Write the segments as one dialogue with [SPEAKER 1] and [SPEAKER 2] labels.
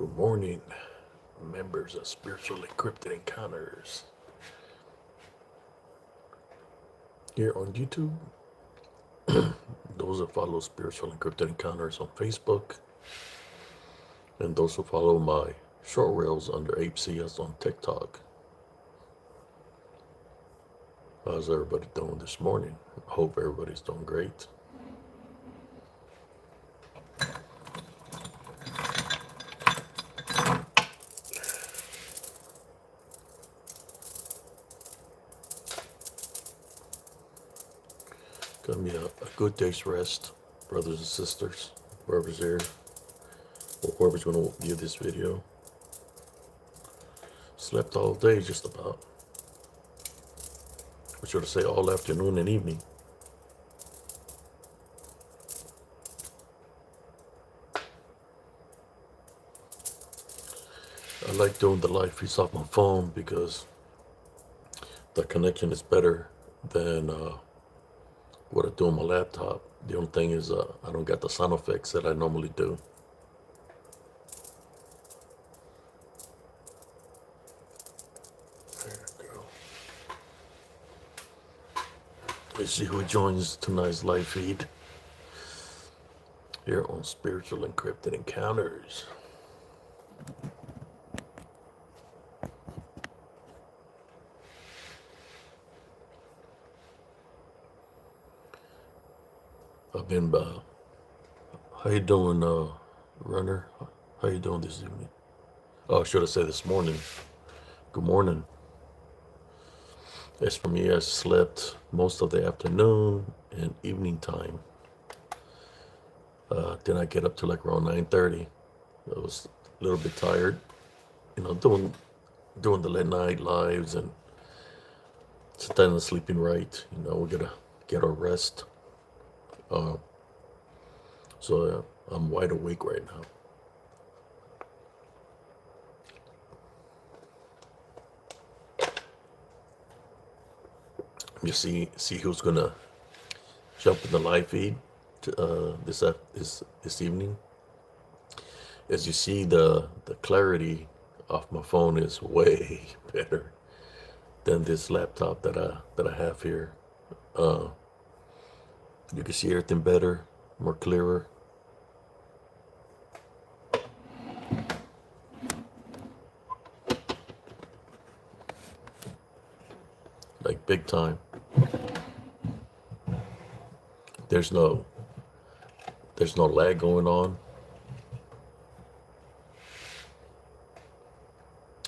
[SPEAKER 1] Good morning, members of Spiritual Encrypted Encounters here on YouTube. Those that follow Spiritual Encrypted Encounters on Facebook, and those who follow my short reels under HCS on TikTok. How's everybody doing this morning? I hope everybody's doing great. Gonna be a good day's rest, brothers and sisters, whoever's here, or whoever's gonna view this video. Slept all day just about. I should say all afternoon and evening. I like doing the live feeds off my phone because the connection is better than what I do on my laptop. The only thing is I don't get the sound effects that I normally do. There we go. Let's see who joins tonight's live feed here on Spiritual Encrypted Encounters. I've been how you doing, runner? How you doing this evening? Oh, should I say this morning? Good morning. As for me, I slept most of the afternoon and evening time. Then I get up to like around 9:30. I was a little bit tired, doing the late night lives and sometimes not sleeping right. We gotta get our rest. So I'm wide awake right now. You see who's gonna jump in the live feed this evening. As you see, the clarity of my phone is way better than this laptop that I have here. You can see everything better, more clearer. Like big time. There's no lag going on.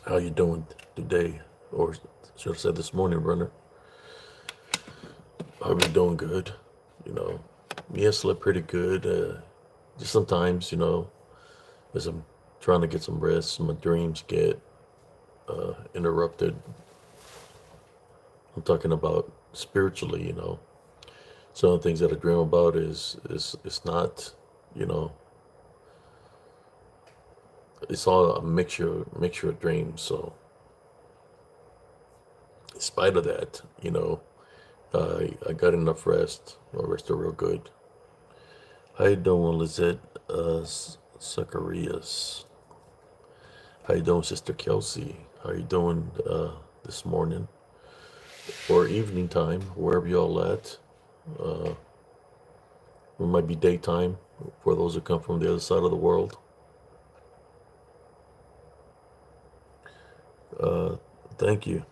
[SPEAKER 1] How you doing today? Or should I say this morning, runner? I hope you're doing good. Me, I slept pretty good. Just sometimes, as I'm trying to get some rest, my dreams get interrupted. I'm talking about spiritually, Some of the things that I dream about is not, it's all a mixture of dreams. So in spite of that, I got enough rest. I rested real good. How you doing, Lizette Zacharias? How you doing, Sister Kelsey? How you doing this morning or evening time, wherever y'all at? It might be daytime for those who come from the other side of the world. Thank you.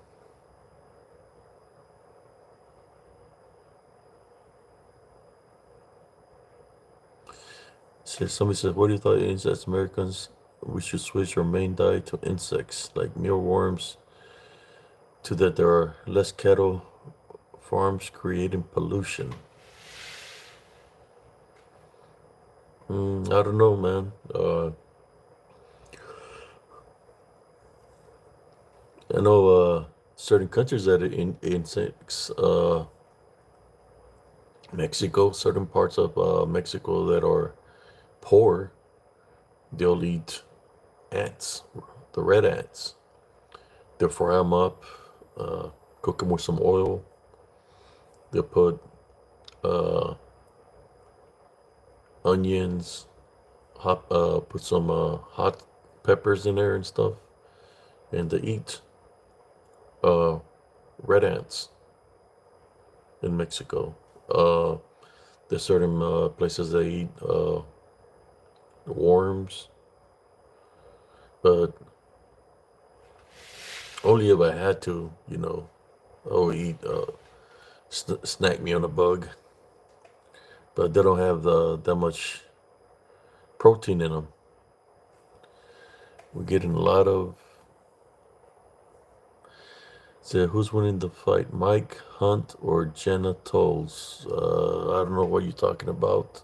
[SPEAKER 1] Somebody says, what do you thought insects Americans? We should switch our main diet to insects like mealworms, to that there are less cattle farms creating pollution. I don't know, man. I know certain countries that are insects. Mexico, certain parts of Mexico that are poor, they'll eat ants, the red ants. They'll fry them up, cook them with some oil. They'll put onions, put some hot peppers in there and stuff, and they eat uh, red ants in Mexico. Uh, there's certain places they eat worms, but only if I had to, I would eat, snack me on a bug. But they don't have that much protein in them. We're getting a lot of. So who's winning the fight, Mike Hunt or Jenna Tolles? I don't know what you're talking about.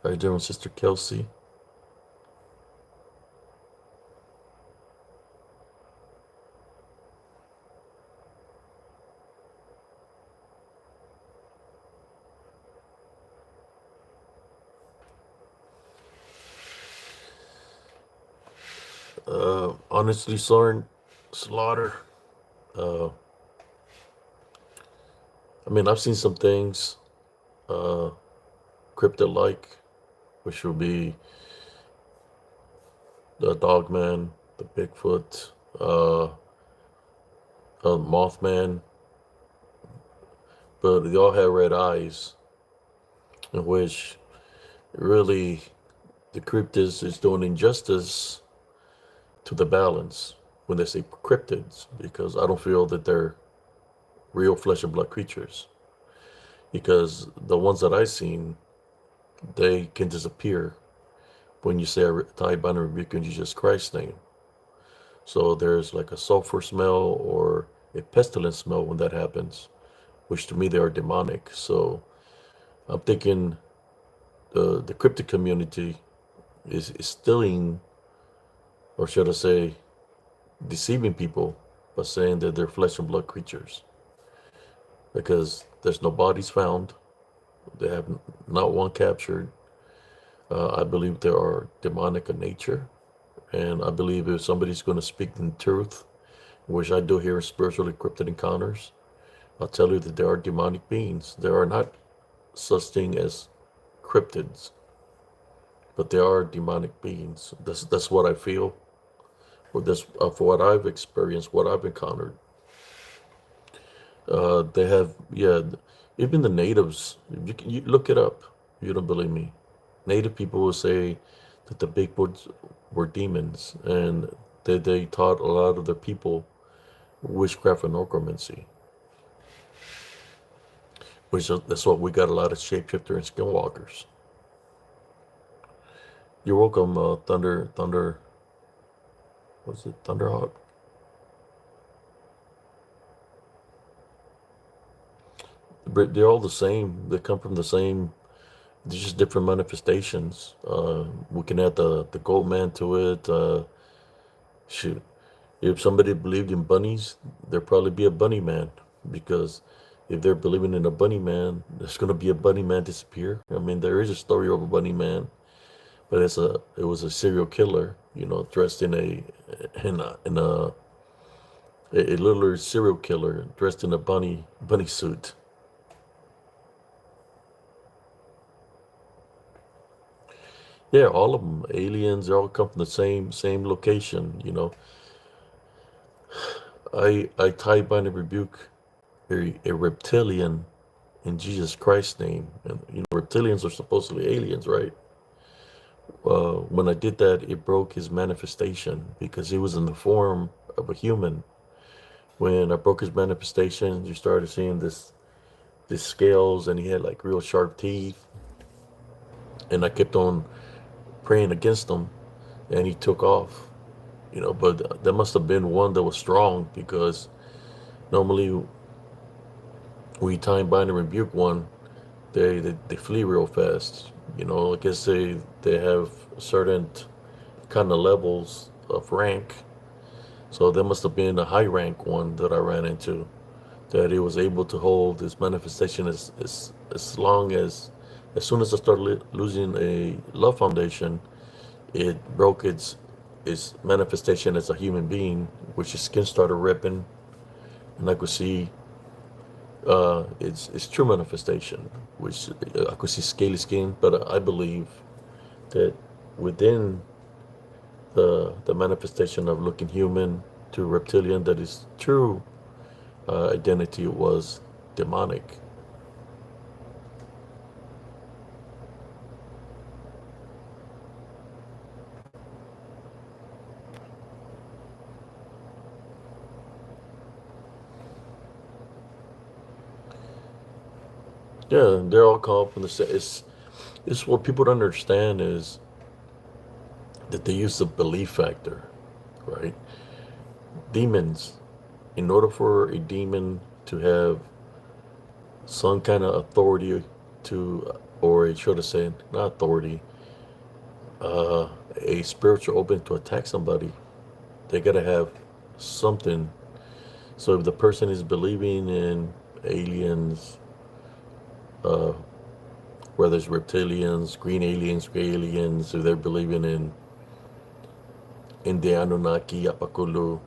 [SPEAKER 1] How you doing, Sister Kelsey? Honestly, Slaughter. Uh, I mean, I've seen some things, uh, cryptid-like, which will be the Dogman, the Bigfoot, Mothman, but they all have red eyes, in which really the cryptids is doing injustice to the balance when they say cryptids, because I don't feel that they're real flesh and blood creatures. Because the ones that I've seen, they can disappear when you say a tie bind and rebuke in Jesus Christ's name. So there's like a sulfur smell or a pestilence smell when that happens, which to me they are demonic. So I'm thinking the cryptid community is stealing, or should I say, deceiving people by saying that they're flesh and blood creatures, because there's no bodies found. They have not one captured. I believe they are demonic in nature. And I believe if somebody's going to speak the truth, which I do here in spiritually cryptid encounters, I'll tell you that there are demonic beings. There are not such thing as cryptids, but there are demonic beings. That's what I feel. Or that's for what I've experienced, what I've encountered. They have, yeah, even the natives. You look it up. You don't believe me. Native people will say that the Bigfoots were demons, and they taught a lot of their people witchcraft and necromancy. That's what we got, a lot of shapeshifter and skinwalkers. You're welcome, Thunder. What's it, Thunderhawk? But they're all the same. They come from the same. They're just different manifestations. We can add the gold man to it. Shoot, if somebody believed in bunnies, there'd probably be a bunny man, because if they're believing in a bunny man, there's gonna be a bunny man disappear. I mean, there is a story of a bunny man, but it was a serial killer, dressed in a little serial killer dressed in a bunny suit. Yeah, all of them aliens. They all come from the same location. I tie bind and rebuke a reptilian in Jesus Christ's name, and reptilians are supposedly aliens, right? When I did that, it broke his manifestation because he was in the form of a human. When I broke his manifestation, you started seeing this scales, and he had like real sharp teeth, and I kept on praying against him, and he took off. But there must have been one that was strong, because normally we time bind and rebuke one, they flee real fast. I guess they have certain kind of levels of rank. So there must have been a high rank one that I ran into, that he was able to hold his manifestation as long as soon as I started losing a love foundation, it broke its manifestation as a human being, which his skin started ripping, and I could see it's true manifestation, which I could see scaly skin, but I believe that within the manifestation of looking human to reptilian, that is true identity was demonic. Yeah, they're all come from the same. It's what people don't understand is that they use the belief factor, right? Demons, in order for a demon to have some kind of authority to, or it should have said, not authority, uh, a spiritual open to attack somebody, they gotta have something. So if the person is believing in aliens, uh, whether it's reptilians, green aliens, gray aliens, if they're believing in the Anunnaki, Apakulu,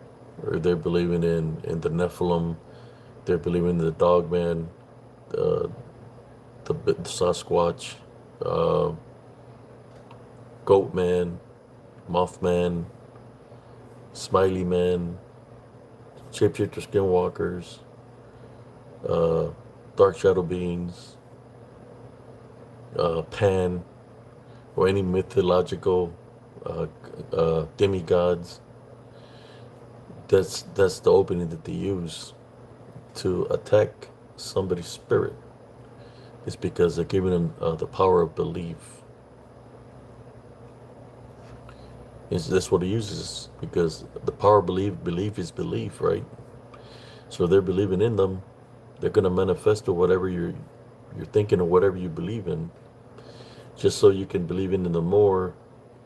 [SPEAKER 1] or they're believing in the Nephilim, they're believing in the Dogman, uh, the Sasquatch, uh, Goatman, Mothman, Smiley Man, Shapeshifter Skinwalkers, uh, Dark Shadow Beings, Pan, or any mythological uh, demigods. That's the opening that they use to attack somebody's spirit. It's because they're giving them the power of belief. That's what it uses, because the power of belief is belief, right? So they're believing in them, they're gonna manifest to whatever you're thinking or whatever you believe in, just so you can believe in them more,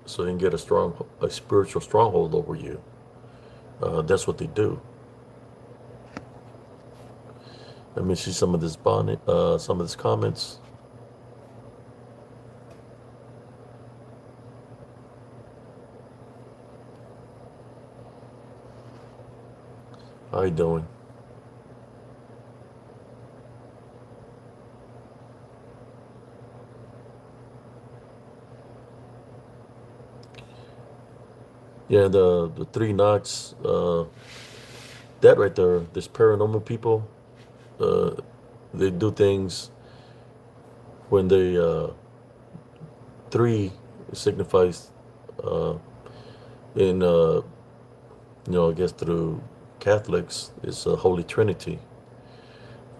[SPEAKER 1] so you can get a spiritual stronghold over you. That's what they do. Let me see some of this bonnet, some of these comments. How you doing? Yeah, the three knocks, that right there, this paranormal people, uh, they do things when they three signifies uh, in I guess through Catholics it's a Holy Trinity,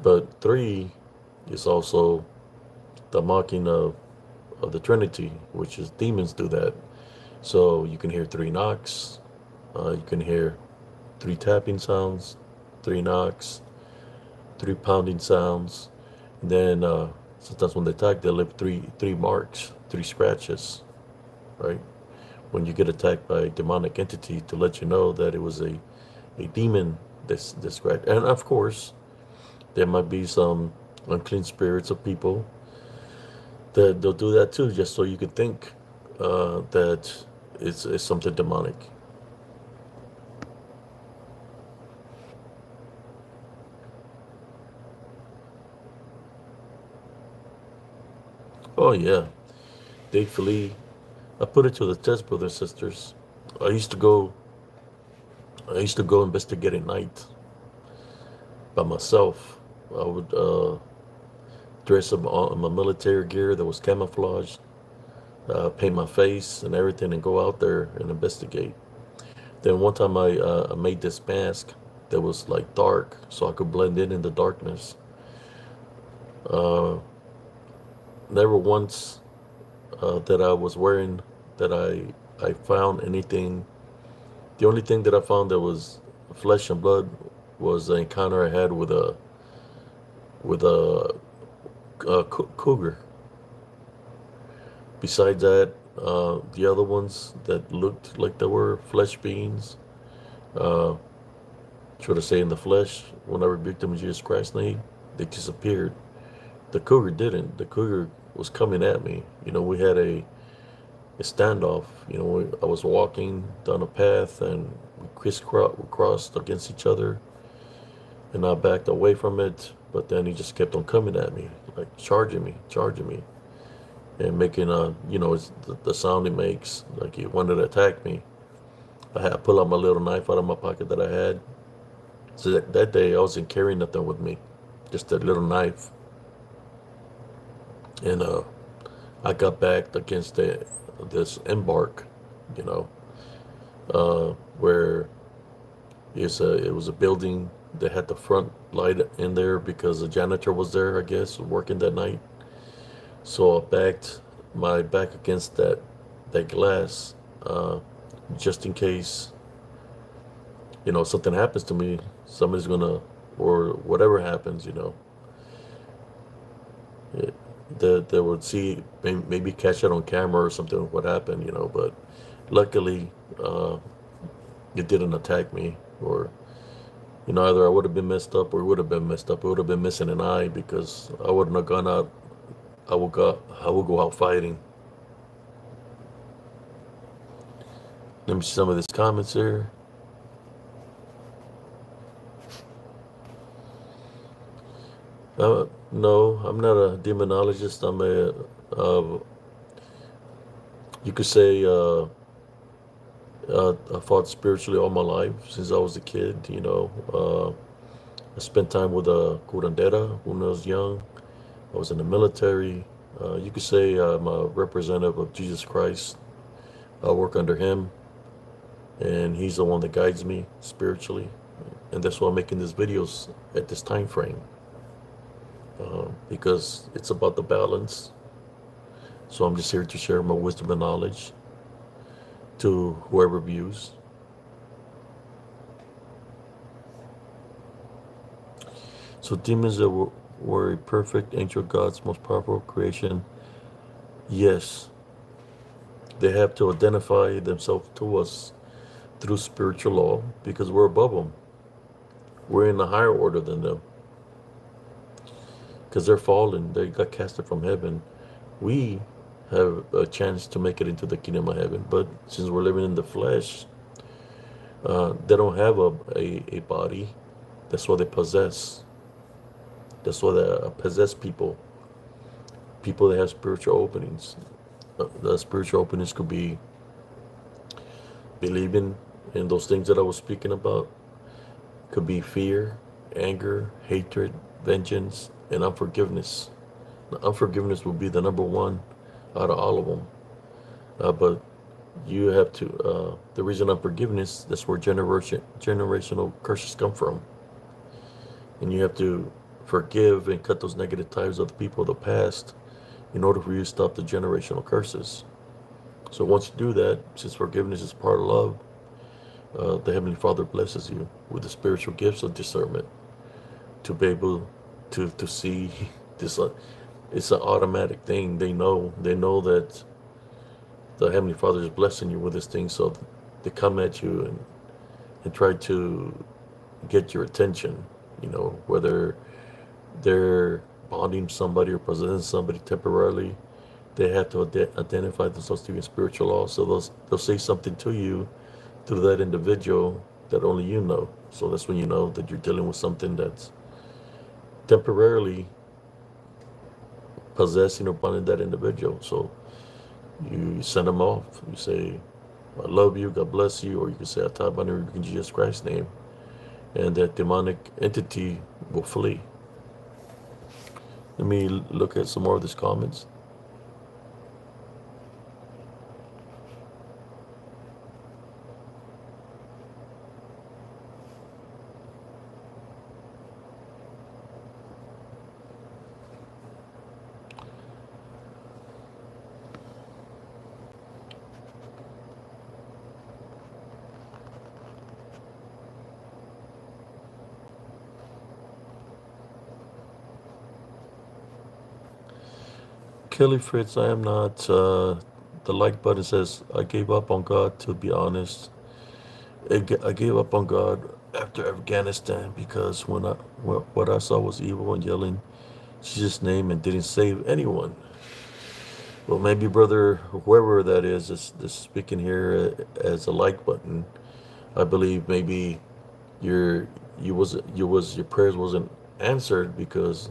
[SPEAKER 1] but three is also the mocking of the Trinity, which is demons do that. So you can hear three knocks, you can hear three tapping sounds, three knocks, three pounding sounds. And then sometimes when they attack, they leave three marks, three scratches, right? When you get attacked by a demonic entity, to let you know that it was a demon that scratched. And of course, there might be some unclean spirits of people that they'll do that too, just so you could think that it's something demonic. Oh yeah, thankfully, I put it to the test, brothers and sisters. I used to go, I used to go investigate at night by myself. I would dress up in my military gear that was camouflaged, paint my face and everything, and go out there and investigate. Then one time I made this mask that was like dark, so I could blend in the darkness. Uh, Never once that I was wearing that I found anything. The only thing that I found that was flesh and blood was the encounter I had with a cougar. Besides that, the other ones that looked like they were flesh beings, uh, should I say in the flesh, when I rebuked them in Jesus Christ's name, they disappeared. The cougar didn't. The cougar was coming at me. We had a standoff. I was walking down a path and we crossed against each other. and I backed away from it, but then he just kept on coming at me, like charging me, and making it's the sound he makes, like he wanted to attack me. I had to pull out my little knife out of my pocket that I had. So that day I wasn't carrying nothing with me, just a little knife, and I got backed against this embark, you know, where it was a building that had the front light in there because the janitor was there, I guess, working that night. So I backed my back against that glass, uh, just in case something happens to me. Somebody's gonna, or whatever happens, it, they would see, maybe catch it on camera or something what happened, but luckily it didn't attack me, or either I would have been messed up or it would have been messed up. It would have been missing an eye because I wouldn't have gone out. I would go out fighting. Let me see some of these comments here. No, I'm not a demonologist. I'm you could say, I fought spiritually all my life since I was a kid. I spent time with a curandera when I was young. I was in the military. You could say I'm a representative of Jesus Christ. I work under him, and he's the one that guides me spiritually. And that's why I'm making these videos at this time frame, because it's about the balance. So I'm just here to share my wisdom and knowledge to whoever views. So demons that were a perfect angel of God's most powerful creation, yes, they have to identify themselves to us through spiritual law because we're above them. We're in a higher order than them because they're fallen. They got casted from heaven. We have a chance to make it into the kingdom of heaven, but since we're living in the flesh, they don't have a body. That's why they possess. That's why they possess people that have spiritual openings. The spiritual openings could be believing in those things that I was speaking about. Could be fear, anger, hatred, vengeance, and unforgiveness. Unforgiveness will be the number one out of all of them. But you have to, the reason unforgiveness, that's where generational curses come from. And you have to forgive and cut those negative ties of the people of the past in order for you to stop the generational curses. So once you do that, since forgiveness is part of love, the Heavenly Father blesses you with the spiritual gifts of discernment to be able to see this. It's an automatic thing. They know that the Heavenly Father is blessing you with this thing, so they come at you and try to get your attention. Whether they're bonding somebody or possessing somebody temporarily, they have to identify themselves to be in spiritual law. So they'll say something to you through that individual that only you know. So that's when you know that you're dealing with something that's temporarily possessing or bonding that individual. So you send them off. You say, I love you, God bless you, or you can say, I tie by in Jesus Christ's name, and that demonic entity will flee. Let me look at some more of these comments. Kelly Fritz, I am not. The like button says, I gave up on God, to be honest. I gave up on God after Afghanistan because what I saw was evil and yelling Jesus' name and didn't save anyone. Well, maybe brother, whoever that is speaking here as a like button. I believe maybe you're your prayers wasn't answered because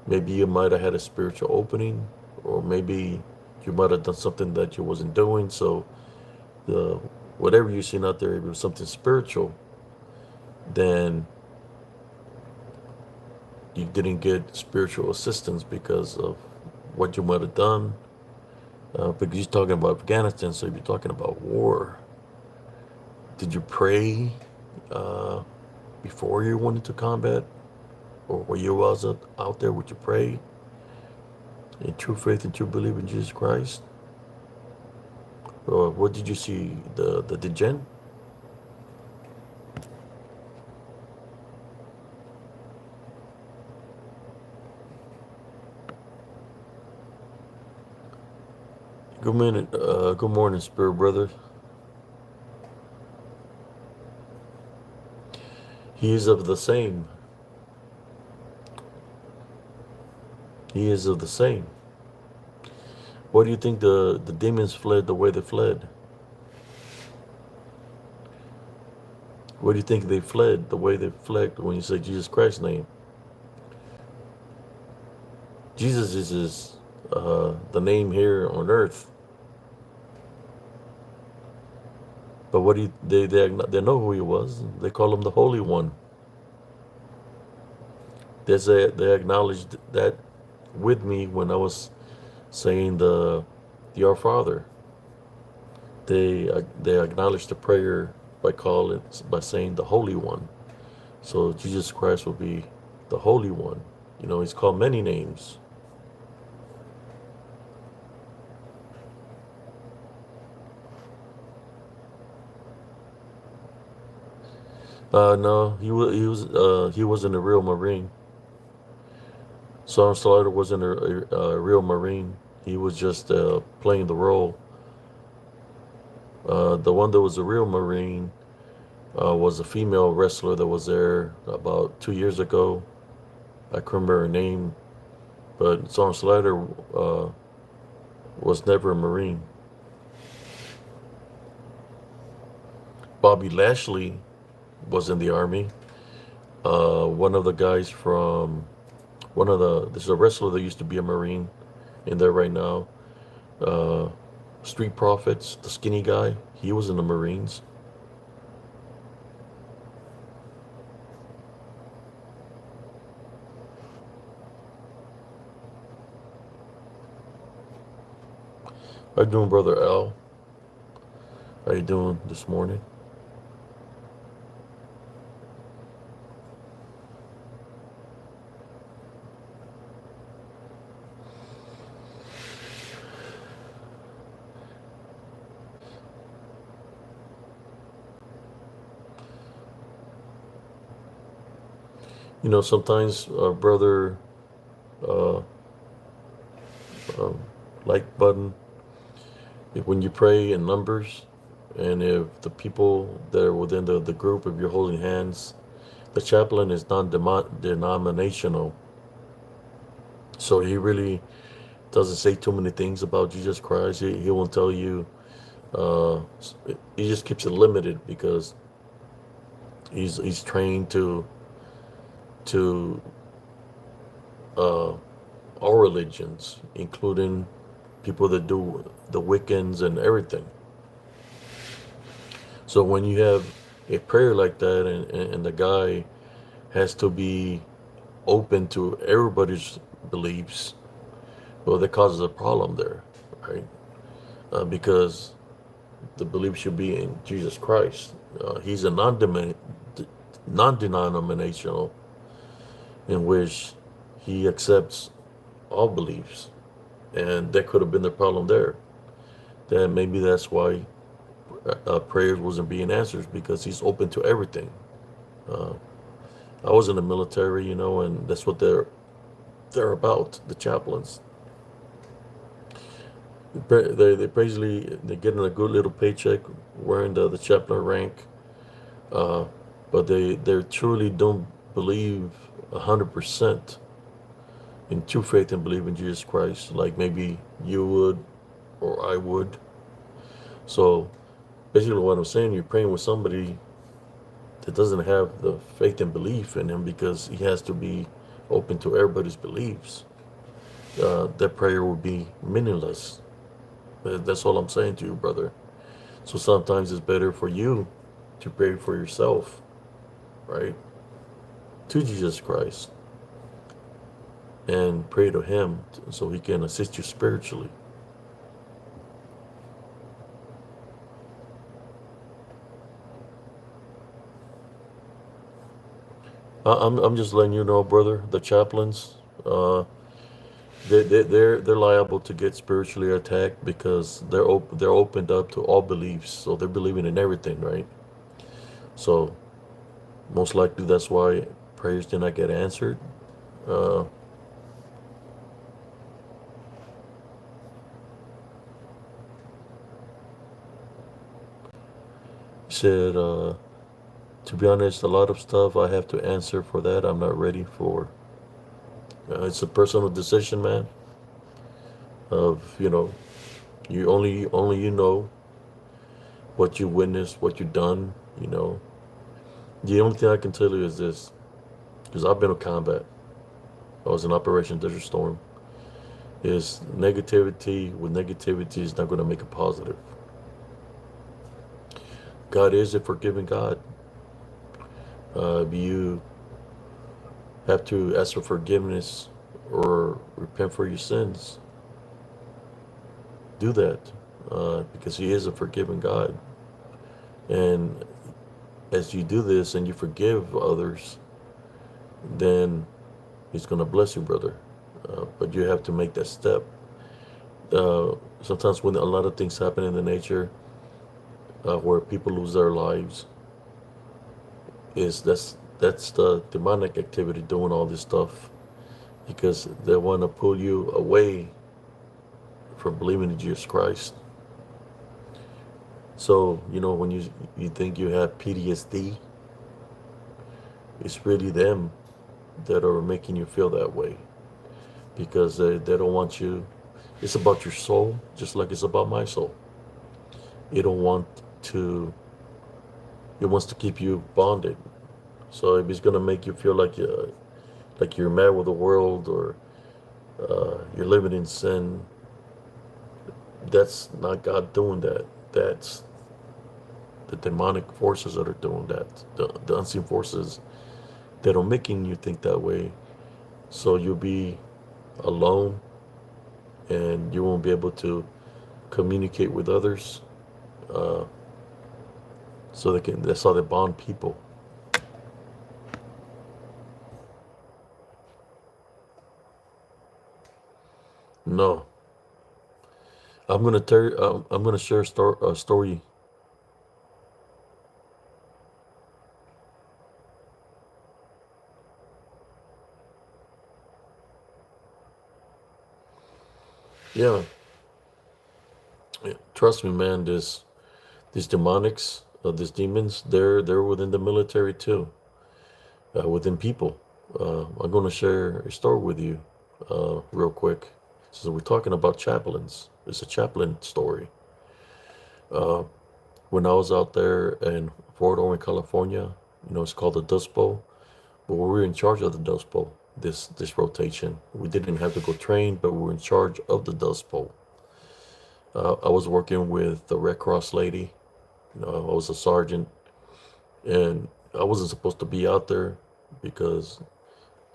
[SPEAKER 1] maybe you might have had a spiritual opening, or maybe you might have done something that you wasn't doing. So the whatever you seen out there, if it was something spiritual, then you didn't get spiritual assistance because of what you might have done. Because you're talking about Afghanistan, so if you're talking about war, did you pray uh, before you went into combat, or were you was out there? Would you pray in true faith and true belief in Jesus Christ? Or what did you see? The degen? Good morning, spirit brother. He is of the same. He is of the same. Why do you think the demons fled the way they fled? Why do you think they fled the way they fled when you say Jesus Christ's name? Jesus is the name here on earth. But what do you, they know who he was. They call him the Holy One. They acknowledged that with me when I was saying the Our Father. They acknowledged the prayer by saying the Holy One. So Jesus Christ will be the Holy One. You know, he's called many names. No, he wasn't a real Marine. Sergeant Slaughter wasn't a real Marine. He was just playing the role. The one that was a real Marine was a female wrestler that was there about 2 years ago. I can't remember her name, but Sergeant Slaughter was never a Marine. Bobby Lashley was in the Army. One of the guys from this is a wrestler that used to be a Marine in there right now. Uh, Street Profits, the skinny guy, he was in the Marines. How you doing, Brother Al? How you doing this morning? You know, sometimes, brother, uh, um, like button, if when you pray in numbers, and if the people that are within the group, if you're holding hands, the chaplain is non-denominational, so he really doesn't say too many things about Jesus Christ. He won't tell you. Uh, he just keeps it limited because he's trained to uh, all religions, including people that do the Wiccans and everything. So when you have a prayer like that, and the guy has to be open to everybody's beliefs, well, that causes a problem there, right? Because the belief should be in Jesus Christ. He's a non-denominational, in which he accepts all beliefs, and that could have been the problem there. That maybe that's why prayers wasn't being answered, because he's open to everything. Uh, I was in the military, you know, and that's what they're about. The chaplains, they basically they're getting a good little paycheck wearing the chaplain rank, uh, but they truly don't believe 100% in true faith and believe in Jesus Christ, like maybe you would or I would. So basically, what I'm saying, you're praying with somebody that doesn't have the faith and belief in him because he has to be open to everybody's beliefs, that prayer would be meaningless. That's all I'm saying to you, brother. So sometimes it's better for you to pray for yourself, right? To Jesus Christ and pray to him so he can assist you spiritually. I'm just letting you know, brother, the chaplains, uh, they're liable to get spiritually attacked because they're opened up to all beliefs, so they're believing in everything, right? So most likely that's why prayers did not get answered. Uh, he said, to be honest, a lot of stuff I have to answer for that I'm not ready for. It's a personal decision, man. Of you know what you witnessed, what you done. The only thing I can tell you is this, because I've been in combat. I was in Operation Desert Storm. Is negativity with negativity is not going to make it positive. God is a forgiving God. You have to ask for forgiveness or repent for your sins. Do that because He is a forgiving God. And as you do this and you forgive others, then He's going to bless you, brother. But you have to make that step. Sometimes when a lot of things happen in the nature where people lose their lives, that's the demonic activity doing all this stuff because they want to pull you away from believing in Jesus Christ. So when you think you have PTSD, it's really them that are making you feel that way because they don't want you. It's about your soul, just like it's about my soul. It don't want to. It wants to keep you bonded. So if it's gonna make you feel like you're mad with the world or you're living in sin, that's not God doing that. That's the demonic forces that are doing that. The unseen forces that are making you think that way. So you'll be alone and you won't be able to communicate with others. Uh, that's how they bond people. No, I'm gonna share a story. Yeah, yeah, trust me, man. These demonics, these demons, they're within the military too, within people. I'm gonna share a story with you, real quick. So we're talking about chaplains. It's a chaplain story. Uh, when I was out there in Fort Orange, California, it's called the Dust Bowl. But we were in charge of the Dust Bowl. This rotation, we didn't have to go train, but we were in charge of the Dust Bowl. I was working with the Red Cross lady. I was a sergeant, and I wasn't supposed to be out there because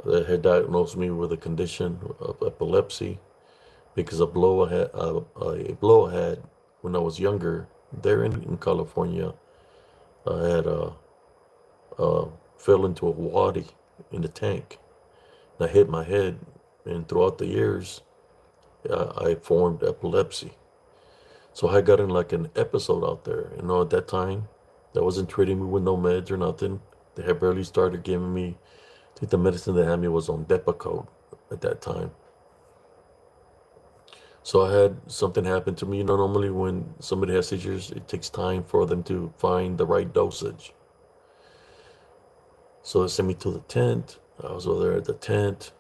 [SPEAKER 1] they had diagnosed me with a condition of epilepsy because a blow I had when I was younger there in California. I had uh, fell into a wadi in the tank. And I hit my head, and throughout the years, I formed epilepsy. So I got in like an episode out there. At that time, they wasn't treating me with no meds or nothing. They had barely started giving me. I think the medicine they had me was on Depakote at that time. So I had something happen to me. Normally when somebody has seizures, it takes time for them to find the right dosage. So they sent me to the tent. I was over there at the tent,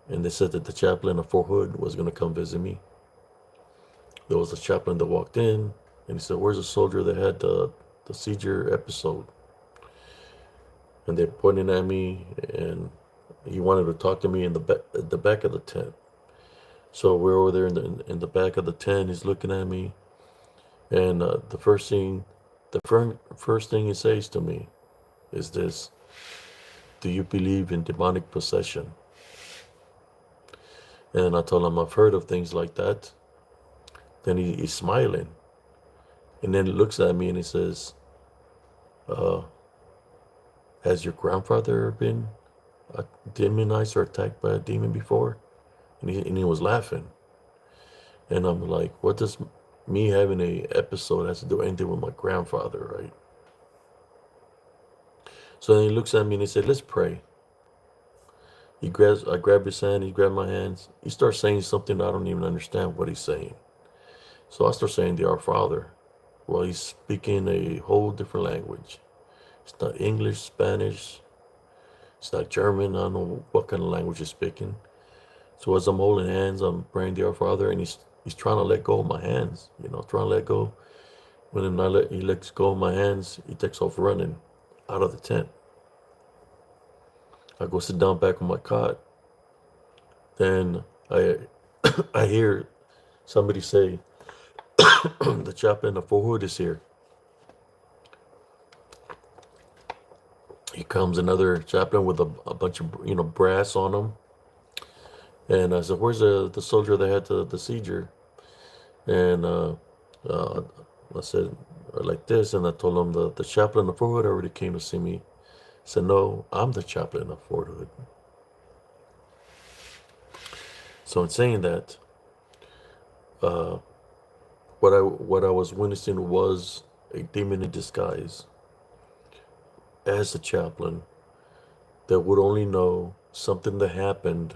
[SPEAKER 1] and they said that the chaplain of Fort Hood was going to come visit me. There was a chaplain that walked in, and he said, "Where's the soldier that had the seizure episode?" and they're pointing at me, and he wanted to talk to me in the back of the tent. So we're over there in the back of the tent. He's looking at me, and the first thing he says to me is this: "Do you believe in demonic possession?" And I told him I've heard of things like that. Then he's smiling, and then he looks at me and he says, uh, "Has your grandfather been demonized or attacked by a demon before?" And he was laughing. And I'm like, what does me having a episode has to do anything with my grandfather, right? So then he looks at me and he said, "Let's pray." I grab his hand, he grabbed my hands. He starts saying something I don't even understand what he's saying. So I start saying the Our Father. Well, he's speaking a whole different language. It's not English, Spanish, it's not German. I don't know what kind of language he's speaking. So as I'm holding hands, I'm praying the Our Father, and he's trying to let go of my hands, trying to let go. When he lets go of my hands, he takes off running out of the tent. I go sit down back on my cot. Then I I hear somebody say, "The chaplain of Fort Hood is here." He comes, another chaplain with a bunch of brass on him. And I said, "Where's the soldier that had the seizure?" And uh, I said like this, and I told him the chaplain of Fort Hood already came to see me. He said, "No, I'm the chaplain of Fort Hood." So in saying that, uh, what I was witnessing was a demon in disguise as a chaplain that would only know something that happened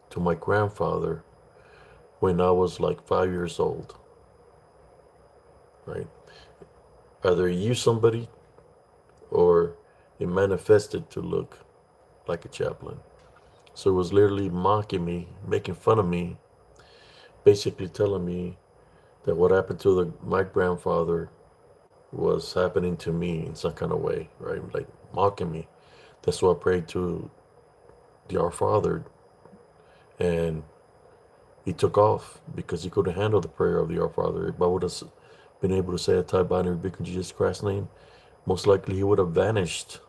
[SPEAKER 1] to my grandfather when I was like 5 years old, right? Either he used somebody or it manifested to look like a chaplain. So it was literally mocking me, making fun of me, basically telling me that what happened to my grandfather was happening to me in some kind of way, right? Like mocking me. That's why I prayed to the Our Father, and he took off because he couldn't handle the prayer of the Our Father. If I would have been able to say a type binary big in Jesus Christ's name, most likely he would have vanished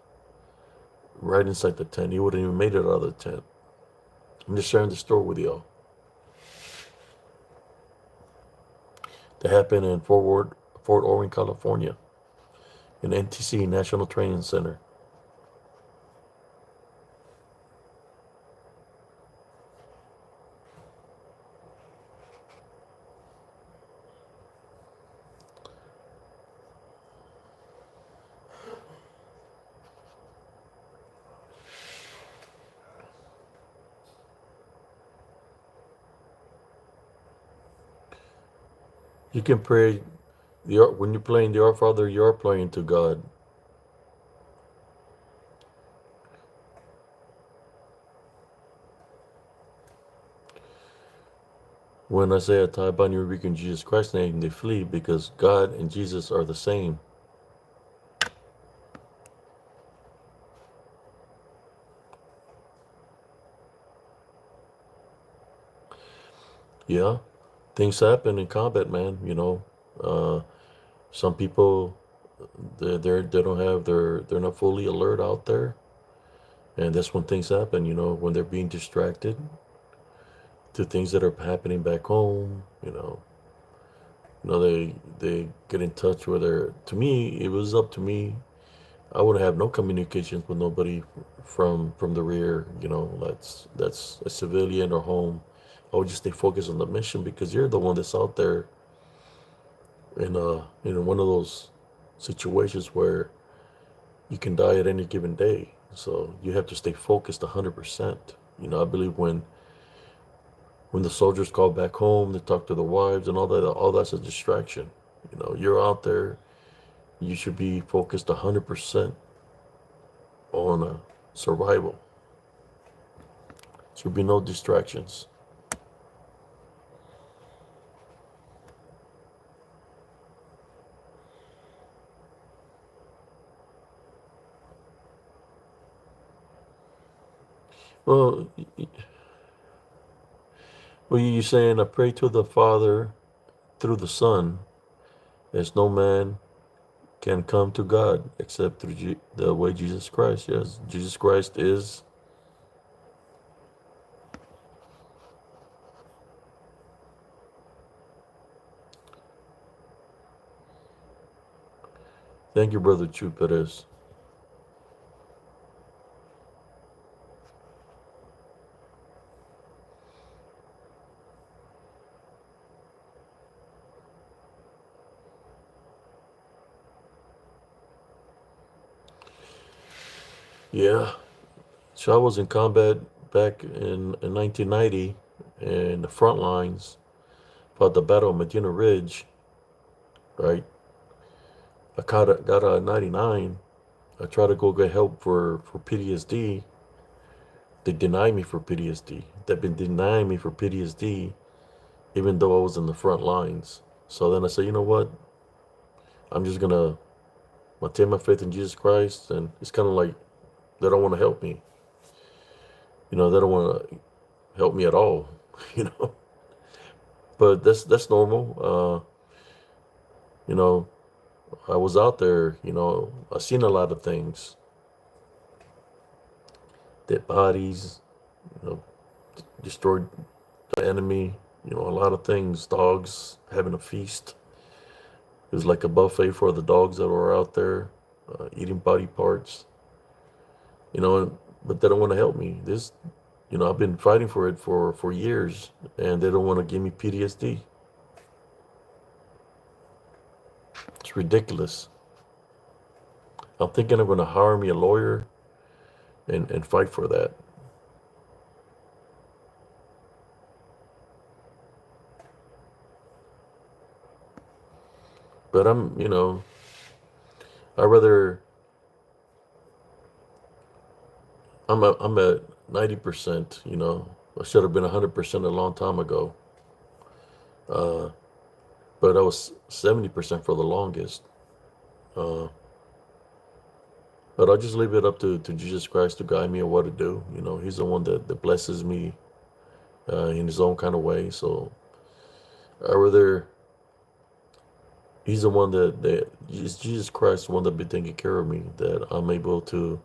[SPEAKER 1] right inside the tent. He wouldn't even made it out of the tent. I'm just sharing the story with y'all. That happened in Fort Orange, California, in NTC, National Training Center. You can pray when you're playing the Our Father, you're praying to God. When I say a tie bind you rebuke in Jesus Christ's name, they flee because God and Jesus are the same. Yeah, things happen in combat, man. Uh, some people they don't have they're not fully alert out there, and that's when things happen. When they're being distracted to things that are happening back home. They get in touch with their. To me, it was up to me. I would have no communications with nobody from the rear. That's a civilian or home. I would just stay focused on the mission because you're the one that's out there in one of those situations where you can die at any given day. So you have to stay focused 100%. I believe when the soldiers call back home, they talk to the wives and all that's a distraction. You're out there, you should be focused 100% on survival. Should be no distractions. Well, well, you saying I pray to the Father through the Son, as no man can come to God except through the way Jesus Christ. Yes, Jesus Christ is. Thank you, Brother Chu Perez. Yeah, so I was in combat back in 1990 in the front lines, fought the Battle of Medina Ridge, right? I got a 99. I tried to go get help for PTSD. They denied me for PTSD. They've been denying me for PTSD, even though I was in the front lines. So then I said, you know what? I'm just gonna take my faith in Jesus Christ, and it's kind of like they don't want to help me. You know, they don't want to help me at all. You know, but that's normal. You know, I was out there. You know, I seen a lot of things, dead bodies. You know, destroyed the enemy. You know, a lot of things. Dogs having a feast. It was like a buffet for the dogs that were out there eating body parts. You know, but they don't want to help me. This, you know, I've been fighting for it for years, and they don't want to give me PTSD. It's ridiculous. I'm thinking I'm going to hire me a lawyer and fight for that. But I'm, you know, I rather I'm at 90%. You know, I should have been 100% a long time ago. Uh, but I was 70% for the longest. Uh, but I'll just leave it up to Jesus Christ to guide me on what to do. You know, He's the one that blesses me in His own kind of way. So I rather He's the one that Jesus Christ, the one that be taking care of me, that I'm able to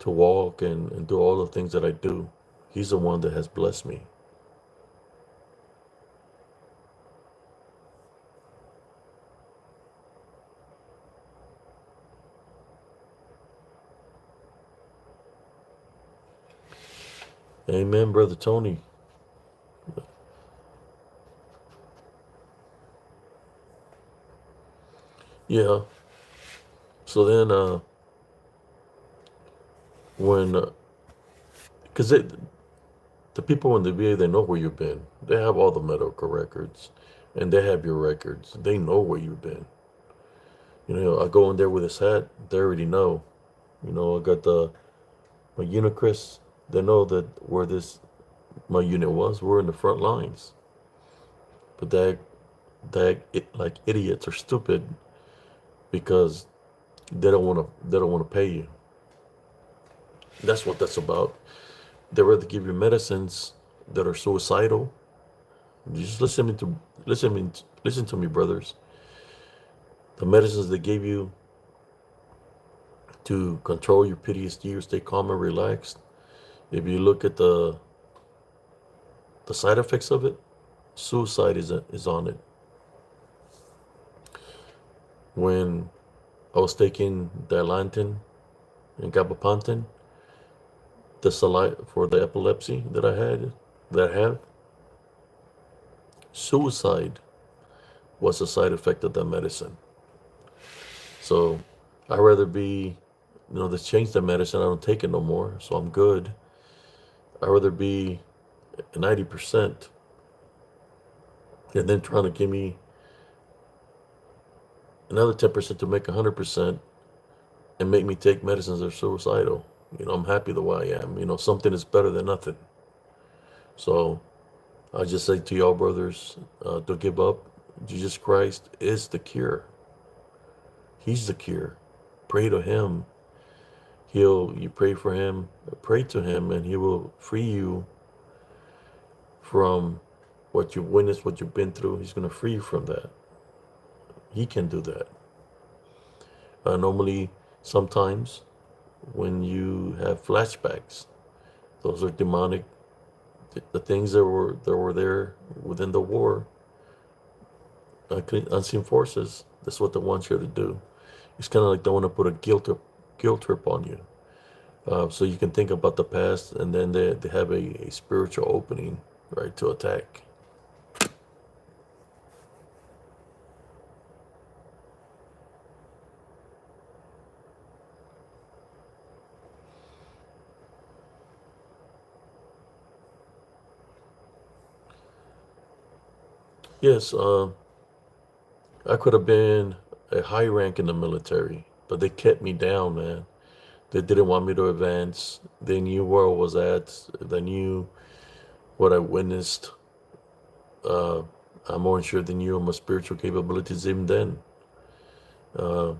[SPEAKER 1] walk and do all the things that I do. He's the one that has blessed me. Amen, Brother Tony. Yeah. So then, when, because the people in the VA, they know where you've been. They have all the medical records, and they have your records. They know where you've been. You know, I go in there with this hat. They already know. You know, I got my Unicris. They know that where this my unit was. We're in the front lines. But like idiots or stupid because they don't want to pay you. That's what that's about. They rather give you medicines that are suicidal. You just listen to me, brothers. The medicines they gave you to control your PTSD or stay calm and relaxed. If you look at the side effects of it, suicide is on it. When I was taking Dilantin and gabapentin, the for the epilepsy that I have, suicide was a side effect of that medicine. So I'd rather be, you know, they changed the medicine. I don't take it no more, so I'm good. I'd rather be 90% and then trying to give me another 10% to make 100% and make me take medicines that are suicidal. You know, I'm happy the way I am. You know, something is better than nothing. So I just say to y'all, brothers, don't give up. Jesus Christ is the cure. He's the cure. Pray to Him. You pray for him, pray to him, and he will free you from what you've witnessed, what you've been through. He's going to free you from that. He can do that. Normally, sometimes when you have flashbacks, those are demonic. The things that were there within the war, unseen forces. That's what they want you to do. It's kind of like they want to put a guilt trip on you, so you can think about the past, and then they have a spiritual opening, right, to attack. Yes, I could have been a high rank in the military, but they kept me down, man. They didn't want me to advance. They knew where I was at. They knew what I witnessed. Uh, I'm more sure they knew my spiritual capabilities even then. Uh,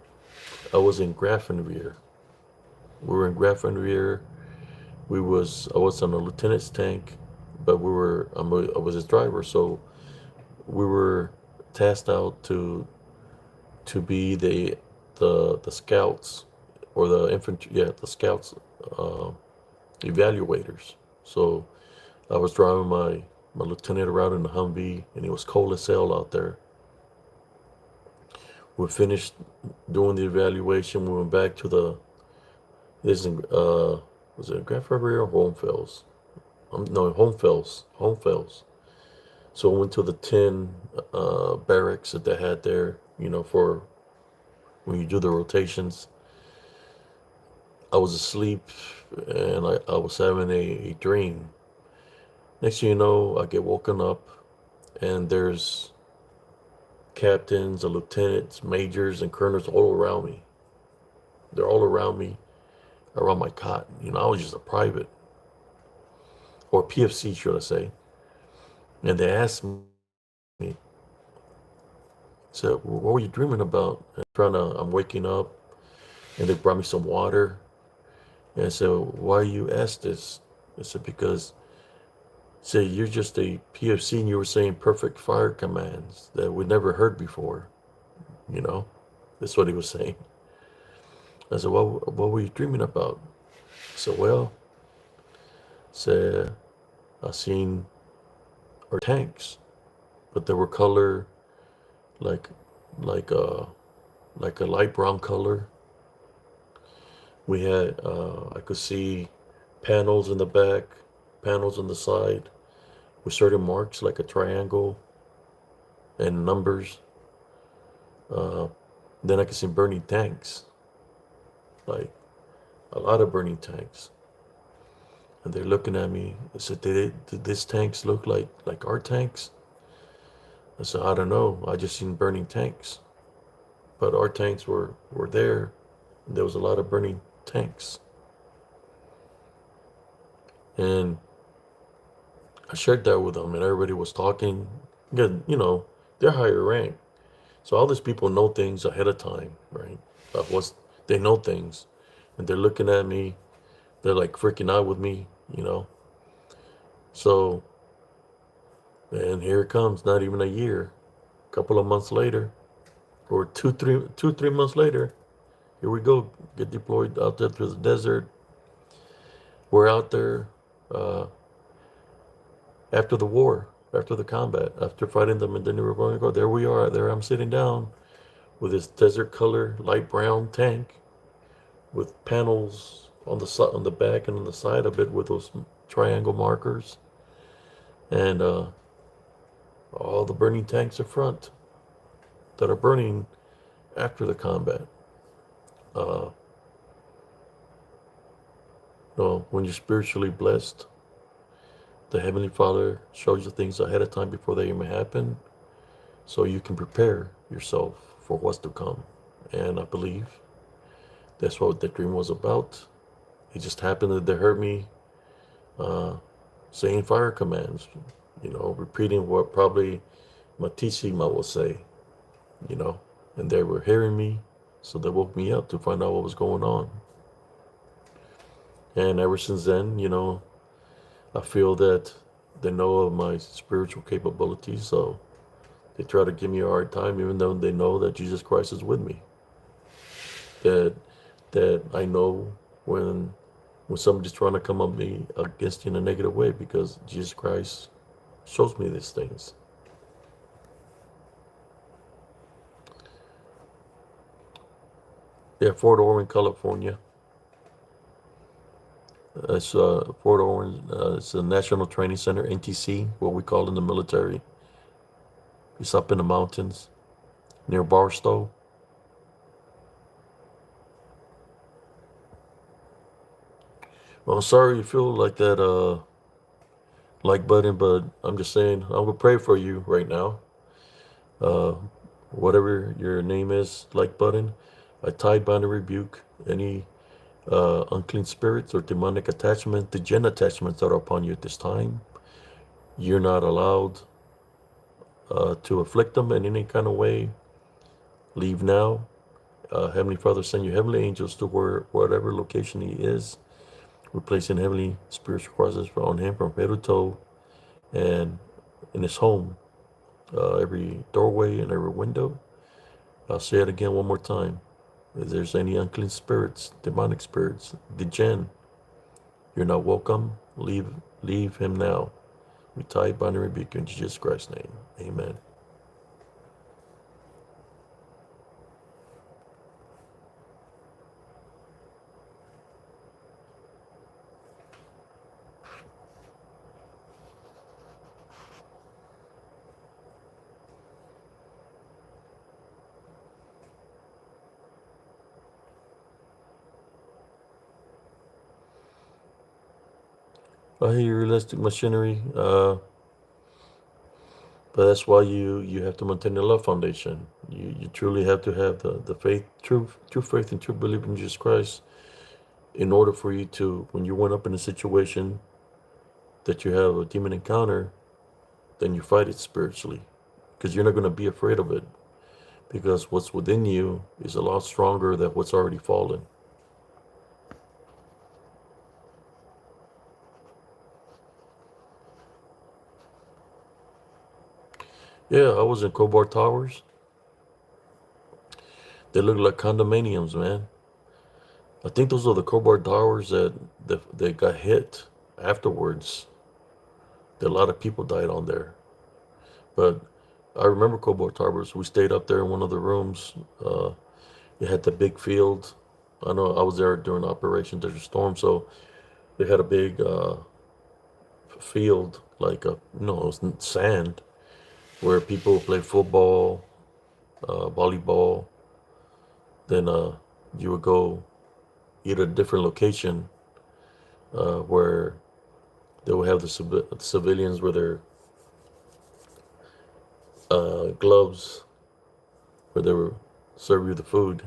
[SPEAKER 1] I was in Grafenwehr. We were in Grafenwehr. I was on a lieutenant's tank, but I was his driver, so we were tasked out to be the scouts, or the infantry, yeah, the scouts, uh, evaluators. So I was driving my lieutenant around in the Humvee, and it was cold as hell out there. We finished doing the evaluation. We went back to this is was it Grand February or Homefells? No, Homefells. So we went to the 10 barracks that they had there, for when you do the rotations. I was asleep, and I was having a dream. Next thing you know, I get woken up, and there's captains, lieutenants, majors, and colonels all around me. They're all around me, around my cot. I was just a private, or PFC, should I say. And they asked me, said, "What were you dreaming about?" I'm waking up, and they brought me some water. And I said, "Why you asked this?" I said, "Because, say, you're just a PFC, and you were saying perfect fire commands that we never heard before." You know, that's what he was saying. I said, "What were you dreaming about?" I said, "Well," said, "I seen our tanks, but they were color like like uh like a light brown color. We had I could see panels in the back, panels on the side with certain marks like a triangle and numbers. Uh, then I could see burning tanks, like a lot of burning tanks." And they're looking at me. I said, "Did these tanks look like our tanks?" I said, "I don't know. I just seen burning tanks, but our tanks were there. And there was a lot of burning tanks." And I shared that with them, and everybody was talking. Again, they're higher rank, so all these people know things ahead of time, right? What's They know things, and they're looking at me. They're like freaking out with me. So, and here it comes. Not even a year, a couple of months later, or 3 months later, here we go. Get deployed out there through the desert. We're out there uh, after the war, after the combat, after fighting them, and then we were going to go. There we are. There I'm sitting down with this desert color, light brown tank with panels on the back and on the side of it with those triangle markers, and all the burning tanks in front that are burning after the combat. Uh, when you're spiritually blessed, the Heavenly Father shows you things ahead of time before they even happen, so you can prepare yourself for what's to come. And I believe that's what the dream was about. It just happened that they heard me uh, saying fire commands, repeating what probably Matissima will say, you know, and they were hearing me, so they woke me up to find out what was going on. And ever since then, I feel that they know of my spiritual capabilities, so they try to give me a hard time, even though they know that Jesus Christ is with me. That I know when somebody's trying to come at me against you in a negative way, because Jesus Christ shows me these things. Yeah, Fort Orange, California. It's Fort Orange. It's a National Training Center, NTC, what we call in the military. It's up in the mountains near Barstow. Well, I'm sorry you feel like that like button, but I'm just saying I'm gonna pray for you right now. Uh, Whatever your name is, like button, I tie, bind, and rebuke any unclean spirits or demonic attachment, the gen attachments that are upon you at this time. You're not allowed to afflict them in any kind of way. Leave now. Heavenly Father, send your heavenly angels to whatever location he is. We're placing heavenly spiritual crosses on him from head to toe and in his home, every doorway and every window. I'll say it again one more time. If there's any unclean spirits, demonic spirits, the gen, you're not welcome. Leave him now. We tie, bind, and rebuke in Jesus Christ's name. Amen. I hear realistic machinery, but that's why you have to maintain the love foundation. You truly have to have the faith, true faith and true belief in Jesus Christ, in order for you to, when you went up in a situation that you have a demon encounter, then you fight it spiritually, because you're not going to be afraid of it, because what's within you is a lot stronger than what's already fallen. Yeah, I was in Cobalt Towers. They look like condominiums, man. I think those are the Cobalt Towers that got hit afterwards. That a lot of people died on there. But I remember Cobalt Towers. We stayed up there in one of the rooms. It had the big field. I know I was there during Operation Desert Storm, so they had a big field, like it was sand, where people play football, volleyball. Then you would go eat at a different location where they would have the civilians with their gloves, where they were serve you the food.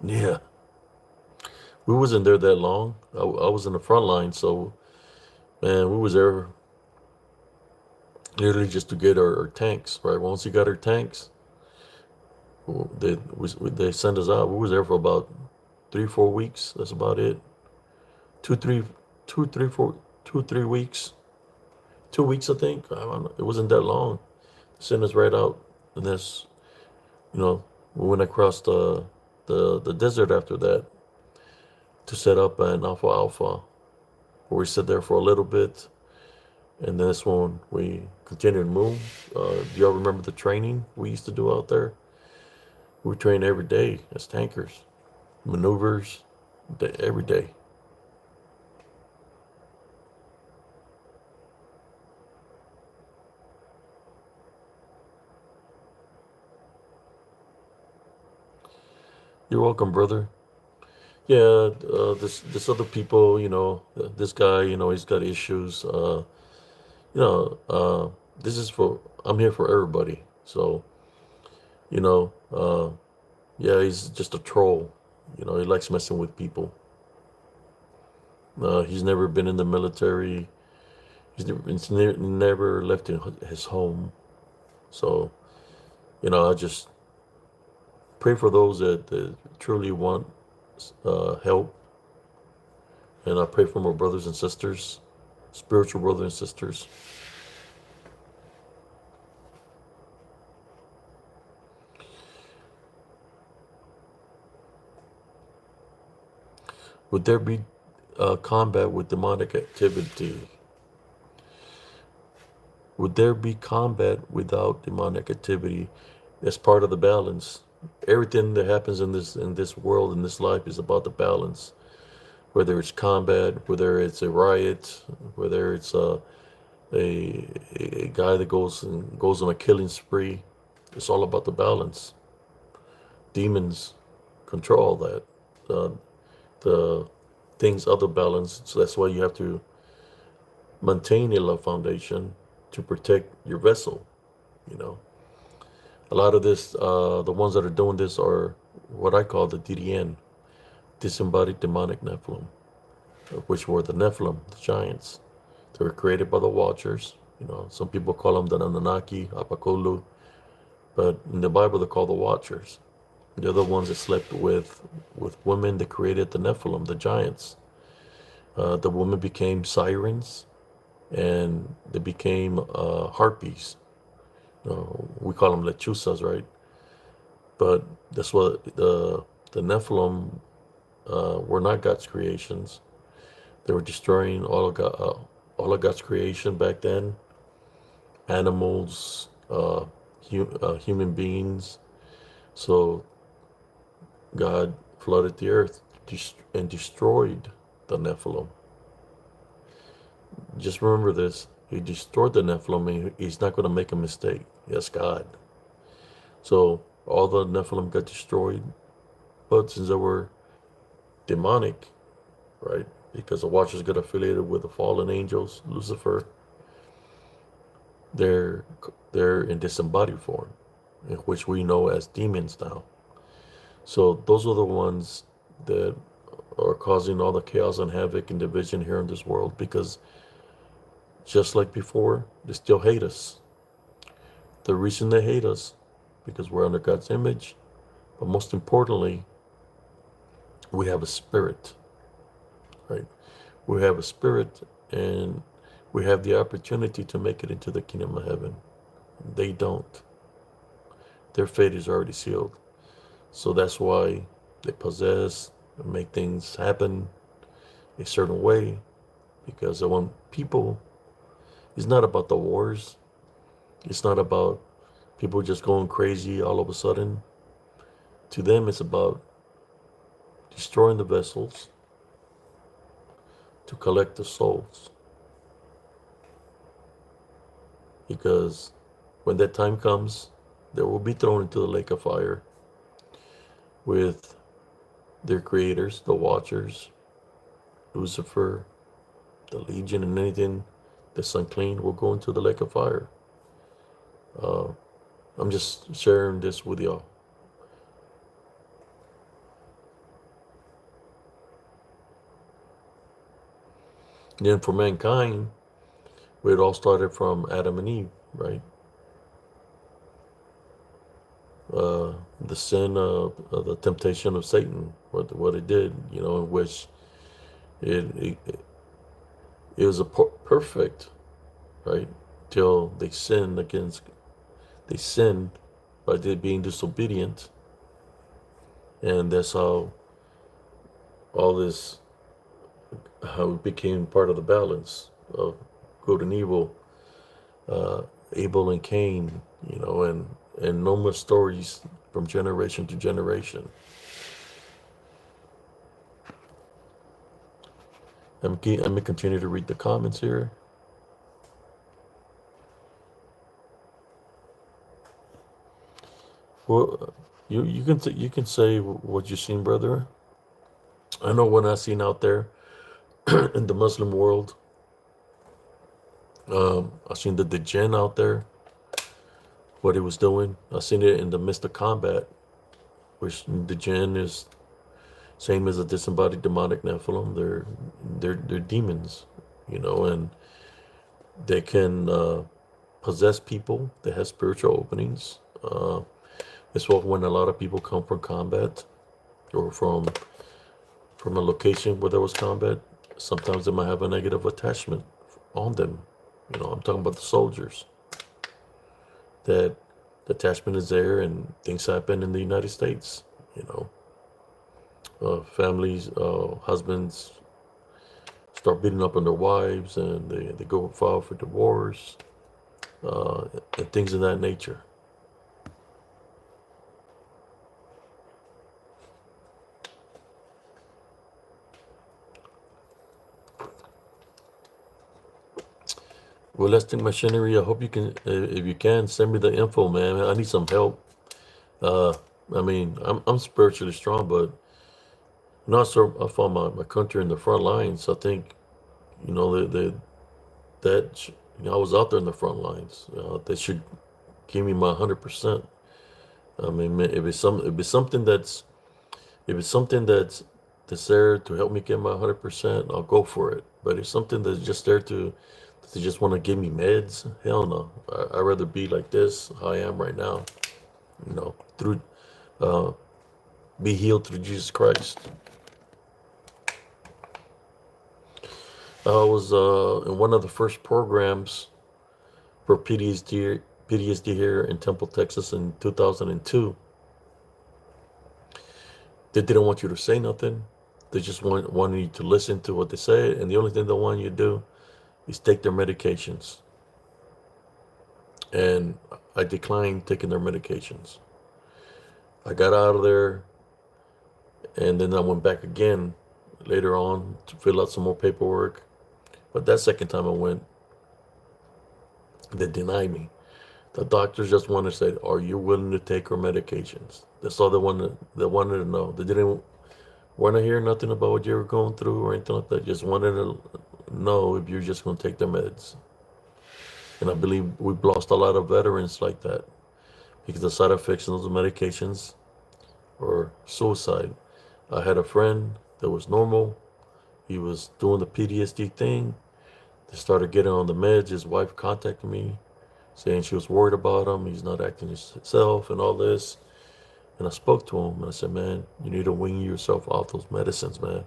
[SPEAKER 1] Yeah, we wasn't there that long. I was in the front line, so man, we was there literally just to get our tanks. Right, once you got our tanks, they sent us out. We was there for about 3 4 weeks. That's about it. Two three, 2 3 4, 2 3 weeks. 2 weeks, I think. I don't know. It wasn't that long. Sent us right out, and this, you know, we went across the desert after that to set up an Alpha Alpha, where we sat there for a little bit, and then this one we continued to move. Do y'all remember the training we used to do out there? We trained every day as tankers, maneuvers, every day. You're welcome, brother. Yeah, this other people, this guy, he's got issues. You know, this is for I'm here for everybody. So, you know, yeah, he's just a troll. He likes messing with people. He's never been in the military. He's never left his home. So, I just Pray for those that truly want help. And I pray for my brothers and sisters, spiritual brothers and sisters. Would there be combat with demonic activity? Would there be combat without demonic activity? That's part of the balance. Everything that happens in this world, in this life, is about the balance. Whether it's combat, whether it's a riot, whether it's a guy that goes on a killing spree, it's all about the balance. Demons control that. The things other balance. So that's why you have to maintain a love foundation to protect your vessel. You know, a lot of this, the ones that are doing this are what I call the DDN, disembodied demonic Nephilim, which were the Nephilim, the giants. They were created by the Watchers. You know, some people call them the Anunnaki, Apakolu, but in the Bible they're called the Watchers. They're the ones that slept with women that created the Nephilim, the giants. The women became sirens, and they became harpies. We call them lechusas, right? But that's what the Nephilim were not God's creations. They were destroying all of God's creation back then. Animals, human beings. So God flooded the earth and destroyed the Nephilim. Just remember this. He destroyed the Nephilim, and he's not going to make a mistake. Yes, God. So all the Nephilim got destroyed, but since they were demonic, right? Because the Watchers got affiliated with the fallen angels, Lucifer, they're in disembodied form, which we know as demons now. So those are the ones that are causing all the chaos and havoc and division here in this world, because just like before, they still hate us. The reason they hate us, because we're under God's image, but most importantly, we have a spirit, right? We have a spirit, and we have the opportunity to make it into the kingdom of heaven. They don't. Their fate is already sealed. So that's why they possess and make things happen a certain way, because they want people. It's not about the wars. It's not about people just going crazy all of a sudden. To them, it's about destroying the vessels to collect the souls. Because when that time comes, they will be thrown into the lake of fire with their creators, the Watchers, Lucifer, the Legion, and anything that's unclean will go into the lake of fire. I'm just sharing this with y'all. And then for mankind, it all started from Adam and Eve, right? The sin of the temptation of Satan, what it did, you know, in which it was a perfect, right? Till they sinned by being disobedient, and that's how all this, how it became part of the balance of good and evil, Abel and Cain, you know, and no more stories from generation to generation. Let me continue to read the comments here. Well, you can say what you've seen, brother. I know what I've seen out there in the Muslim world. I've seen the jinn out there, what he was doing. I've seen it in the midst of combat, which the jinn is same as a disembodied demonic Nephilim. They're demons, you know, and they can possess people. They have spiritual openings. It's what when a lot of people come from combat or from a location where there was combat, sometimes they might have a negative attachment on them. I'm talking about the soldiers. That the attachment is there, and things happen in the United States. You know, families, husbands start beating up on their wives, and they go file for divorce, and things of that nature. Well, let's think machinery. I hope you can, if you can, send me the info, man. I need some help. Uh, I mean, I'm spiritually strong, but not so. I found my country in the front lines. I think the that I was out there in the front lines. They should give me my 100%. I mean, if it's something that's there to help me get my 100%, I'll go for it. But if something that's just there to just want to give me meds, hell no. I'd rather be like this, how I am right now. Through uh, be healed through Jesus Christ. I was in one of the first programs for PTSD here in Temple, Texas in 2002. They didn't want you to say nothing. They just wanted you to listen to what they say, and the only thing they want you to do is take their medications. And I declined taking their medications. I got out of there, and then I went back again later on to fill out some more paperwork. But that second time I went, they denied me. The doctors just wanted to say, "Are you willing to take our medications?" That's all they wanted to know. They didn't want to hear nothing about what you were going through or anything like that. Just wanted to know if you're just going to take the meds. And I believe we've lost a lot of veterans like that because the side effects of those medications or suicide. I had a friend that was normal. He was doing the PTSD thing. They started getting on the meds. His wife contacted me saying she was worried about him. He's not acting himself and all this. And I spoke to him and I said, man, you need to wean yourself off those medicines, man.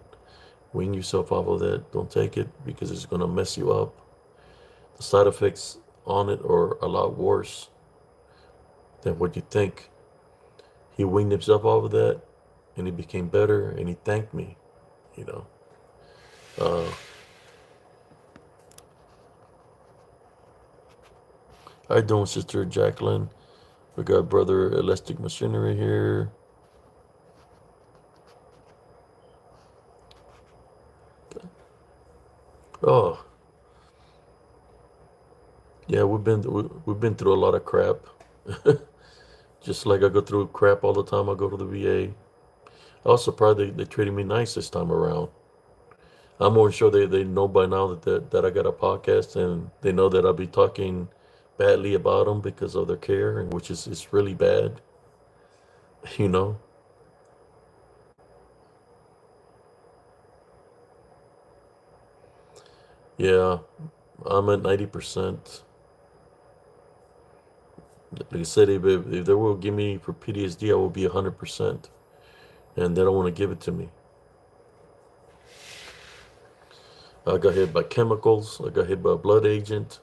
[SPEAKER 1] Wean yourself off of that. Don't take it because it's going to mess you up. The side effects on it are a lot worse than what you think. He weaned himself off of that and he became better and he thanked me, you know. How you doing, Sister Jacqueline? We got Brother Elastic Machinery here. Oh, yeah, we've been through a lot of crap. Just like I go through crap all the time, I go to the VA. I was surprised they treated me nice this time around. I'm more sure they know by now that I got a podcast and they know that I'll be talking badly about them because of their care, and which is really bad, you know. Yeah, I'm at 90%. Like I said, if they will give me for PTSD, I will be 100%, and they don't want to give it to me. I got hit by chemicals. I got hit by a blood agent.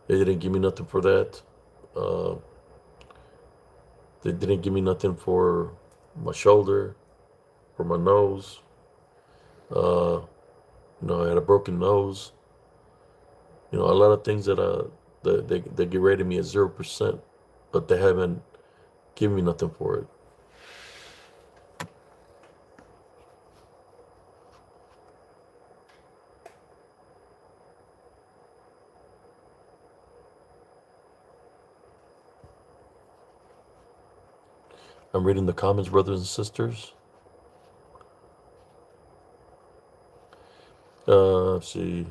[SPEAKER 1] They didn't give me nothing for that. Uh, they didn't give me nothing for my shoulder, for my nose. Uh, I had a broken nose. A lot of things that they get rated me at 0%, but they haven't given me nothing for it. I'm reading the comments, brothers and sisters. Let's see.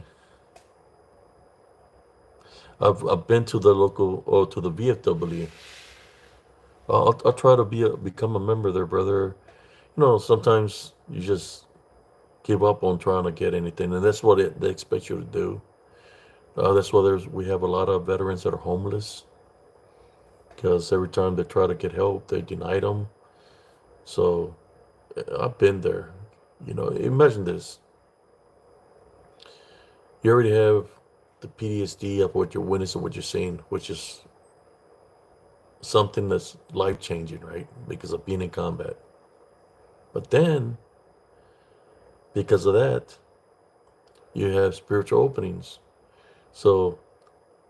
[SPEAKER 1] I've been to the local or to the VFW. I'll try to become a member there, brother. Sometimes you just give up on trying to get anything, and that's what they expect you to do. That's why we have a lot of veterans that are homeless because every time they try to get help, they denied them. So I've been there. Imagine this. You already have the PTSD of what you're witnessing, what you're seeing, which is something that's life changing, right? Because of being in combat. But then, because of that, you have spiritual openings. So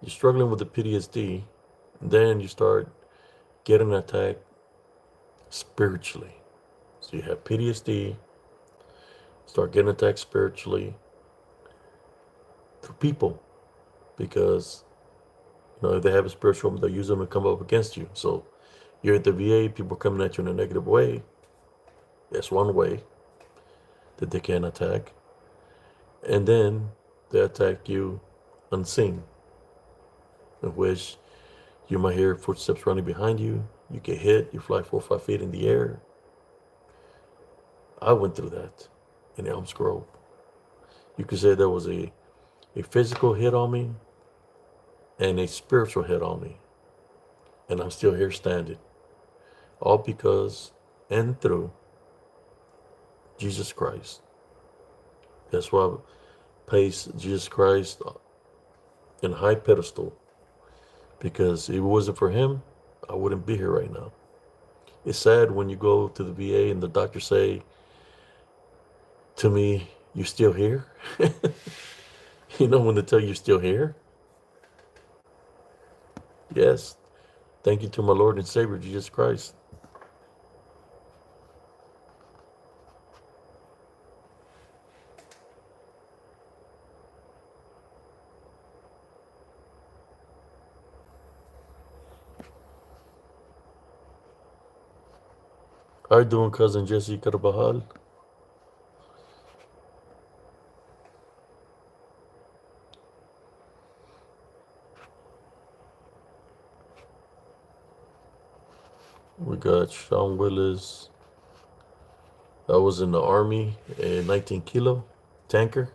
[SPEAKER 1] you're struggling with the PTSD, then you start getting attacked spiritually. So you have PTSD, start getting attacked spiritually through people because if they have a spiritual, they'll use them to come up against you. So you're at the VA, people coming at you in a negative way. That's one way that they can attack. And then they attack you unseen, in which you might hear footsteps running behind you. You get hit, you fly 4 or 5 feet in the air. I went through that in Elms Grove. You could say there was a physical hit on me and a spiritual hit on me. And I'm still here standing. All because and through Jesus Christ. That's why I place Jesus Christ in a high pedestal. Because if it wasn't for him, I wouldn't be here right now. It's sad when you go to the VA and the doctor say to me, "You still here?" When they tell you you're still here? Yes. Thank you to my Lord and Savior, Jesus Christ. How you doing, cousin Jesse Carvajal? We got Sean Willis. I was in the Army, a 19 kilo tanker.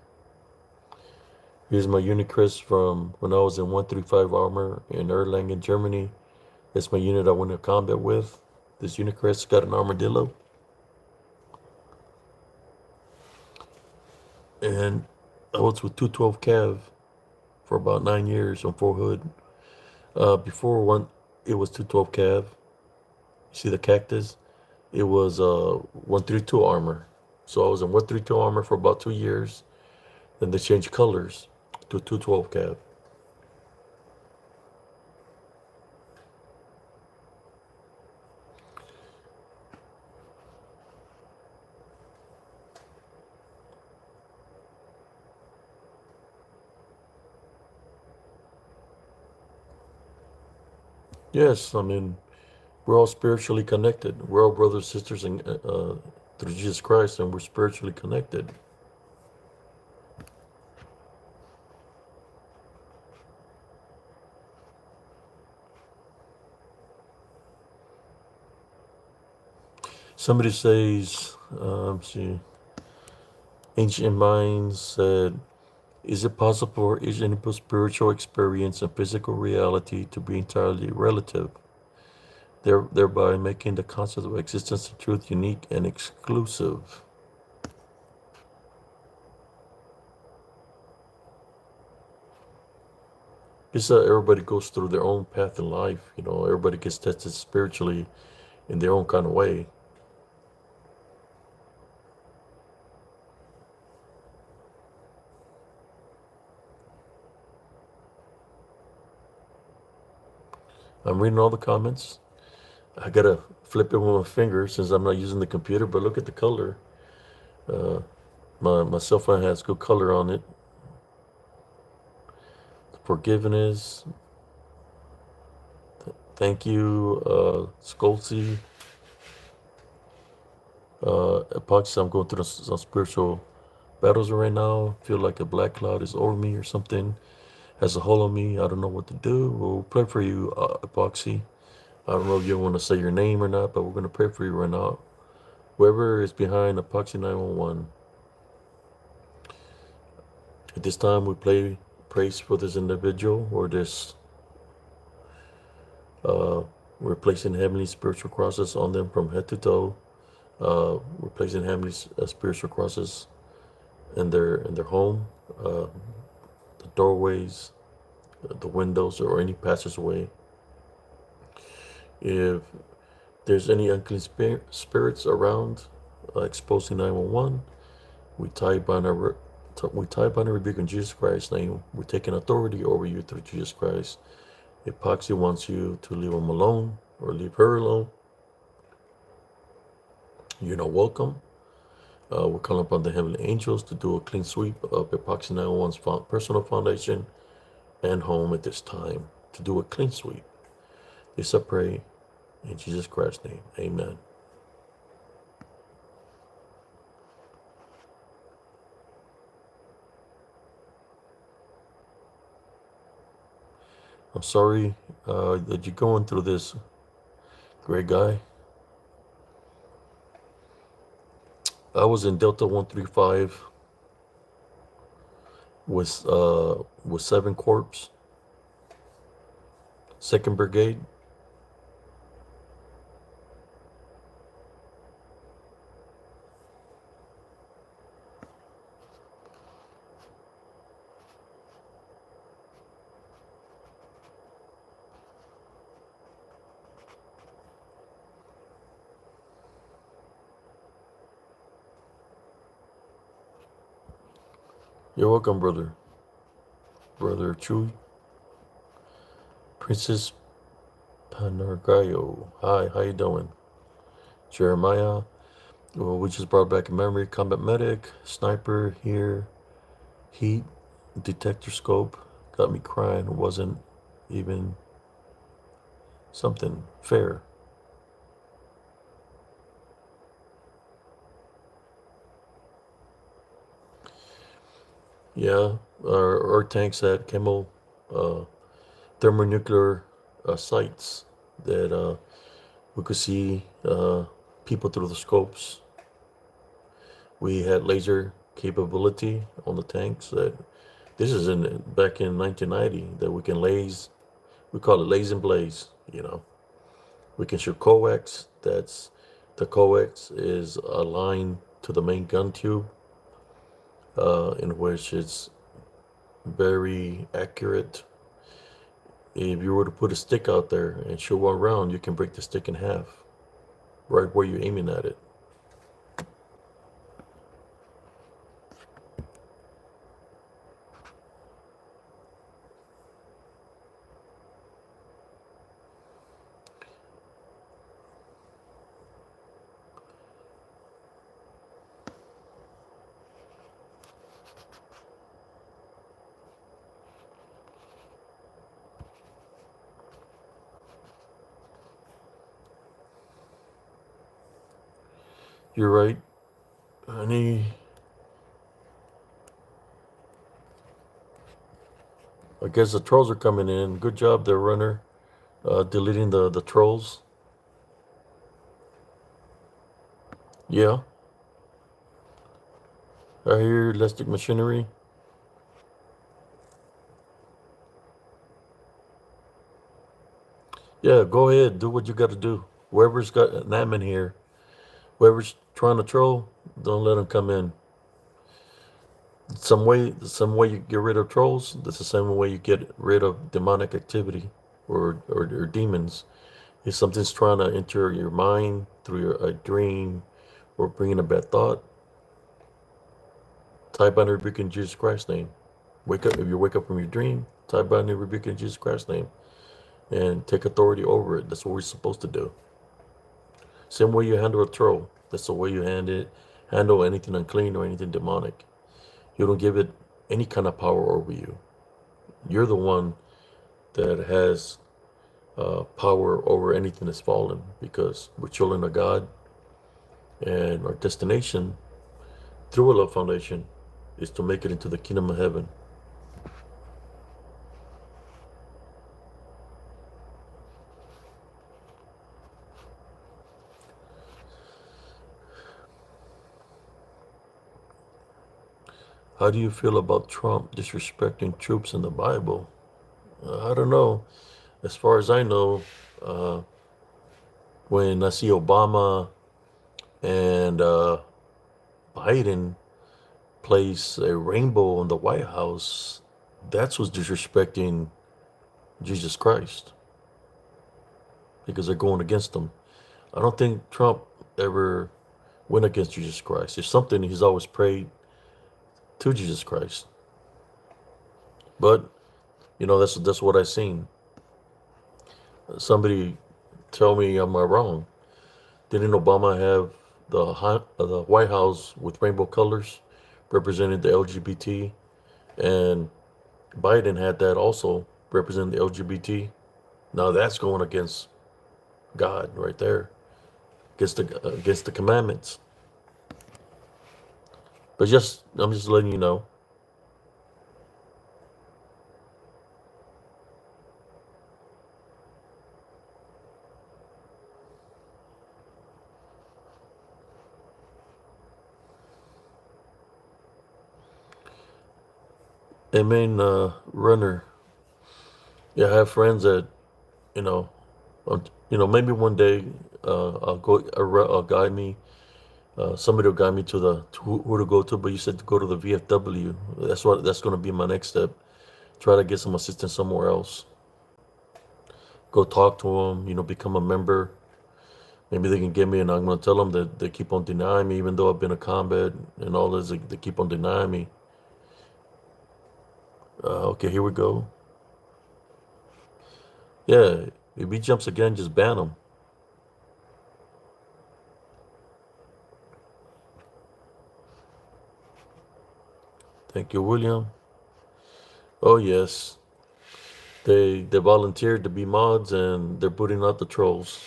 [SPEAKER 1] Here's my unit crest from when I was in 135 Armor in Erlangen, Germany. That's my unit I went to combat with. This unit crest got an armadillo. And I was with 212 Cav for about 9 years on Fort Hood. Before it was 212 Cav. You see the cactus? It was 132 Armor. So I was in 132 Armor for about 2 years. Then they changed colors to 212 Cav. Yes, I mean, we're all spiritually connected. We're all brothers, sisters, and through Jesus Christ, and we're spiritually connected. Somebody says, see, ancient minds said, is it possible for each individual's spiritual experience and physical reality to be entirely relative, thereby making the concept of existence and truth unique and exclusive? It's that everybody goes through their own path in life. Everybody gets tested spiritually in their own kind of way. I'm reading all the comments. I gotta flip it with my finger since I'm not using the computer, but look at the color. My cell phone has good color on it. Forgiveness. Thank you, Scolsey. Epoxy, I'm going through some spiritual battles right now. Feel like a black cloud is over me or something. Has a hole on me. I don't know what to do. We'll pray for you, Epoxy. I don't know if you want to say your name or not, but we're going to pray for you right now. Whoever is behind Epoxy 911. At this time, we praise for this individual or this We're placing heavenly spiritual crosses on them from head to toe. We're placing heavenly spiritual crosses in their home, the doorways, the windows, or any passageway. If there's any unclean spirits around exposing 911, we tie bind our we tie bind and rebuke in Jesus Christ's name. We're taking authority over you through Jesus Christ. Epoxy wants you to leave him alone or leave her alone. You're not welcome. We're calling upon the heavenly angels to do a clean sweep of Epoxy 911's personal foundation and home at this time. To do a clean sweep. This I pray in Jesus Christ's name. Amen. I'm sorry that you're going through this, great guy. I was in Delta 135 with 7 Corps, 2nd Brigade. You're welcome, brother. Brother Chewy. Princess Panargayo. Hi, how you doing? Jeremiah. Well, we just brought back a memory. Combat medic. Sniper here. Heat. Detector scope. Got me crying. It wasn't even something fair. Yeah, our tanks had thermonuclear sights that we could see people through the scopes. We had laser capability on the tanks. This is back in 1990 that we can laze. We call it laze and blaze. We can shoot coax. The coax is aligned to the main gun tube, in which it's very accurate. If you were to put a stick out there and shoot one round, you can break the stick in half, right where you're aiming at it. You're right. I guess the trolls are coming in. Good job there, runner. Deleting the trolls. Yeah. I hear elastic machinery. Yeah, go ahead. Do what you got to do. Whoever's got an admin here, whoever's trying to troll, don't let them come in. Some way you get rid of trolls. That's the same way you get rid of demonic activity or demons. If something's trying to enter your mind through a dream or bringing a bad thought, tie bind and rebuke in Jesus Christ's name. Wake up. If you wake up from your dream, tie bind and rebuke in Jesus Christ's name, and take authority over it. That's what we're supposed to do. Same way you handle a troll. That's the way you handle anything unclean or anything demonic. You don't give it any kind of power over you. You're the one that has power over anything that's fallen, because we're children of God, and our destination through a love foundation is to make it into the kingdom of heaven. How do you feel about Trump disrespecting troops in the Bible? I don't know. As far as I know, when I see Obama and Biden place a rainbow on the White House, that's what's disrespecting Jesus Christ because they're going against him. I don't think Trump ever went against Jesus Christ. It's something he's always prayed to Jesus Christ. But that's what I seen. Somebody tell me am I wrong? Didn't Obama have the White House with rainbow colors representing the LGBT, and Biden had that also representing the LGBT? Now that's going against God right there, against the commandments. But I'm just letting you know. I mean, runner. Yeah, I have friends that you know, maybe one day I'll guide me. Somebody will guide me to who to go to. But you said to go to the VFW. That's going to be my next step. Try to get some assistance somewhere else. Go talk to them. Become a member. Maybe they can get me, and I'm going to tell them that they keep on denying me, even though I've been in combat and all this. They keep on denying me. Okay, here we go. Yeah, if he jumps again, just ban him. Thank you, William. Oh yes, they volunteered to be mods, and they're putting out the trolls.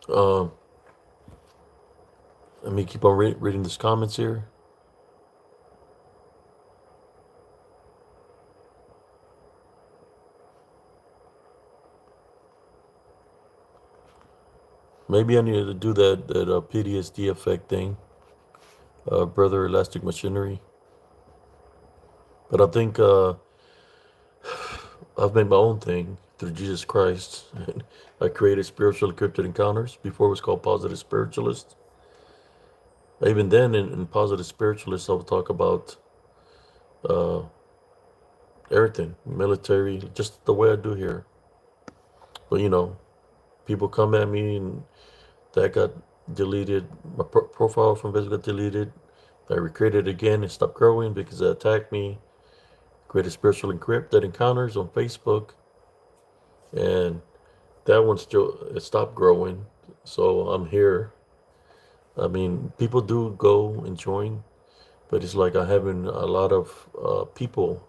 [SPEAKER 1] Uh, Let me keep on reading these comments here. Maybe I need to do that PTSD effect thing, brother elastic machinery. But I think I've made my own thing through Jesus Christ. I created spiritual cryptid encounters. Before it was called positive spiritualist. Even then, in positive spiritualist, I would talk about uh, everything, military, just the way I do here. But people come at me and that got deleted. My profile from Facebook got deleted. I recreated it again and stopped growing because they attacked me. Created spiritual encrypted encounters on Facebook, and that one still it stopped growing. So I'm here. I mean, people do go and join, but it's like I having a lot of people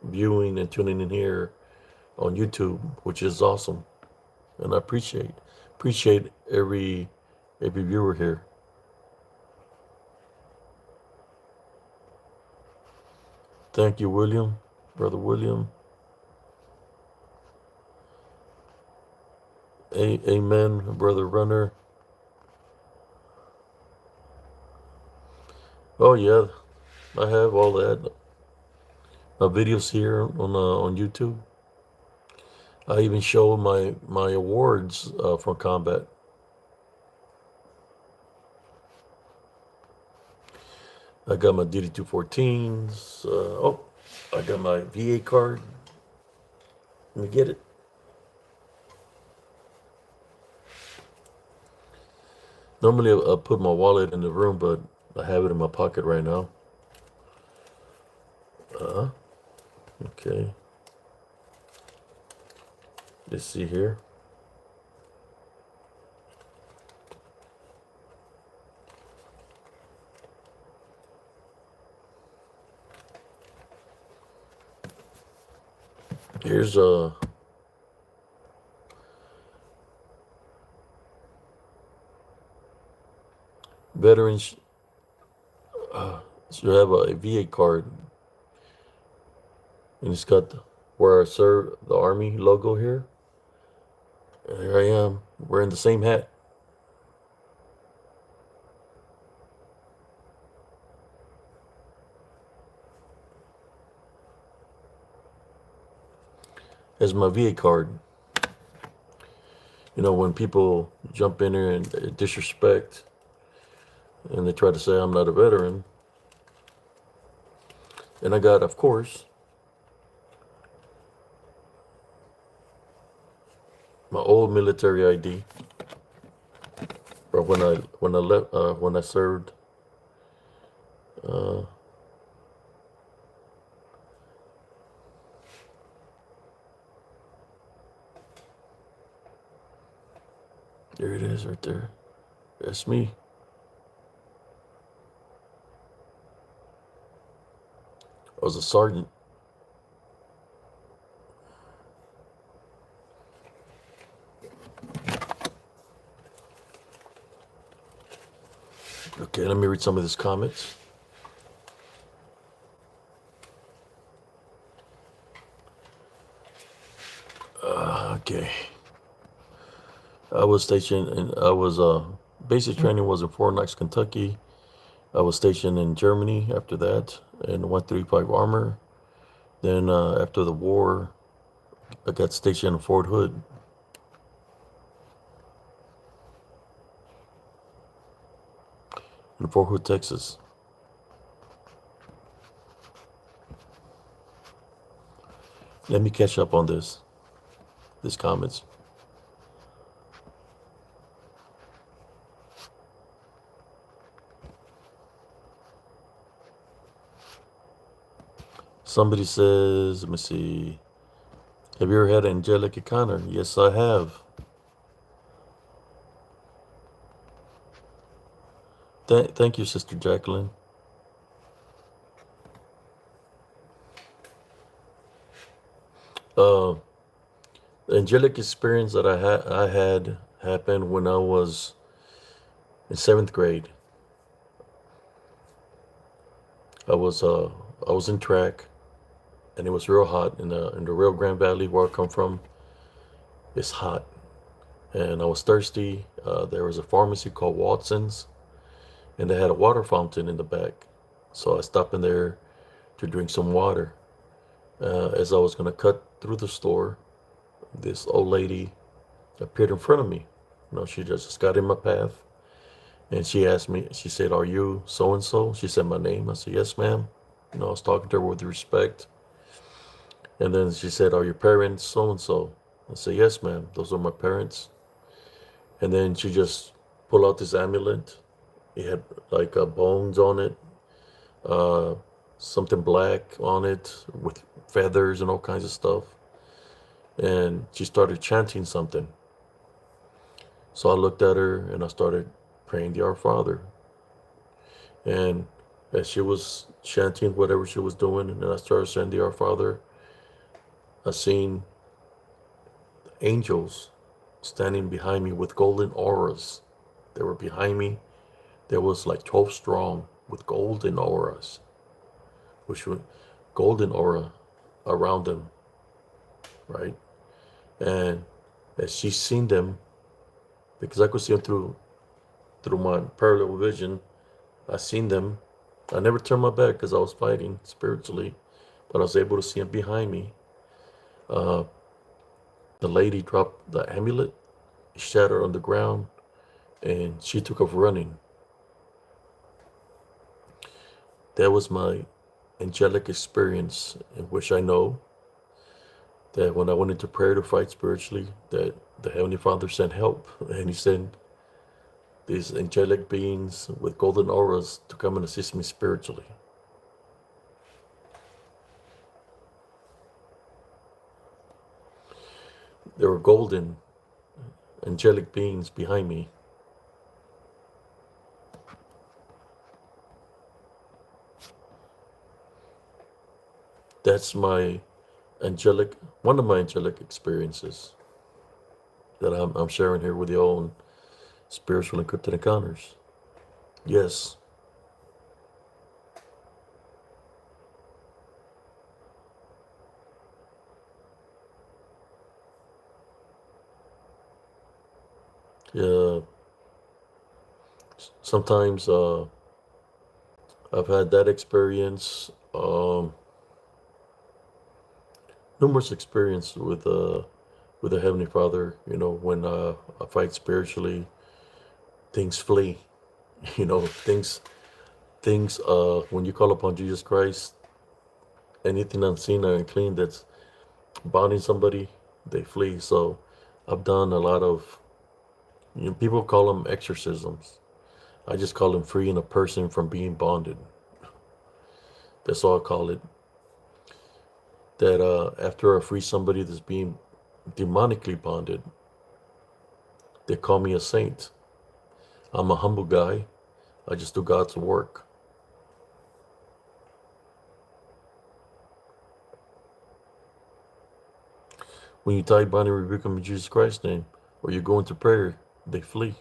[SPEAKER 1] viewing and tuning in here on YouTube, which is awesome, and I appreciate every viewer here. Thank you, William, brother William. Amen, brother Runner. Oh yeah, I have all that videos here on YouTube. I even show my awards from combat. I got my DD-214s. I got my VA card. Let me get it. Normally I put my wallet in the room, but I have it in my pocket right now. Okay. Let's see here. Here's a veterans should have a VA card, and it's got where I served the Army logo here. And here I am wearing the same hat. as my VA card. You know, when people jump in here and disrespect and they try to say I'm not a veteran, and I got, of course, my old military ID, or when I served. Uh, there it is, right there. That's me. I was a sergeant. Okay, let me read some of these comments. Okay. I was stationed and I was basic training was in Fort Knox, Kentucky. I was stationed in Germany after that in 135 Armor. Then after the war, I got stationed in Fort Hood. In Fort Hood, Texas. Let me catch up on these comments. Somebody says, let me see. Have you ever had an angelic encounter? Yes, I have. Thank you, Sister Jacqueline. Uh, the angelic experience that I had happened when I was in 7th grade. I was uh I was in track, and it was real hot in the Rio Grande Valley where I come from. It's hot, and I was thirsty. There was a pharmacy called Watson's, and they had a water fountain in the back. So I stopped in there to drink some water. As I was gonna cut through the store, this old lady appeared in front of me. You know, she just got in my path, and she asked me. She said, "Are you so and so?" She said my name. I said, "Yes, ma'am." You know, I was talking to her with respect. And then she said, "Are your parents so and so?" I said, "Yes, ma'am. Those are my parents." And then she just pulled out this amulet. It had like bones on it, uh, something black on it with feathers and all kinds of stuff. And she started chanting something. So I looked at her and I started praying the Our Father. And as she was chanting whatever she was doing, and I started saying the Our Father, I seen angels standing behind me with golden auras. They were behind me. There was like 12 strong with golden auras, which were golden aura around them, right? And as she seen them, because I could see them through my parallel vision, I seen them. I never turned my back because I was fighting spiritually, but I was able to see them behind me. Uh, the lady dropped the amulet, it shattered on the ground, and she took off running. That was my angelic experience, in which I know that when I went into prayer to fight spiritually, that the Heavenly Father sent help, and He sent these angelic beings with golden auras to come and assist me spiritually. There were golden angelic beings behind me. That's my one of my angelic experiences that I'm sharing here with you on spiritual and cryptid encounters. Yes. Yeah. Sometimes I've had that experience. numerous experience with the Heavenly Father. You know, when I fight spiritually, things flee. You know, things when you call upon Jesus Christ, anything unseen or unclean that's bonding somebody, they flee. So I've done a lot of, you know, people call them exorcisms. I just call them freeing a person from being bonded. That's all I call it. That after I free somebody that's being demonically bonded, they call me a saint. I'm a humble guy. I just do God's work. When you tie, bind, and rebuke them in Jesus Christ's name, or you go into prayer, they flee.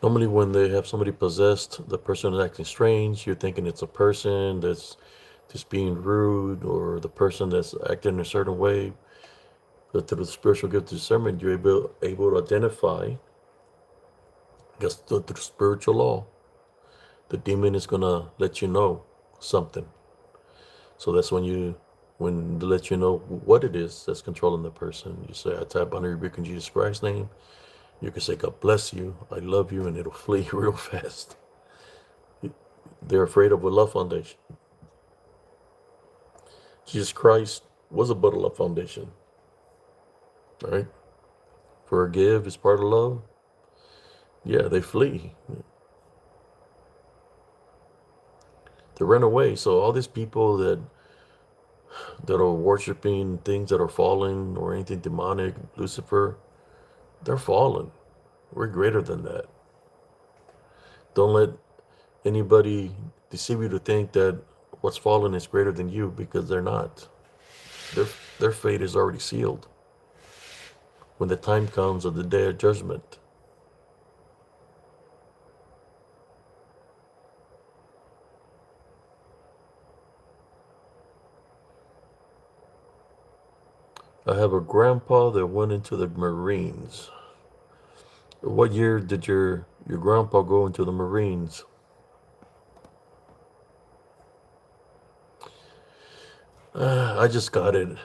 [SPEAKER 1] Normally, when they have somebody possessed, the person is acting strange, you're thinking it's a person that's just being rude, or the person that's acting in a certain way. But through the spiritual gift of discernment, you're able to identify, because through the spiritual law, the demon is going to let you know something. So that's when they let you know what it is that's controlling the person. You say, I tap on the rebuke in Jesus Christ's name. You can say, God bless you, I love you, and it'll flee real fast. They're afraid of a love foundation. Jesus Christ was a but a love foundation. All right? Forgive is part of love. Yeah, they flee. They run away. So all these people that are worshiping things that are fallen or anything demonic, Lucifer, they're fallen. We're greater than that. Don't let anybody deceive you to think that what's fallen is greater than you, because they're not. Their, their fate is already sealed when the time comes of the day of judgment. I have a grandpa that went into the Marines. What year did your grandpa go into the Marines? I just got it.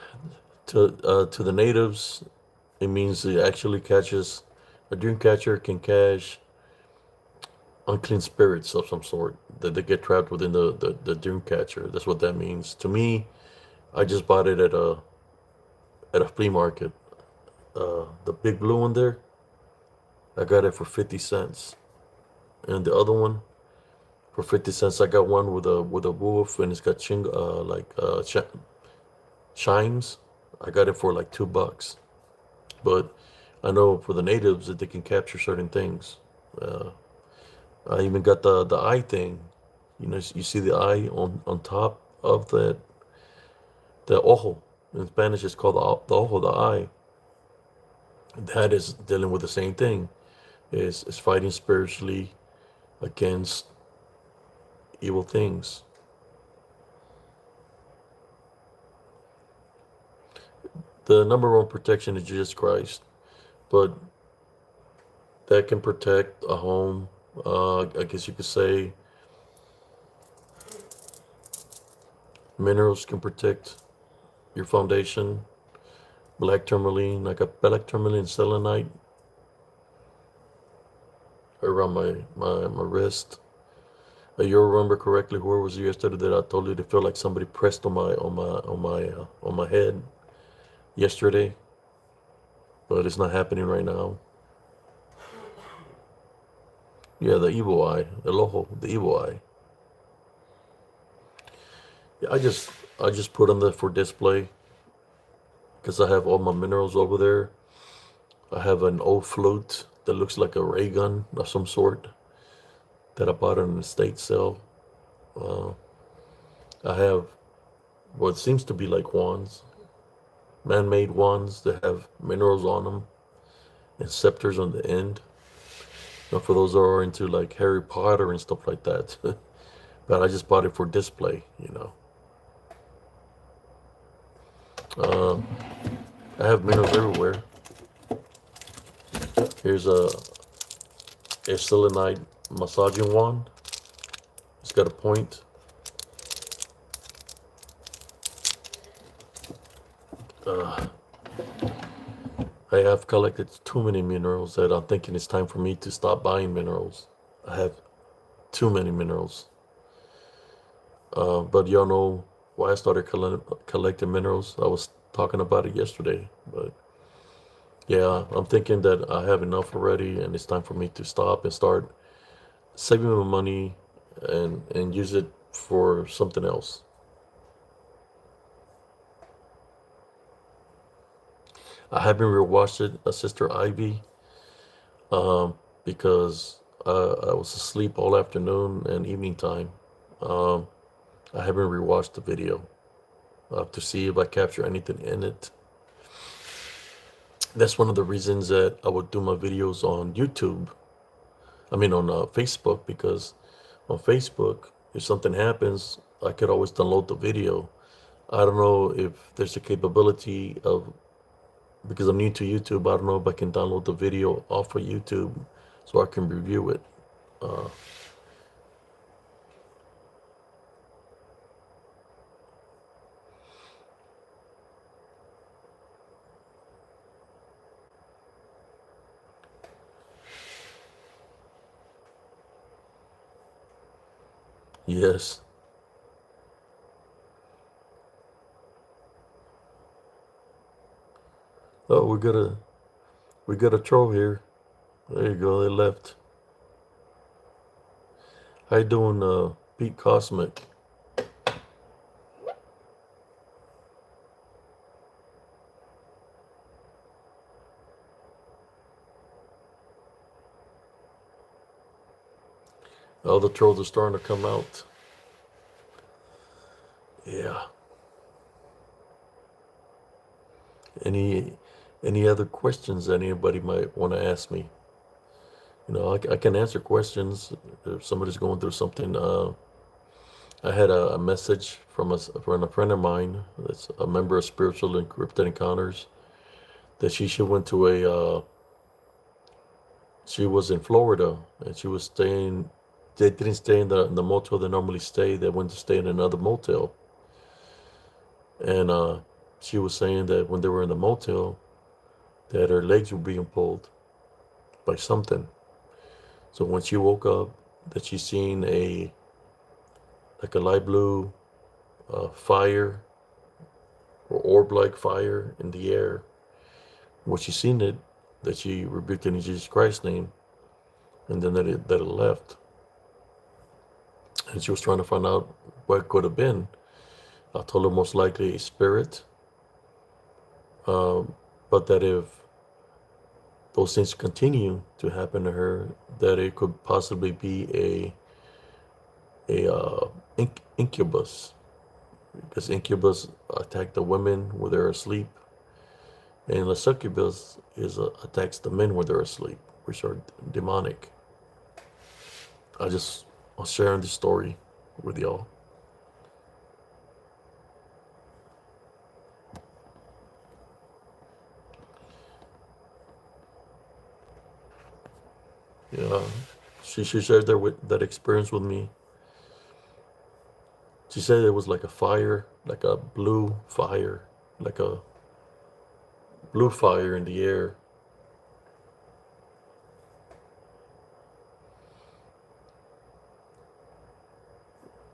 [SPEAKER 1] To the natives, it means it actually catches, a dream catcher can catch unclean spirits of some sort that they get trapped within the dream catcher. That's what that means. To me, I just bought it at a flea market. The big blue one there, I got it for 50 cents. And the other one for 50 cents, I got one with a wolf and it's got chimes. I got it for like $2. But I know for the natives that they can capture certain things. Uh, I even got the eye thing. You know, you see the eye on top of the ojo. In Spanish, it's called the ojo, the eye. That is dealing with the same thing. Is fighting spiritually against evil things. The number one protection is Jesus Christ, but that can protect a home. I guess you could say minerals can protect your foundation. Black tourmaline, like a black tourmaline selenite around my wrist. You remember correctly, where was it yesterday that I told you to feel like somebody pressed on my head yesterday, but it's not happening right now. Yeah, the evil eye, el ojo, the evil eye. Yeah, I just put them there for display because I have all my minerals over there. I have an old flute that looks like a ray gun of some sort that I bought on an estate sale. Uh, I have what seems to be like wands, man-made wands that have minerals on them and scepters on the end. You know, for those that are into like Harry Potter and stuff like that. But I just bought it for display, you know. Uh, I have minerals everywhere. Here's a selenite massaging wand. It's got a point. Uh, I have collected too many minerals that I'm thinking it's time for me to stop buying minerals. I have too many minerals. But y'all know why I started collecting minerals. I was talking about it yesterday. But yeah, I'm thinking that I have enough already and it's time for me to stop and start saving my money and use it for something else. I haven't rewatched it, Sister Ivy, um, because I was asleep all afternoon and evening time. Um, I haven't rewatched the video to see if I capture anything in it. That's one of the reasons that I would do my videos on YouTube. I mean, on Facebook, because on Facebook, if something happens, I could always download the video. I don't know if there's a capability of, because I'm new to YouTube, I don't know if I can download the video off of YouTube so I can review it. Uh, yes. Oh, we got a troll here. There you go. They left. How you doing, Pete Cosmic? All the trolls are starting to come out. Yeah. Any any other questions that anybody might want to ask me? I can answer questions if somebody's going through something. I had a message from a friend of mine that's a member of Spiritual and Cryptid Encounters that she went to she was in Florida and she was staying. They didn't stay in the motel they normally stay. They went to stay in another motel, and she was saying that when they were in the motel, that her legs were being pulled by something. So when she woke up, that she seen a light blue fire or orb-like fire in the air. When she seen it, that she rebuked it in Jesus Christ's name, and then that it left. And she was trying to find out what it could have been. I told her most likely a spirit, um, but that if those things continue to happen to her, that it could possibly be a incubus, because incubus attack the women when they're asleep, and the succubus attacks the men when they're asleep, which are demonic. I'm sharing this story with y'all. Yeah, she shared that experience with me. She said it was like a fire, like a like a blue fire in the air.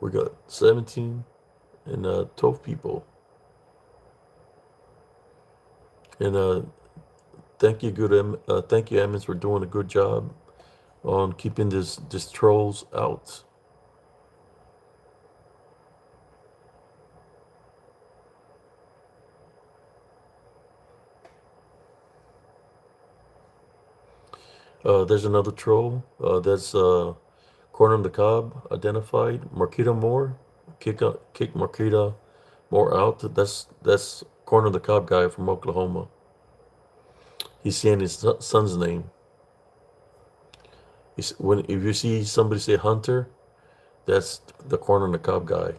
[SPEAKER 1] We got 17 and 12 people. And thank you, Emmons, for doing a good job on keeping this trolls out. There's another troll. That's Corner on the Cob identified. Marquita Moore. Kick Marquita Moore out. That's Corner on the Cob guy from Oklahoma. He's saying his son's name. If you see somebody say Hunter, that's the Corner on the Cob guy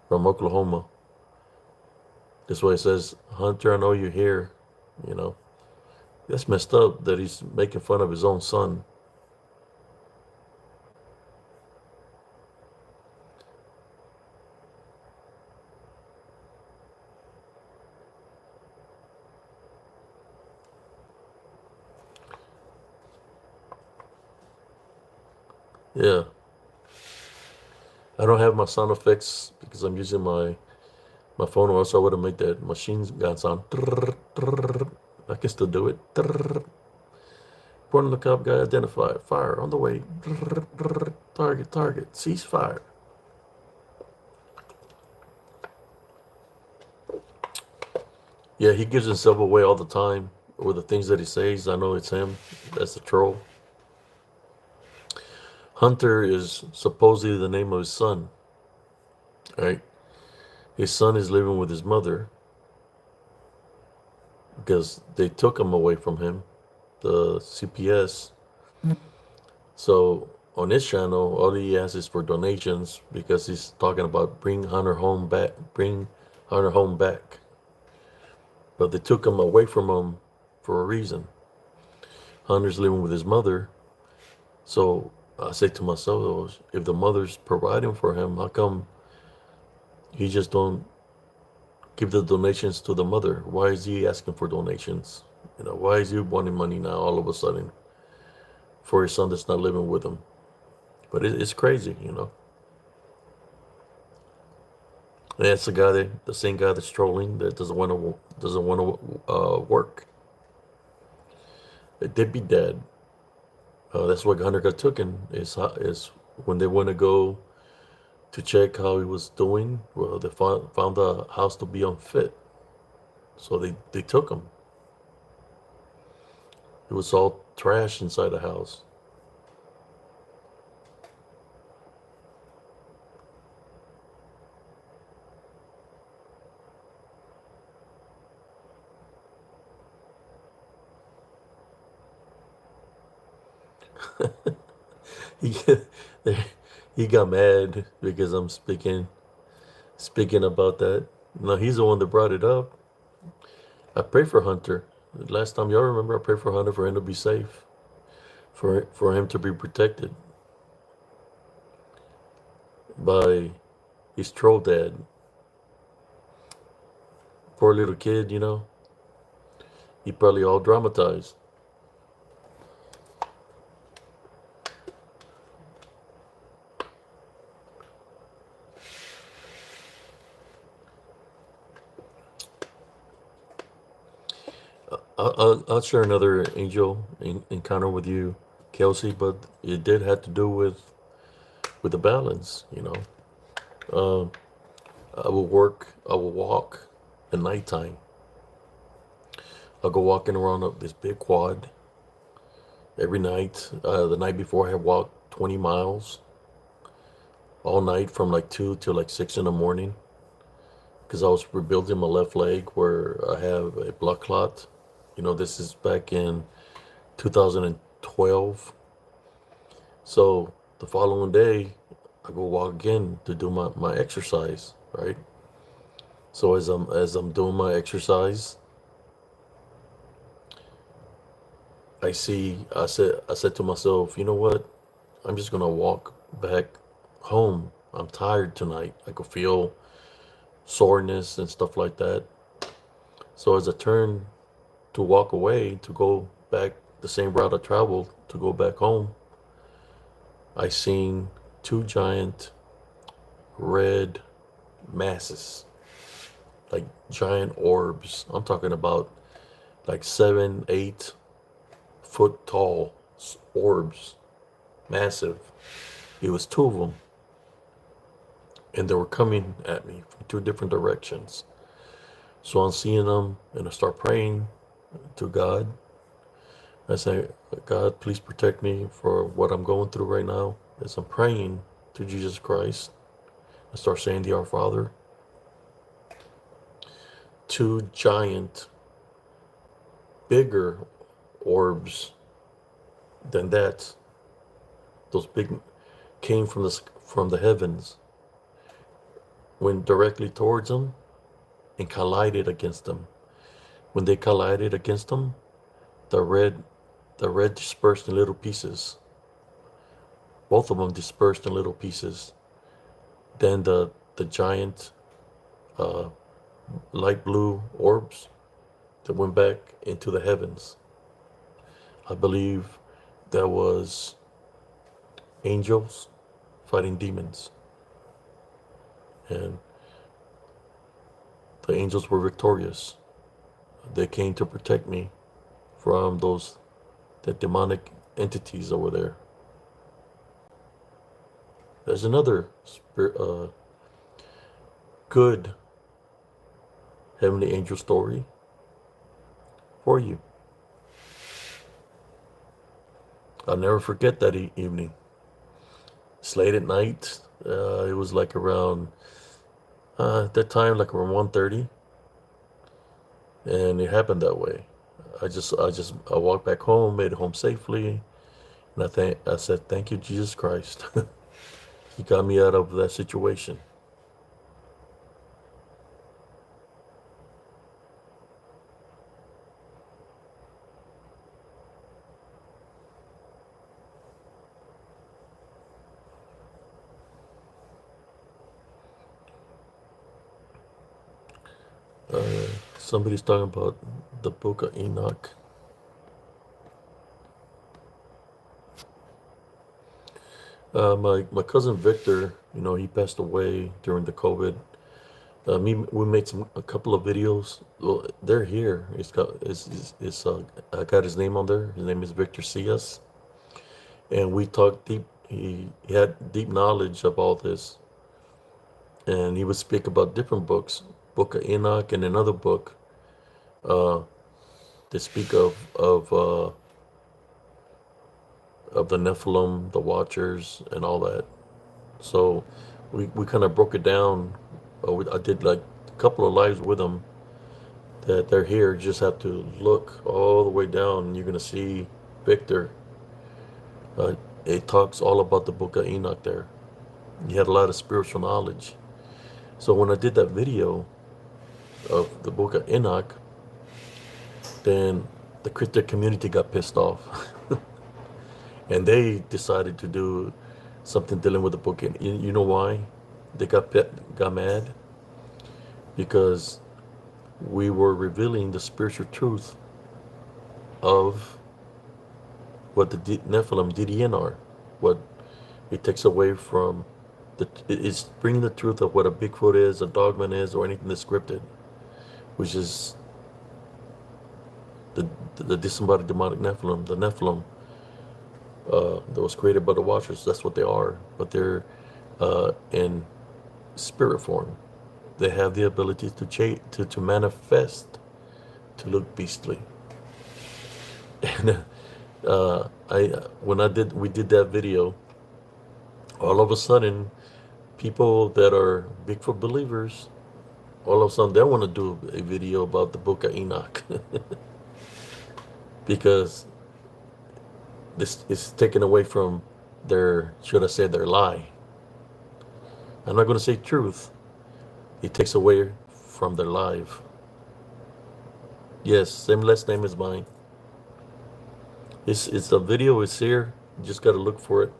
[SPEAKER 1] from Oklahoma. That's why it says, Hunter, I know you're here. You know, that's messed up that he's making fun of his own son. Yeah. I don't have my sound effects because I'm using my phone, or else I would have made that machine gun sound. I can still do it. Point the cop guy identified. Fire on the way. Target. Cease fire. Yeah, he gives himself away all the time with the things that he says. I know it's him. That's the troll. Hunter is supposedly the name of his son. Right? His son is living with his mother because they took him away from him, the CPS. So on his channel, all he asks is for donations because he's talking about bring Hunter home back, bring Hunter home back. But they took him away from him for a reason. Hunter's living with his mother. So I say to myself, if the mother's providing for him, how come he just don't give the donations to the mother? Why is he asking for donations? Why is he wanting money now all of a sudden for his son that's not living with him? But it's crazy. And it's the same guy that's trolling that doesn't want to work. They'd be dead. That's why Hunter got taken. Is when they want to go to check how he was doing. Well, they found the house to be unfit, so they took him. It was all trash inside the house. he he got mad because I'm speaking about that. No, he's the one that brought it up. I pray for Hunter. Last time y'all remember, I prayed for Hunter for him to be safe, for him to be protected by his troll dad. Poor little kid. He probably all dramatized. I'll share another angel encounter with you, Kelsey, but it did have to do with the balance. Uh, I will walk at nighttime. I'll go walking around up this big quad every night. The night before, I had walked 20 miles all night from like 2 to like 6 in the morning because I was rebuilding my left leg where I have a blood clot. This is back in 2012. So the following day, I go walk again to do my exercise, right? So as I'm doing my exercise, I said to myself, you know what? I'm just gonna walk back home. I'm tired tonight. I could feel soreness and stuff like that. So as I turned to walk away to go back the same route I traveled to go back home, I seen two giant red masses, like giant orbs. I'm talking about like 7, 8 foot tall orbs, massive. It was two of them, and they were coming at me from two different directions. So I'm seeing them, and I start praying to God. I say, God, please protect me for what I'm going through right now. As I'm praying to Jesus Christ, I start saying the Our Father. Two giant, bigger orbs than that. Those big came from the heavens, went directly towards them, and collided against them. When they collided against them, the red dispersed in little pieces. Both of them dispersed in little pieces. Then the giant uh, light blue orbs that went back into the heavens. I believe that was angels fighting demons. And the angels were victorious. They came to protect me from the demonic entities over there. There's another good heavenly angel story for you. I'll never forget that evening. It's late at night. It was like around at that time, like around 1:30, and it happened that way. I walked back home, made it home safely, and I said, "Thank you, Jesus Christ." He got me out of that situation. Somebody's talking about the Book of Enoch. My cousin Victor, he passed away during the COVID. We made a couple of videos. Well, they're here. I got his name on there. His name is Victor Cias, and we talked deep. He had deep knowledge of all this, and he would speak about different books, Book of Enoch, and another book. They speak of the Nephilim, the Watchers, and all that. So we kind of broke it down. I did like a couple of lives with them. That they're here. You just have to look all the way down, and you're gonna see Victor. It talks all about the Book of Enoch there. He had a lot of spiritual knowledge. So when I did that video of the Book of Enoch, then the cryptid community got pissed off. And they decided to do something dealing with the book. You know why? They got mad? Because we were revealing the spiritual truth of what the Nephilim DDN are. What it takes away from it's bringing the truth of what a Bigfoot is, a Dogman is, or anything that's scripted, which is the disembodied demonic Nephilim, the Nephilim that was created by the Watchers. That's what they are, but they're in spirit form. They have the ability to manifest, to look beastly. And we did that video, all of a sudden, people that are Bigfoot believers, all of a sudden they want to do a video about the Book of Enoch. Because this is taken away from their, should I say, their lie. I'm not going to say truth. It takes away from their life. Yes, same last name as mine. It's the video is here. You just got to look for it.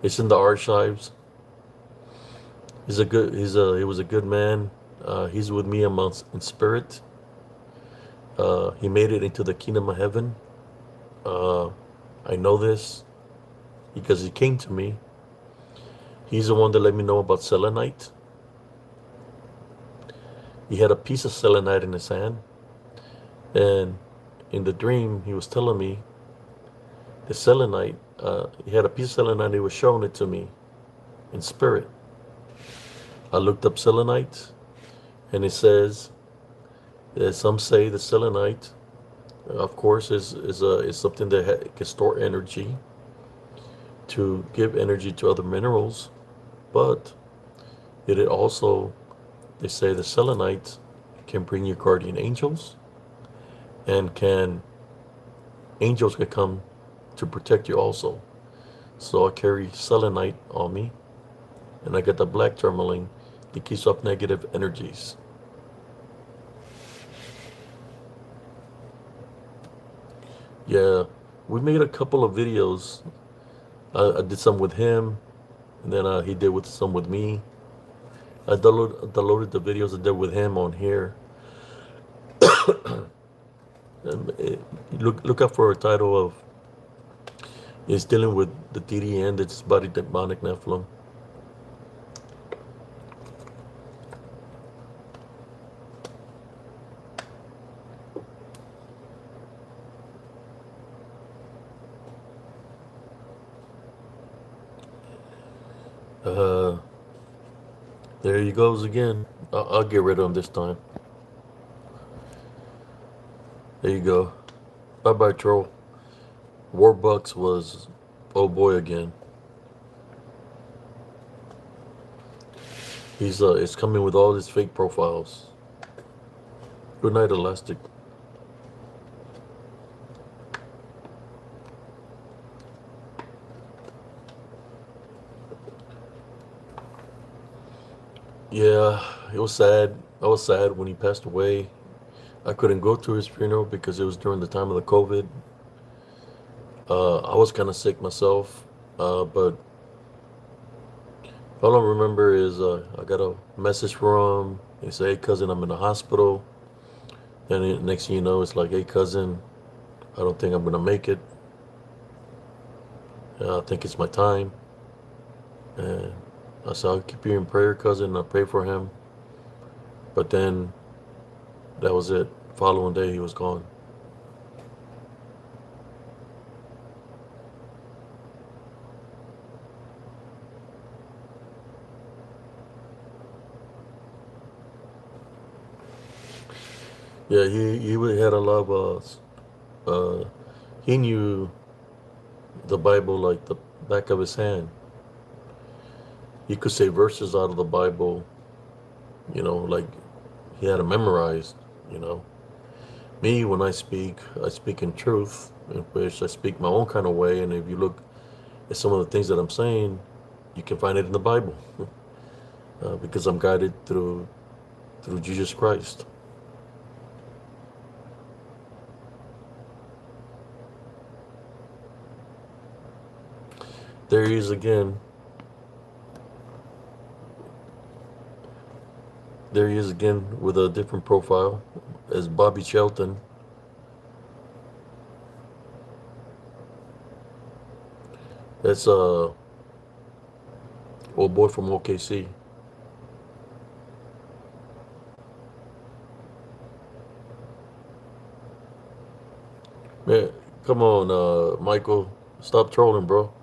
[SPEAKER 1] It's in the archives. He was a good man. He's with me in spirit. He made it into the kingdom of heaven. I know this because he came to me. He's the one that let me know about selenite. He had a piece of selenite in his hand, and in the dream he was telling me the selenite. He had a piece of selenite. He was showing it to me in spirit. I looked up selenite, and it says that some say the selenite, of course, is something that can store energy, to give energy to other minerals, but it also, they say the selenite can bring you guardian angels, and angels can come to protect you also. So I carry selenite on me, and I got the black tourmaline that keeps off negative energies. Yeah, we made a couple of videos. I did some with him, and then he did some with me. I downloaded the videos I did with him on here. Look up for a title of He's dealing with the DDN, the disembodied demonic Nephilim. Uh, there he goes again. I'll get rid of him this time. There you go. Bye bye, troll. Warbucks was, oh boy, again. It's coming with all his fake profiles. Good night, Elastic. Yeah, it was sad. I was sad when he passed away. I couldn't go to his funeral because it was during the time of the COVID. I was kind of sick myself, but all I remember is I got a message from him. He said, "Hey, cousin, I'm in the hospital." And next thing you know, it's like, "Hey, cousin, I don't think I'm gonna make it. I think it's my time." And I said, "I'll keep you in prayer, cousin." I prayed for him, but then that was it. Following day, he was gone. Yeah, he had a lot of he knew the Bible like the back of his hand. He could say verses out of the Bible, like he had it memorized, you know. Me, when I speak in truth, in which I speak my own kind of way. And if you look at some of the things that I'm saying, you can find it in the Bible, because I'm guided through Jesus Christ. There he is again. There he is again with a different profile as Bobby Shelton. That's old boy from OKC. Man, come on, Michael, stop trolling, bro.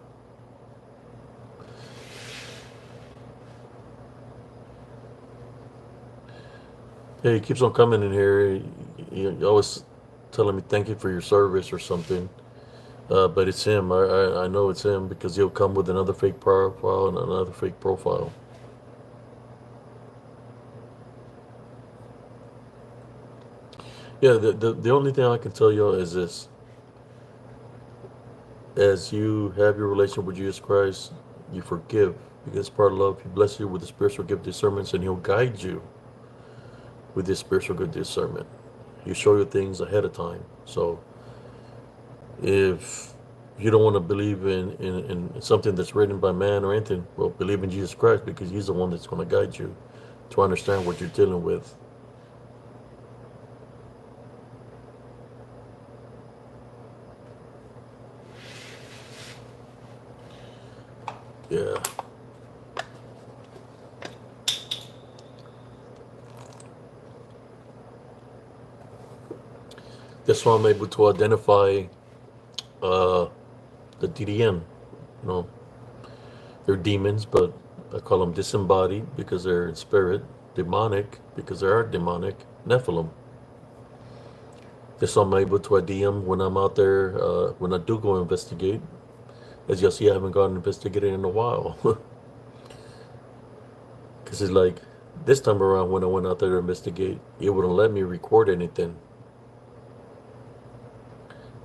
[SPEAKER 1] Yeah, he keeps on coming in here. He always telling me thank you for your service or something. But it's him. I know it's him because he'll come with another fake profile and another fake profile. Yeah, the only thing I can tell you is this. As you have your relation with Jesus Christ, you forgive because part of love. He bless you with the spiritual gift discernments, and He'll guide you with this spiritual gift discernment. He'll show you things ahead of time. So if you don't want to believe in something that's written by man or anything, well, believe in Jesus Christ because He's the one that's going to guide you to understand what you're dealing with. Yeah. That's why I'm able to identify uh, the DDM. You know, they're demons, but I call them disembodied because they're in spirit, demonic because they are demonic, Nephilim. That's why I'm able to ID them when I'm out there, when I do go investigate. As you'll see, I haven't gone investigating in a while. Because it's like, this time around when I went out there to investigate, it wouldn't let me record anything.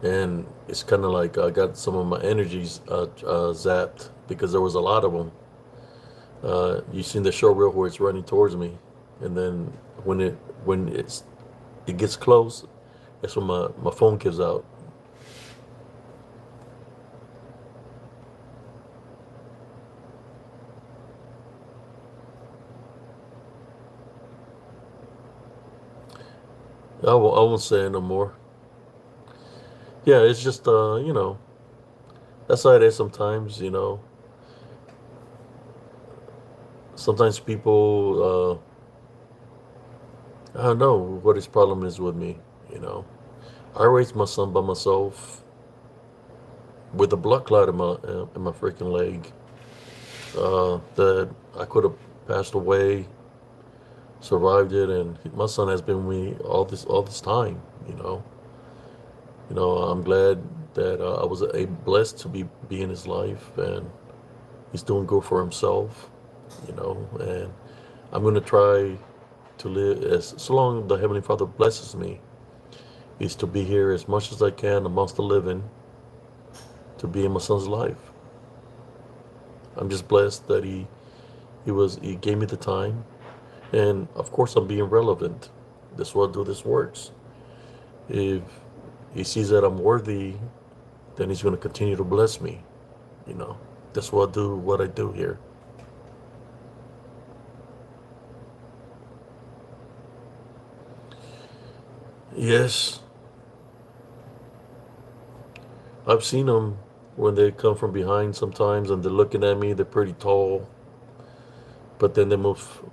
[SPEAKER 1] And it's kind of like I got some of my energies zapped because there was a lot of them. You seen the show reel where it's running towards me, and then when it gets close, that's when my phone gives out. I won't say it no more. Yeah, it's just That's how it is sometimes, you know. Sometimes people, I don't know what his problem is with me, you know. I raised my son by myself with a blood clot in my freaking leg. That I could have passed away, survived it, and my son has been with me all this time. You know, I'm glad that I was blessed to be in his life, and he's doing good for himself. You know, and I'm gonna try to live as so long the Heavenly Father blesses me, is to be here as much as I can amongst the living, to be in my son's life. I'm just blessed that he gave me the time, and of course I'm being relevant. That's why I do this works. If he sees that I'm worthy, then he's going to continue to bless me. You know, that's why I do what I do here. Yes, I've seen them when they come from behind sometimes and they're looking at me. They're pretty tall, but then they move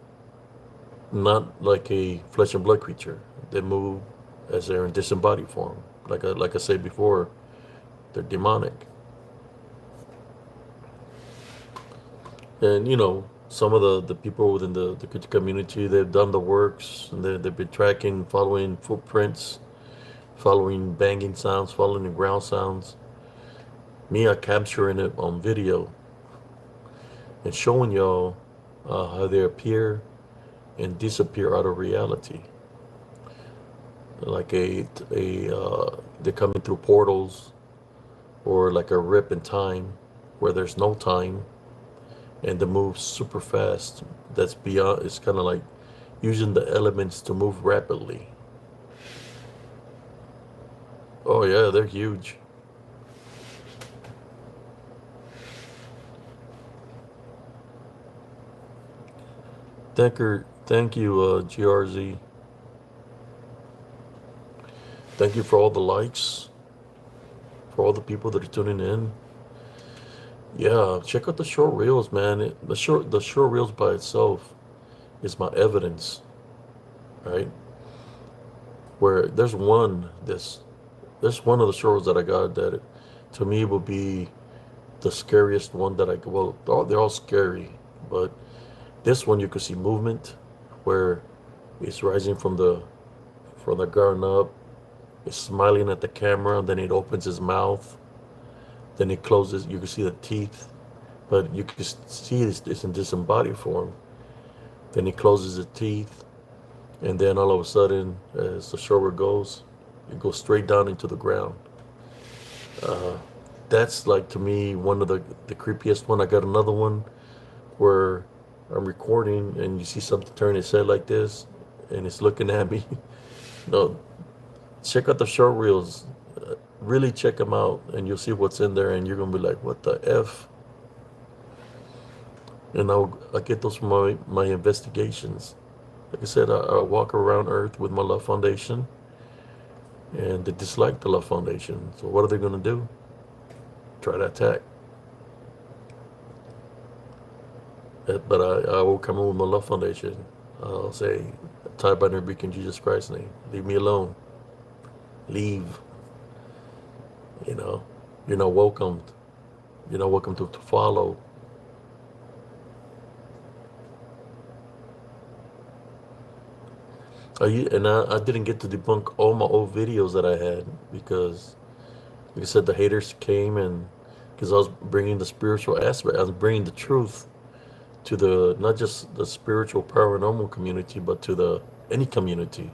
[SPEAKER 1] not like a flesh and blood creature. They move as they're in disembodied form. Like I said before, they're demonic. And some of the people within the community, they've done the works, and they've been tracking, following footprints, following banging sounds, following the ground sounds. Me, I capturing it on video and showing y'all how they appear and disappear out of reality. Like they're coming through portals, or like a rip in time where there's no time, and they move super fast. That's beyond. It's kind of like using the elements to move rapidly. Oh yeah, they're huge. Thank you, GRZ. Thank you for all the likes, for all the people that are tuning in. Yeah, check out the short reels, man. The short reels by itself is my evidence, right? Where there's one of the short reels that I got that to me will be the scariest one that well, they're all scary, but this one you could see movement where it's rising from the ground up. It's smiling at the camera, and then it opens his mouth. Then it closes. You can see the teeth, but you can see it's in disembodied form. Then he closes the teeth, and then all of a sudden, as the shower goes, it goes straight down into the ground. Uh, that's like, to me, one of the creepiest one. I got another one where I'm recording and you see something turn its head like this, and it's looking at me. No, check out the short reels. Really check them out, and you'll see what's in there, and you're gonna be like, "What the f?" And I get those from my investigations. Like I said, I walk around Earth with my Love Foundation, and they dislike the Love Foundation. So what are they gonna do? Try to attack. But I will come in with my Love Foundation. I'll say, "Tie by and rebuke in Jesus Christ's name. Leave me alone. Leave. You know, you're not welcomed. You're not welcome to follow." I didn't get to debunk all my old videos that I had because, like I said, the haters came, and because I was bringing the spiritual aspect, I was bringing the truth to the not just the spiritual paranormal community, but to the any community.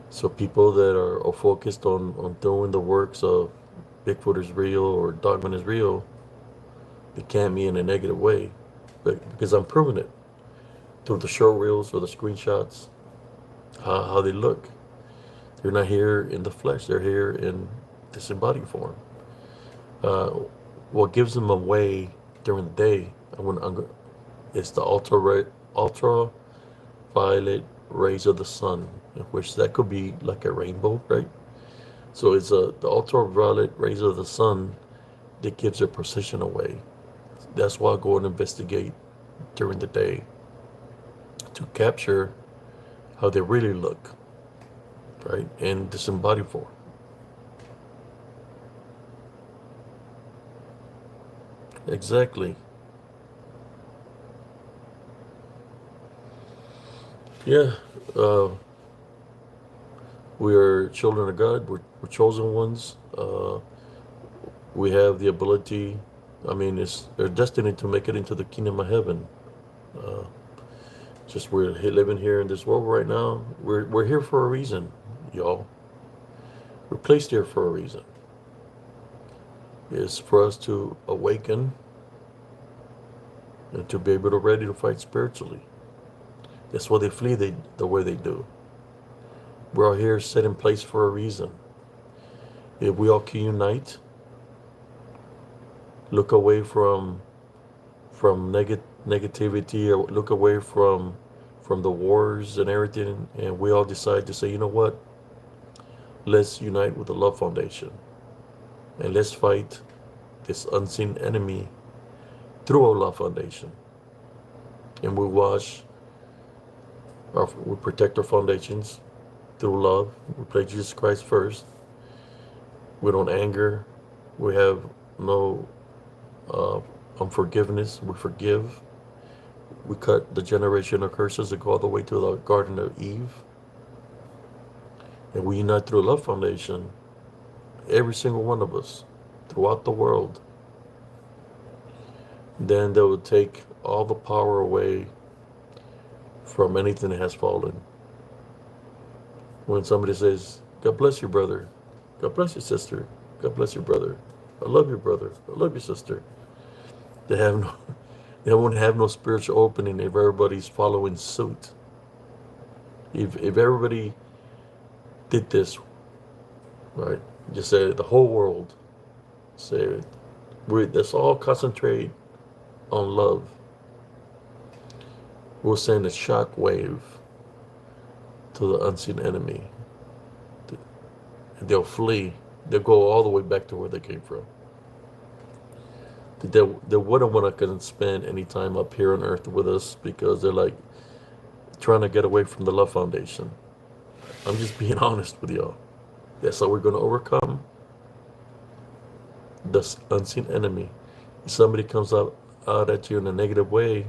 [SPEAKER 1] So people that are focused on doing the works of Bigfoot is real or Dogman is real, they can't be in a negative way, but because I'm proving it through the show reels or the screenshots, how they look. They're not here in the flesh. They're here in disembodied form. Uh, what gives them away during the day, it's the ultraviolet rays of the sun, which that could be like a rainbow, right? So it's the ultraviolet rays of the sun that gives their position away. That's why I go and investigate during the day to capture how they really look, right? In disembodied form. Exactly. Yeah. Uh, we are children of God. We're chosen ones. We have the ability. I mean, they're destined to make it into the kingdom of heaven. Uh, just we're living here in this world right now. We're here for a reason, y'all. We're placed here for a reason. It's for us to awaken and to be able to ready to fight spiritually. That's why they flee the way they do. We're all here set in place for a reason. If we all can unite, look away from negativity, or look away from the wars and everything, and we all decide to say, you know what? Let's unite with the love foundation, and let's fight this unseen enemy through our love foundation. And we protect our foundations through love. We place Jesus Christ first. We don't anger. We have no unforgiveness. We forgive. We cut the generational curses that go all the way to the Garden of Eve. And we unite through a love foundation, every single one of us, throughout the world. Then they will take all the power away from anything that has fallen. When somebody says, God bless you, brother. God bless you, sister. God bless you, brother. I love you, brother. I love you, sister. They have no, they won't have no spiritual opening if everybody's following suit. If everybody did this, right? Just say the whole world, say let's all concentrate on love. We'll send a shock wave to the unseen enemy. They'll flee. They'll go all the way back to where they came from. They wouldn't want to spend any time up here on earth with us because they're like trying to get away from the love foundation. I'm just being honest with y'all. That's how we're going to overcome the unseen enemy. If somebody comes out at you in a negative way,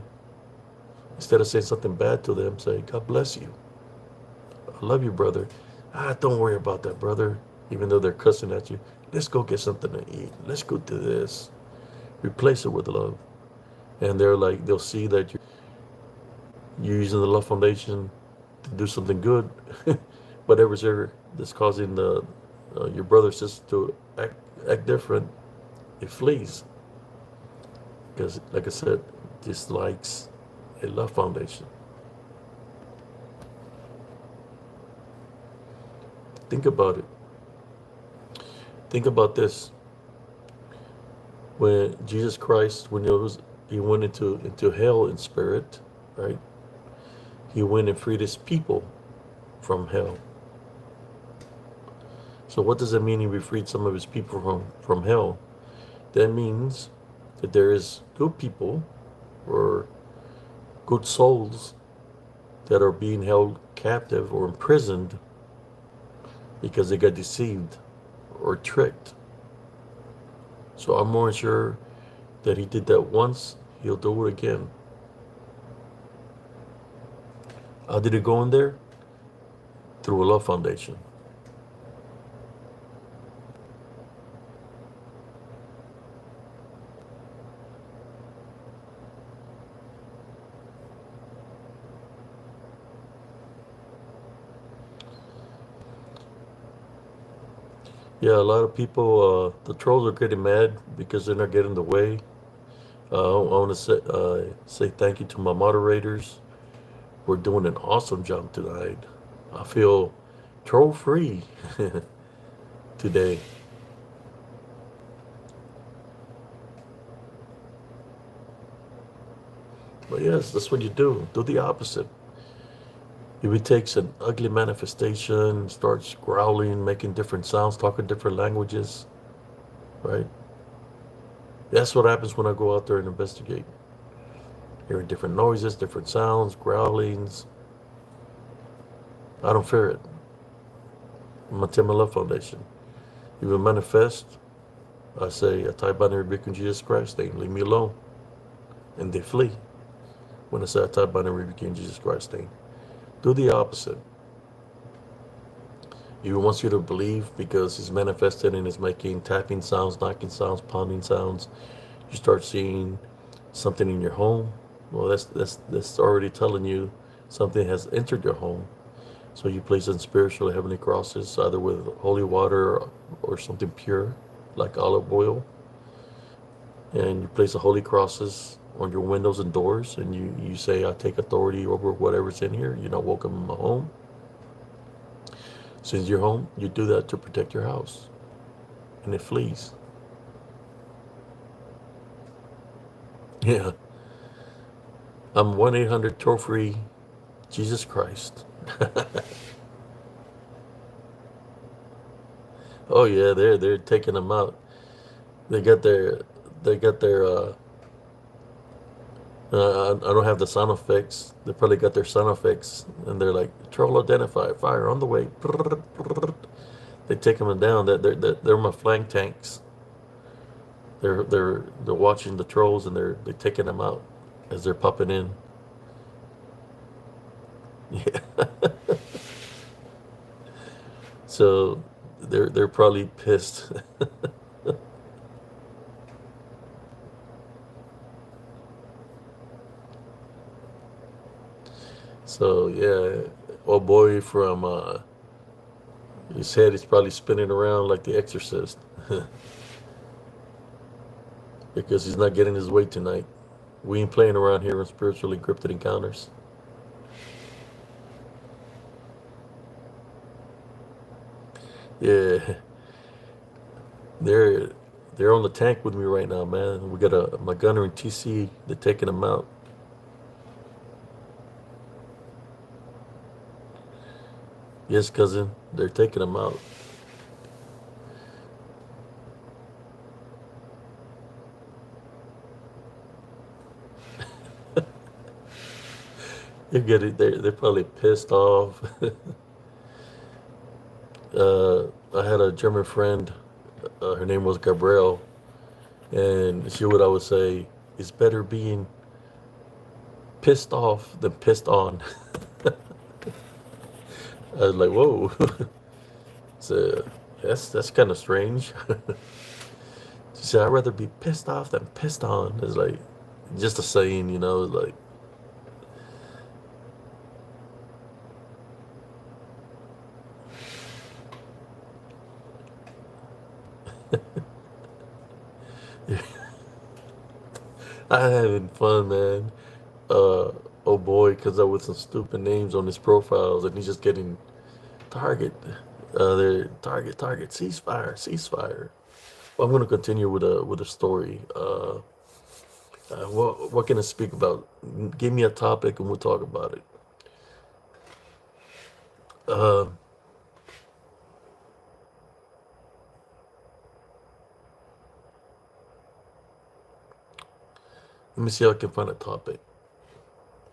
[SPEAKER 1] instead of saying something bad to them, say, God bless you. I love you, brother. Don't worry about that, brother. Even though they're cussing at you, let's go get something to eat. Let's go do this. Replace it with love. And they'll see that you're using the love foundation to do something good. Whatever's there that's causing your brother or sister to act different, it flees. Because, like I said, dislikes a love foundation. Think about it. Think about this. When Jesus Christ, when he went into hell in spirit, right? He went and freed his people from hell. So what does that mean? He freed some of his people from hell. That means that there is good people or good souls that are being held captive or imprisoned because they got deceived or tricked. So I'm more sure that he did that once, he'll do it again. How did it go in there? Through a love foundation. Yeah, a lot of people, the trolls are getting mad because they're not getting the way. I want to say thank you to my moderators. We're doing an awesome job tonight. I feel troll free today. But yes, that's what you do. Do the opposite. If it takes an ugly manifestation, starts growling, making different sounds, talking different languages, right? That's what happens when I go out there and investigate. Hearing different noises, different sounds, growlings. I don't fear it. I'm a Tim Love Foundation. You will manifest. I say, I tie binary rebuke in Jesus Christ. They leave me alone. And they flee. When I say I tie binary rebuke in Jesus Christ, they do the opposite. He wants you to believe because he's manifested and is making tapping sounds, knocking sounds, pounding sounds. You start seeing something in your home. Well, that's already telling you something has entered your home. So you place in spiritual heavenly crosses, either with holy water or something pure, like olive oil. And you place the holy crosses on your windows and doors, and you say, I take authority over whatever's in here. You're not welcome in my home. Since you're home, you do that to protect your house. And it flees. Yeah. I'm 1-800 toll free Jesus Christ. Oh yeah, they're taking them out. They got their they got their I don't have the sound effects. They probably got their sound effects, and they're like, troll identified, fire on the way. They take them down. They're my flank tanks. They're watching the trolls, and they're taking them out as they're popping in. Yeah. So they're probably pissed. So yeah, old boy from his head is probably spinning around like the Exorcist because he's not getting his way tonight. We ain't playing around here in spiritually encrypted encounters. Yeah, they're they're on the tank with me right now, man. We got my gunner and TC. They're taking them out. Yes, cousin, they're taking them out. They get it. They're probably pissed off. I had a German friend. Her name was Gabrielle, and she would always say, "It's better being pissed off than pissed on." I was like, "Whoa." So that's kind of strange. She said, "I'd rather be pissed off than pissed on." It's like just a saying, you know. Like I'm having fun, man. Oh boy, comes up with some stupid names on his profiles, and he's just getting target. They're target, ceasefire, ceasefire. Well, I'm going to continue with a story. What can I speak about? Give me a topic, and we'll talk about it. Uh, Let me see if I can find a topic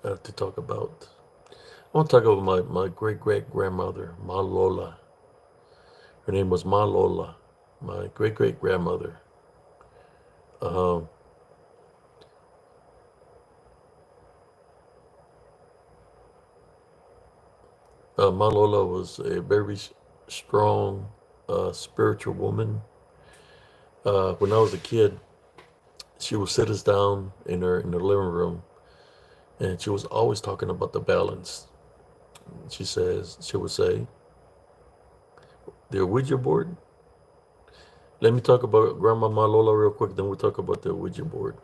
[SPEAKER 1] to talk about. I want to talk about my great great grandmother, Ma Lola. Her name was Ma Lola, my great great grandmother. Um, Ma Lola was a very strong spiritual woman. When I was a kid, she would sit us down in her living room, and she was always talking about the balance. She would say, the Ouija board. Let me talk about Grandma Ma Lola real quick, then we'll talk about the Ouija board.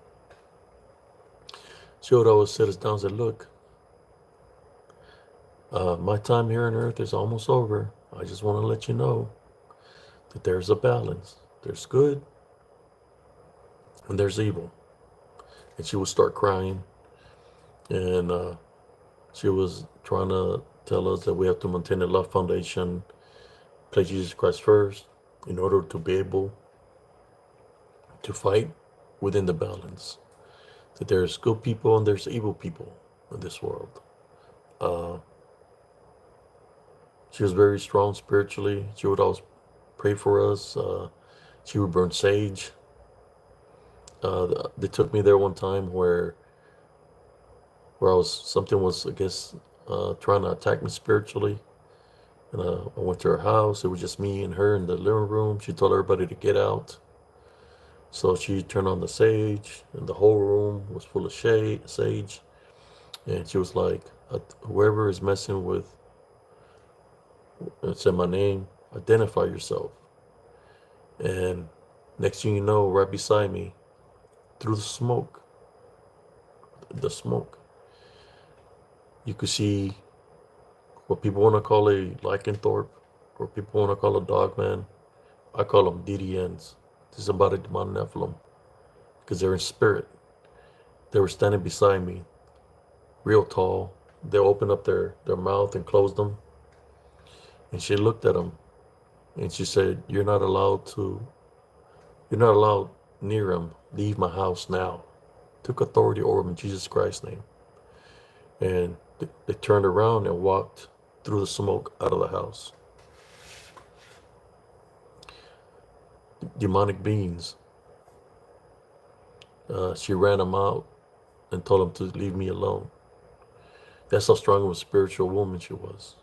[SPEAKER 1] She would always sit us down and say, look, my time here on earth is almost over. I just want to let you know that there's a balance. There's good and there's evil. And she would start crying, and she was trying to tell us that we have to maintain the love foundation, place Jesus Christ first in order to be able to fight. within the balance. That there's good people and there's evil people in this world. Uh, she was very strong spiritually. She would always pray for us. She would burn sage. They took me there one time where something was, I guess, trying to attack me spiritually. And I went to her house. It was just me and her in the living room. She told everybody to get out. So she turned on the sage, and the whole room was full of sage. And she was like, whoever is messing with, and said my name, identify yourself. And next thing you know, right beside me, through the smoke, you could see what people want to call a lycanthrope, or people want to call a dogman. I call them DDNs, disembodied demonic Nephilim, because they're in spirit. They were standing beside me, real tall. They opened up their mouth and closed them. And she looked at them and she said, you're not allowed near him. Leave my house now. Took authority over him in Jesus Christ's name. And they turned around and walked through the smoke out of the house. Demonic beings. She ran them out and told them to leave me alone. That's how strong of a spiritual woman she was.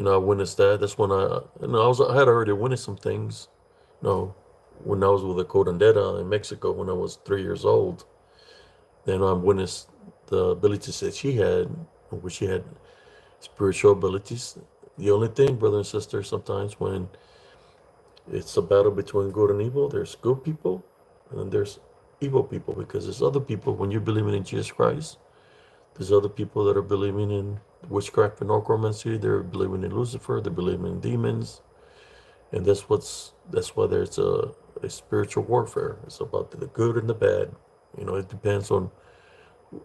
[SPEAKER 1] I witnessed that. That's when I had already witnessed some things. When I was with the curandera in Mexico when I was 3 years old. Then I witnessed the abilities that she had, which she had spiritual abilities. The only thing, brother and sister, sometimes when it's a battle between good and evil, there's good people and then there's evil people, because there's other people, when you're believing in Jesus Christ, there's other people that are believing in witchcraft and necromancy, they're believing in Lucifer, they're believing in demons. And that's why there's a spiritual warfare. It's about the good and the bad. It depends on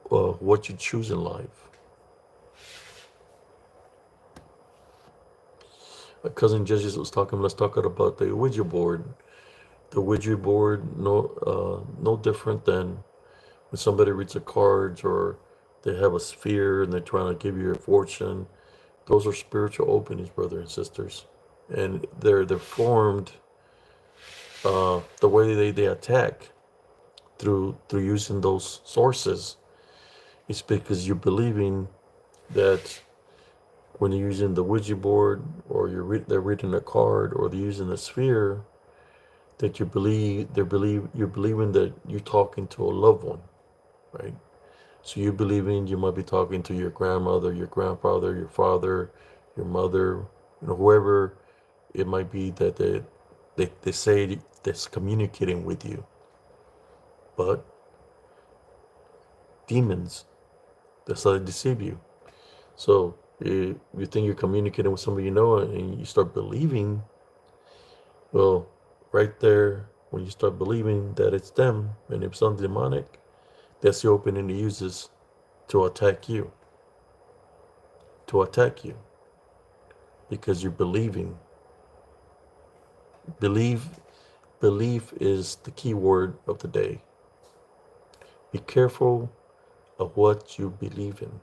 [SPEAKER 1] what you choose in life. My cousin Judges was talking. Let's talk about the Ouija board. The Ouija board, no different than when somebody reads the cards or they have a sphere and they're trying to give you your fortune. Those are spiritual openings, brothers and sisters, and they're formed. The way they attack through using those sources is because you're believing that when you're using the Ouija board, or they're reading a card, or they're using a sphere, that you're believing that you're talking to a loved one, right? So you're believing you might be talking to your grandmother, your grandfather, your father, your mother, whoever it might be that they say that's communicating with you. But demons, that's how they deceive you. So you think you're communicating with somebody and you start believing, well, right there, when you start believing that it's them and it's something demonic, that's the opening it uses to attack you. Because you're believing. Belief is the key word of the day. Be careful of what you believe in.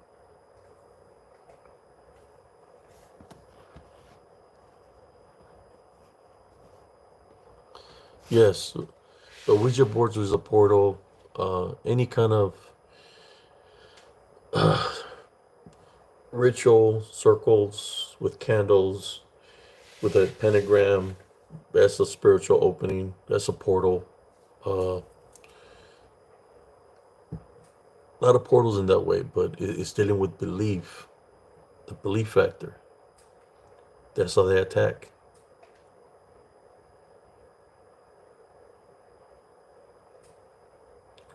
[SPEAKER 1] Yes, the Ouija boards is a portal. Any kind of ritual, circles with candles, with a pentagram, that's a spiritual opening. That's a portal. A lot of portals in that way, but it's dealing with belief, the belief factor. That's how they attack.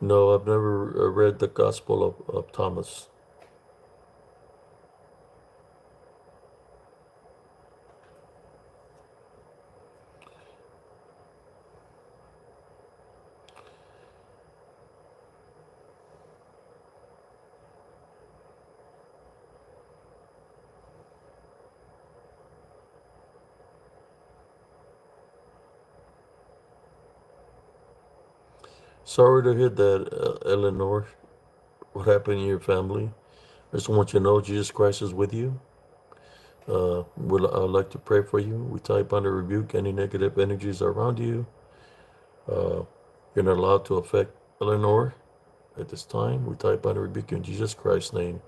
[SPEAKER 1] No, I've never read the Gospel of Thomas. Sorry to hear that, Eleanor. What happened in your family? I just want you to know Jesus Christ is with you. I'd like to pray for you. We type under rebuke any negative energies around you. Uh, you're not allowed to affect Eleanor at this time. We type under rebuke in Jesus Christ's name.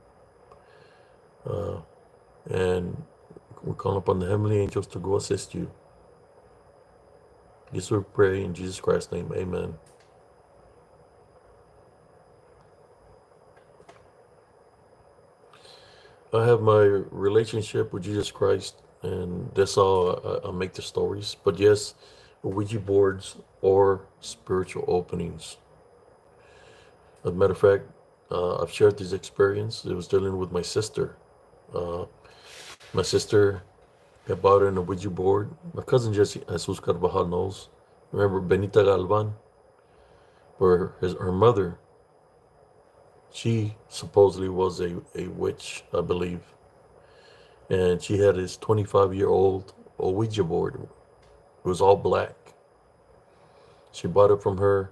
[SPEAKER 1] And we call upon the heavenly angels to go assist you. This we pray in Jesus Christ's name. Amen. I have my relationship with Jesus Christ, and that's how I make the stories. But yes, Ouija boards or spiritual openings. As a matter of fact, I've shared this experience. It was dealing with my sister. Uh, my sister had bought her a Ouija board. My cousin Jesse Jesus Carvajal knows. Remember Benita Galvan, where her mother, she supposedly was a witch, I believe. And she had this 25-year-old Ouija board. It was all black. She bought it from her,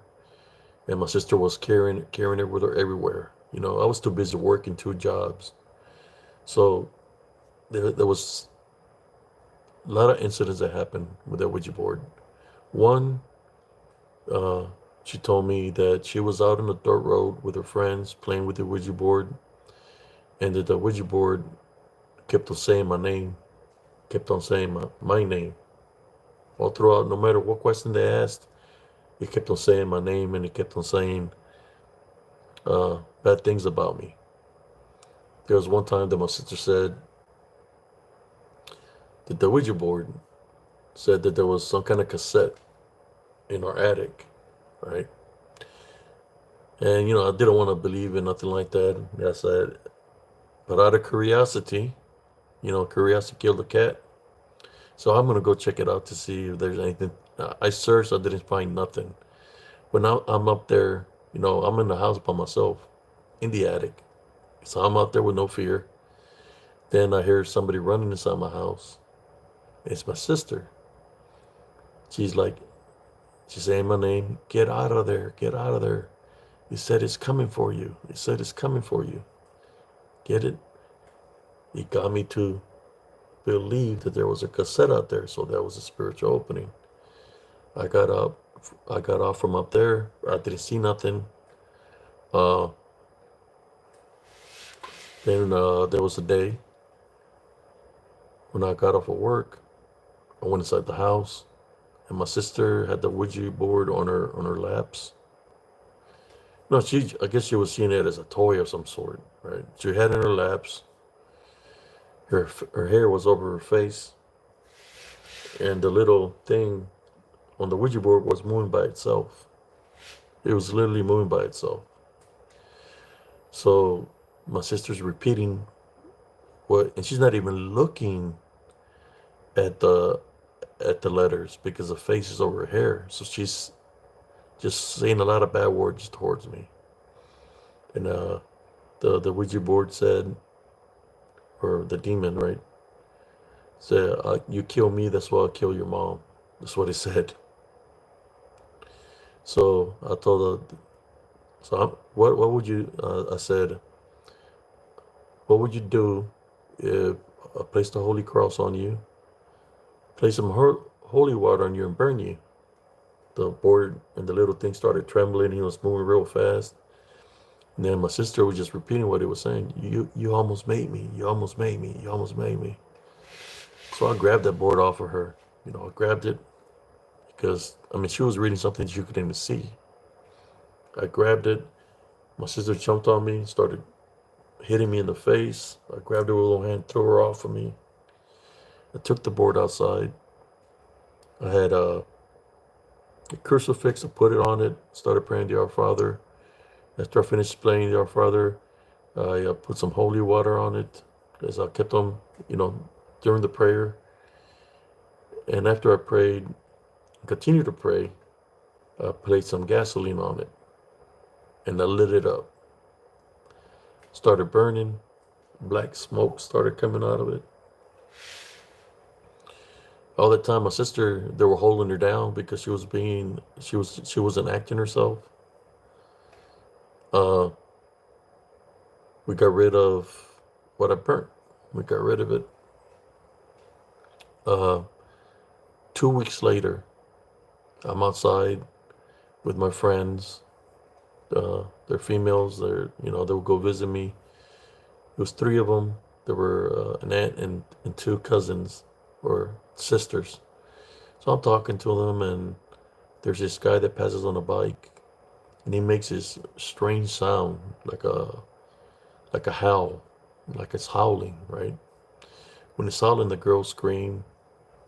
[SPEAKER 1] and my sister was carrying it with her everywhere. You know, I was too busy working 2 jobs. So there was a lot of incidents that happened with that Ouija board. One, uh, she told me that she was out on the dirt road with her friends playing with the Ouija board, and that the Ouija board kept on saying my name, kept on saying my name. All throughout, no matter what question they asked, it kept on saying my name, and it kept on saying bad things about me. There was one time that my sister said that the Ouija board said that there was some kind of cassette in our attic, right? And you know, I didn't want to believe in nothing like that. I said, but out of curiosity, you know, curiosity killed the cat. So I'm gonna go check it out to see if there's anything. I searched, I didn't find nothing. But now I'm up there, you know, I'm in the house by myself, in the attic. So I'm out there with no fear. Then I hear somebody running inside my house. It's my sister. She's like, she's saying my name. Get out of there. Get out of there. He said it's coming for you. He said it's coming for you. Get it? He got me to believe that there was a cassette out there. So that was a spiritual opening. I got up. I got off from up there. I didn't see nothing. Uh, then there was a day when I got off of work. I went inside the house, and my sister had the Ouija board on her laps. No, I guess she was seeing it as a toy of some sort, right? She had it in her laps. Her hair was over her face, and the little thing on the Ouija board was moving by itself. It was literally moving by itself. So my sister's repeating and she's not even looking at the letters because the face is over her hair. So she's just saying a lot of bad words towards me. And the Ouija board said, or the demon, right? Said, you kill me, that's why I'll kill your mom. That's what it said. So I told her, what would you, I said, what would you do if I placed a holy cross on you, place some holy water on you and burn you? The board and the little thing started trembling. He was moving real fast. And then my sister was just repeating what he was saying. You almost made me. You almost made me. You almost made me. So I grabbed that board off of her. You know, I grabbed it because, I mean, she was reading something that you couldn't even see. I grabbed it. My sister jumped on me, started hitting me in the face. I grabbed her with a little hand, threw her off of me. I took the board outside. I had a crucifix. I put it on it, started praying the Our Father. After I finished praying the Our Father, I put some holy water on it as I kept on, you know, during the prayer. And after I prayed, continued to pray, I placed some gasoline on it and I lit it up. Started burning. Black smoke started coming out of it. All that time, my sister, they were holding her down because she wasn't acting herself. Uh, we got rid of what I burnt. We got rid of it. Uh, 2 weeks later, I'm outside with my friends. They're females. They would go visit me. It was three of them. There were an aunt and two cousins or sisters. So I'm talking to them, and there's this guy that passes on a bike, and he makes this strange sound, like a howl, like it's howling, right? When it's howling, the girls scream.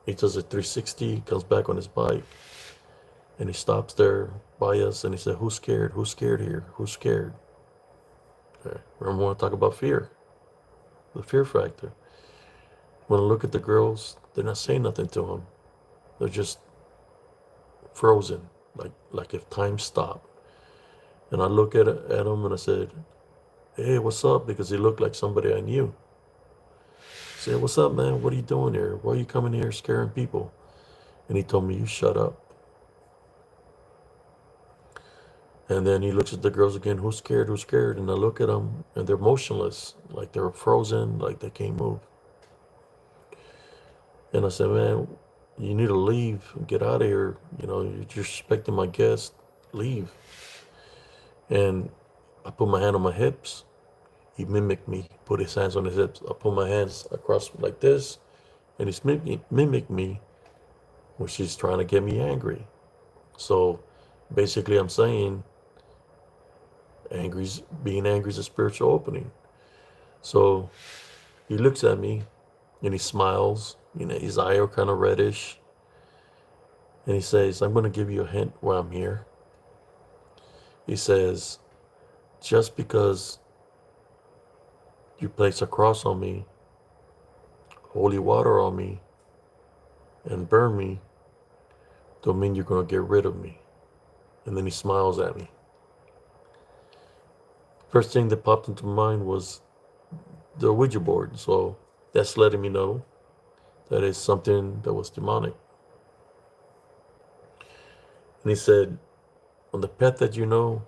[SPEAKER 1] He does a 360, comes back on his bike, and he stops there by us, and he said, "Who's scared? Who's scared here? Who's scared?" Okay. Remember when I talk about fear, the fear factor. When I look at the girls, they're not saying nothing to him. They're just frozen, like if time stopped. And I look at him and I said, "Hey, what's up?" Because he looked like somebody I knew. I said, "What's up, man? What are you doing here? Why are you coming here scaring people?" And he told me, "You shut up." And then he looks at the girls again, "Who's scared? Who's scared?" And I look at them and they're motionless, like they're frozen, like they can't move. And I said, "Man, you need to leave, get out of here. You're disrespecting my guest. Leave." And I put my hand on my hips. He mimicked me, put his hands on his hips. I put my hands across like this, and he's mimicked me, which is trying to get me angry. So basically, I'm saying being angry is a spiritual opening. So he looks at me and he smiles. His eyes are kind of reddish. And he says, "I'm going to give you a hint why I'm here." He says, "Just because you place a cross on me, holy water on me, and burn me, don't mean you're going to get rid of me." And then he smiles at me. First thing that popped into my mind was the Ouija board. So that's letting me know that it's something that was demonic. And he said, "On the path that you know,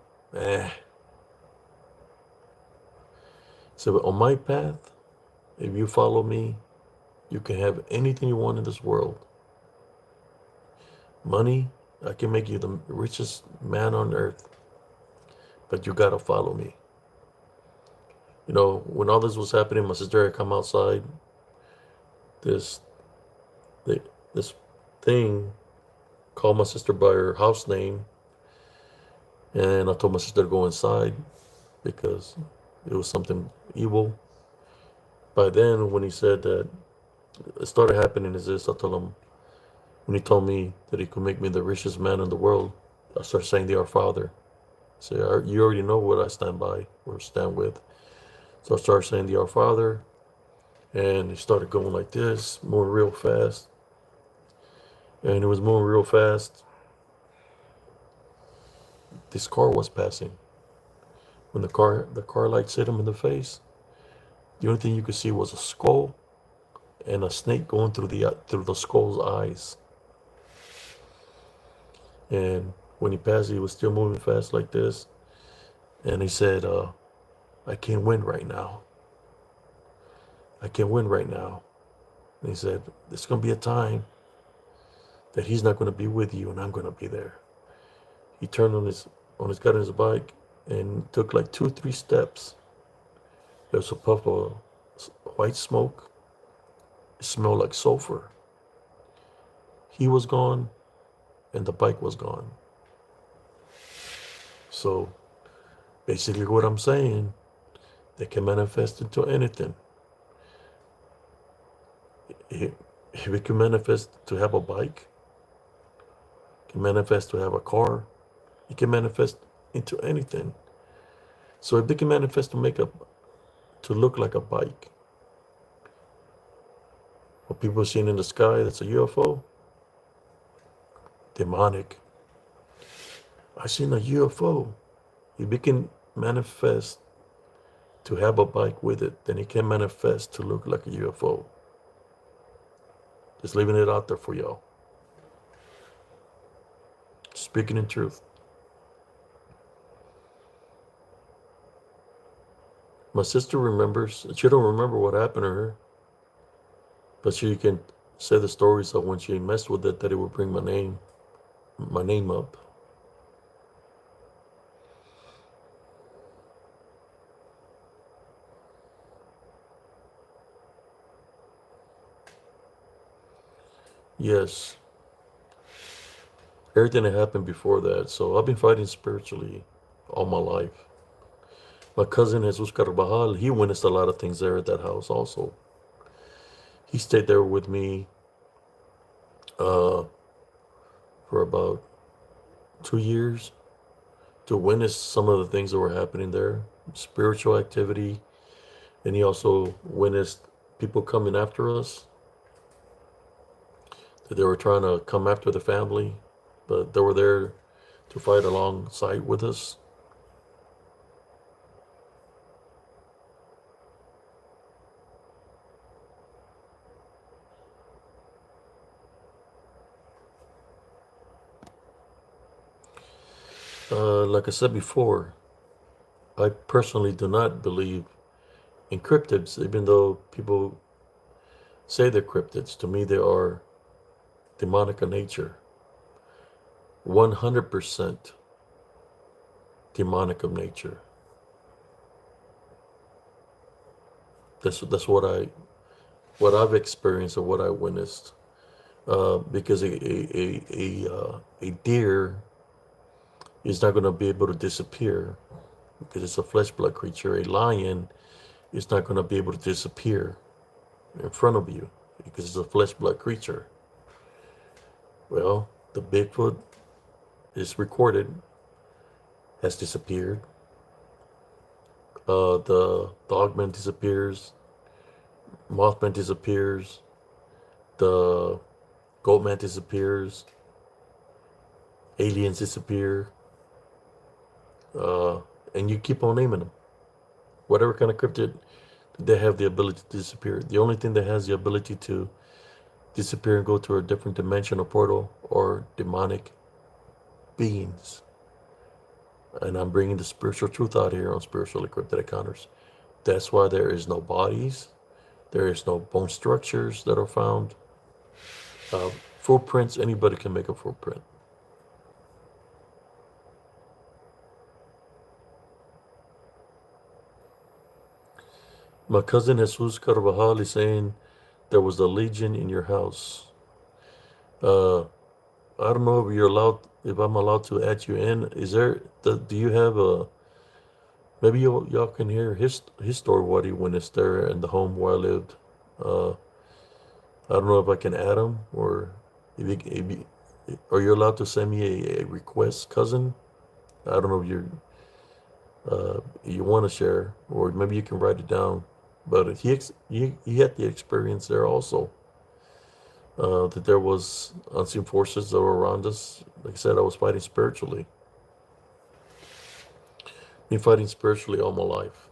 [SPEAKER 1] So on my path, if you follow me, you can have anything you want in this world. Money, I can make you the richest man on earth, but you gotta follow me." When all this was happening, my sister had come outside. This this thing called my sister by her house name, and I told my sister to go inside because it was something evil. By then, when he said that it started happening is this, I told him, when he told me that he could make me the richest man in the world, I started saying the Our Father. So you already know what I stand by or stand with. So I started saying the Our Father, and he started going like this, moving real fast. And it was moving real fast. This car was passing. When the car lights hit him in the face, the only thing you could see was a skull and a snake going through the skull's eyes. And when he passed, he was still moving fast like this. And he said, "I can't win right now. I can't win right now." And he said, "There's going to be a time that he's not going to be with you and I'm going to be there." He turned got on his bike and took like 2, 3 steps. There was a puff of white smoke. It smelled like sulfur. He was gone and the bike was gone. So basically what I'm saying, they can manifest into anything. If it can manifest to have a bike, it can manifest to have a car, it can manifest into anything. So if they can manifest to look like a bike, what people are seeing in the sky, that's a UFO, demonic. I seen a UFO. If it can manifest to have a bike with it, then it can manifest to look like a UFO. Just leaving it out there for y'all. Speaking in truth. My sister remembers. She don't remember what happened to her, but she can say the stories of when she messed with it, that it would bring my name up. Yes, everything that happened before that. So I've been fighting spiritually all my life. My cousin Jesus Carvajal, he witnessed a lot of things there at that house also. He stayed there with me uh, for about 2 years to witness some of the things that were happening there, spiritual activity, and he also witnessed people coming after us, that they were trying to come after the family, but they were there to fight alongside with us. Like I said before, I personally do not believe in cryptids, even though people say they're cryptids. To me, they are demonic in nature, 100% demonic of nature. That's what I've experienced or what I witnessed. Because a deer is not going to be able to disappear because it's a flesh blood creature. A lion is not going to be able to disappear in front of you because it's a flesh blood creature. Well, the Bigfoot is recorded has disappeared. The dogman disappears. Mothman disappears. The goatman disappears. Aliens disappear. And you keep on naming them. Whatever kind of cryptid, they have the ability to disappear. The only thing that has the ability to disappear and go to a different dimension or portal or demonic beings. And I'm bringing the spiritual truth out here on Spiritually Cryptid Encounters. That's why there is no bodies. There is no bone structures that are found. Footprints, anybody can make a footprint. My cousin Jesus Carvajal is saying there was a legion in your house. Uh, I don't know if I'm allowed to add you in. Do you have maybe y'all can hear his story, what he witnessed there in the home where I lived. Uh, I don't know if I can add him or if are you allowed to send me a request, cousin? I don't know if you want to share, or maybe you can write it down. But he had the experience there also. That there was unseen forces that were around us. Like I said, I was fighting spiritually. Been fighting spiritually all my life.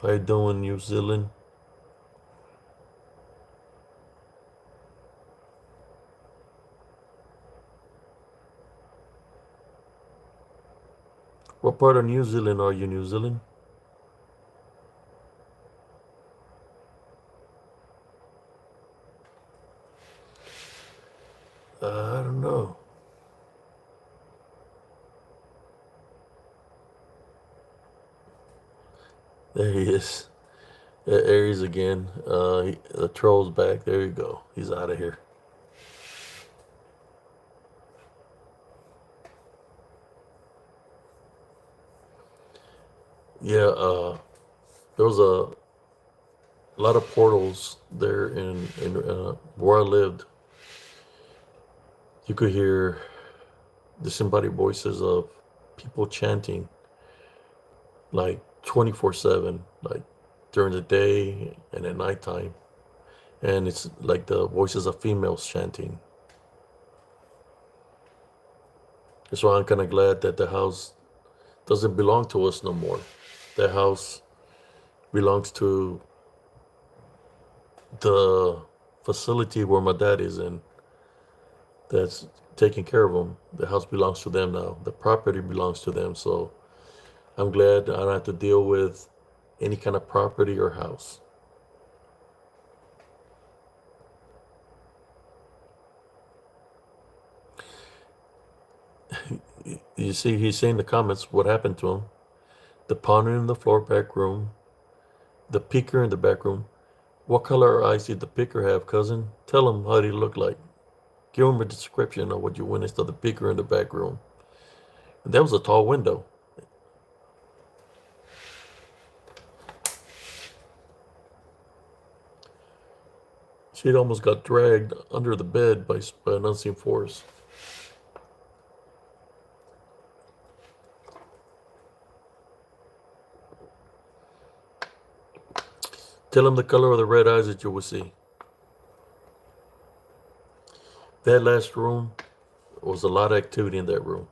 [SPEAKER 1] How you doing, New Zealand? What part of New Zealand are you, New Zealand? I don't know. There he is. Aries again. The troll's back. There you go. He's out of here. Yeah, there was a lot of portals there in where I lived. You could hear disembodied voices of people chanting like 24/7, like during the day and at nighttime. And it's like the voices of females chanting. That's why I'm kind of glad that the house doesn't belong to us no more. The house belongs to the facility where my dad is in. That's taking care of them. The house belongs to them now. The property belongs to them. So I'm glad I don't have to deal with any kind of property or house. You see, he's saying in the comments what happened to him. The ponder in the floor back room, the peeker in the back room. What color eyes did the peeker have, cousin? Tell him how he looked like. Give him a description of what you witnessed of the peeker in the back room. And that was a tall window. She'd almost got dragged under the bed by an unseen force. Tell him the color of the red eyes that you will see. That last room was a lot of activity in that room.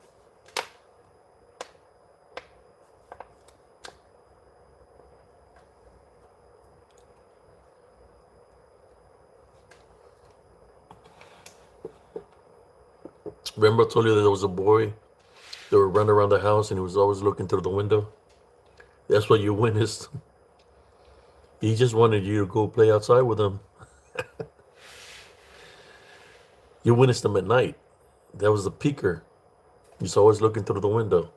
[SPEAKER 1] Remember I told you that there was a boy that would run around the house and he was always looking through the window? That's what you witnessed. He just wanted you to go play outside with him. You witnessed him at night. That was the peeker. He's always looking through the window.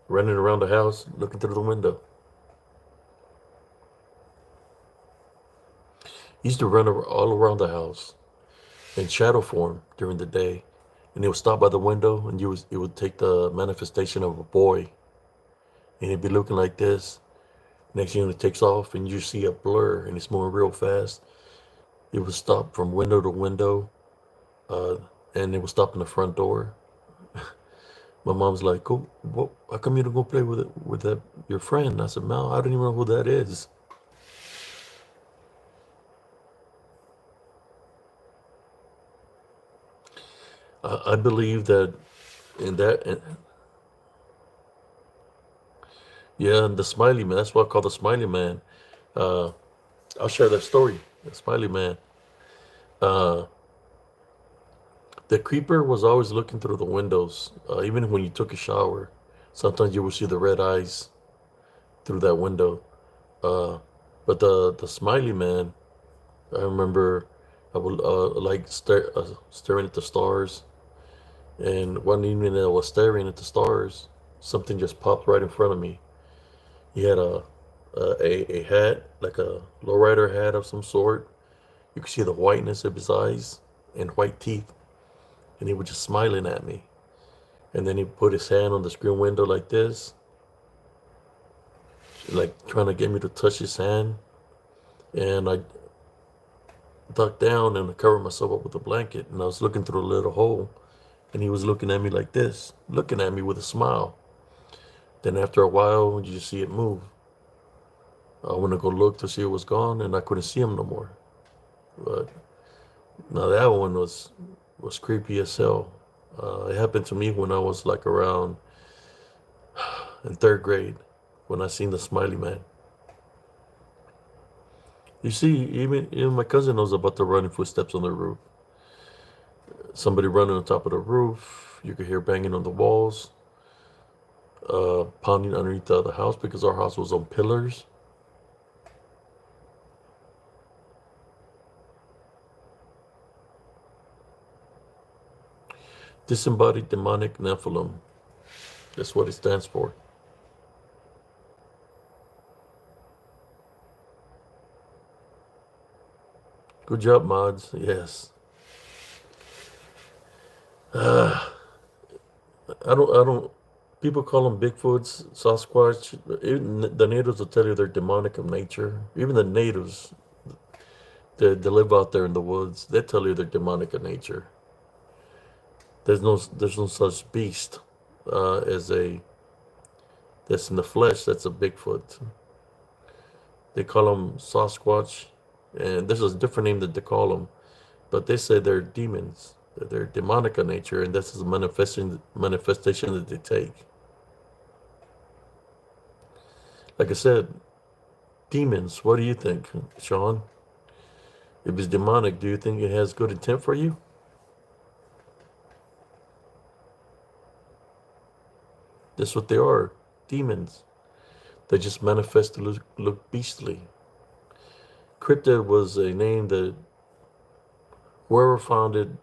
[SPEAKER 1] Running around the house, looking through the window. He used to run all around the house in shadow form during the day. And he would stop by the window and it would take the manifestation of a boy. And he'd be looking like this. Next thing it takes off and you see a blur and it's moving real fast. It would stop from window to window. And it would stop in the front door. My mom's like, "Go, how come you don't go play with that your friend?" I said, "Mom, I don't even know who that is." I believe that in that, yeah, and the smiley man. That's what I call the smiley man. Uh, I'll share that story. The smiley man. Uh, the creeper was always looking through the windows, even when you took a shower. Sometimes you would see the red eyes through that window. But the smiley man, I remember I would like staring at the stars. And one evening I was staring at the stars, something just popped right in front of me. He had a hat, like a lowrider hat of some sort. You could see the whiteness of his eyes and white teeth. And he was just smiling at me. And then he put his hand on the screen window like this, like trying to get me to touch his hand. And I ducked down and I covered myself up with a blanket. And I was looking through a little hole. And he was looking at me like this, looking at me with a smile. Then after a while, you just see it move. I went to go look to see it was gone, and I couldn't see him no more. But now that one was creepy as hell. It happened to me when I was like around in third grade, when I seen the smiley man. You see, even my cousin knows about the running footsteps on the roof. Somebody running on top of the roof. You could hear banging on the walls, pounding underneath the house because our house was on pillars. Disembodied demonic Nephilim. That's what it stands for. Good job, mods. Yes. I don't. People call them Bigfoots, Sasquatch. Even the natives will tell you they're demonic of nature. Even the natives, they live out there in the woods. They tell you they're demonic of nature. There's no such beast as that's in the flesh. That's a Bigfoot. They call them Sasquatch, and there's a different name that they call them, but they say they're demons. They're demonic of nature, and this is a manifestation that they take. Like I said, demons. What do you think, Sean? If it's demonic, do you think it has good intent for you? That's what they are, demons. They just manifest to look beastly. Cryptid was a name that whoever founded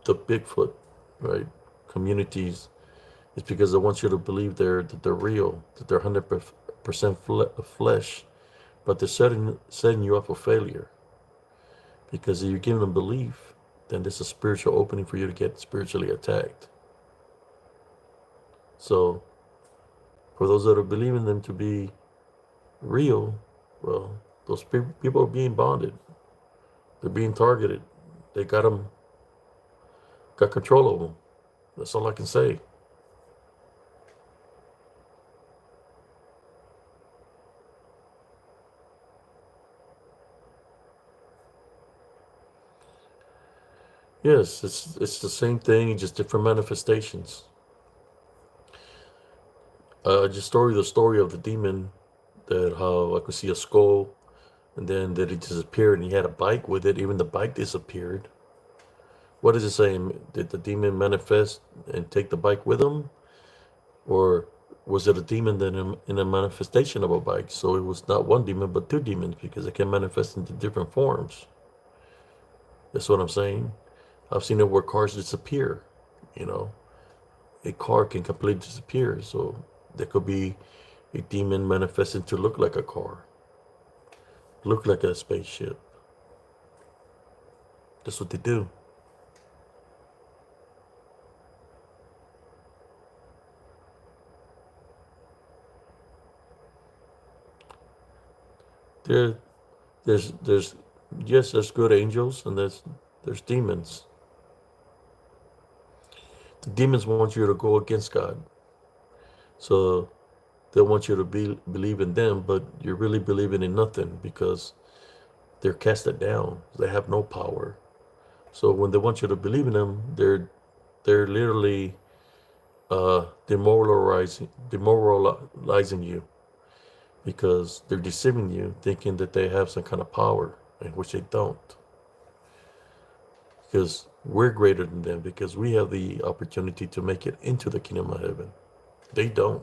[SPEAKER 1] the Bigfoot, right, communities, is because they want you to believe that they're real, that they're 100% flesh, but they're setting you up for failure. Because if you're giving them belief, then there's a spiritual opening for you to get spiritually attacked. So, for those that are believing them to be real, well, those people are being bonded. They're being targeted. They got control of them. That's all I can say. Yes, it's the same thing, just different manifestations. Just the story of the demon that how I could see a skull, and then that it disappeared, and he had a bike with it. Even the bike disappeared. What is it saying? Did the demon manifest and take the bike with him, or was it a demon that in a manifestation of a bike? So it was not one demon, but two demons because it can manifest into different forms. That's what I'm saying. I've seen it where cars disappear. You know, a car can completely disappear. So there could be a demon manifesting to look like a car, look like a spaceship. That's what they do. There, there's yes, there's good angels and there's demons. The demons want you to go against God, so they want you to believe in them, but you're really believing in nothing because they're casted down. They have no power. So when they want you to believe in them, they're literally demoralizing you because they're deceiving you, thinking that they have some kind of power, in which they don't. Because we're greater than them, because we have the opportunity to make it into the kingdom of heaven. They don't.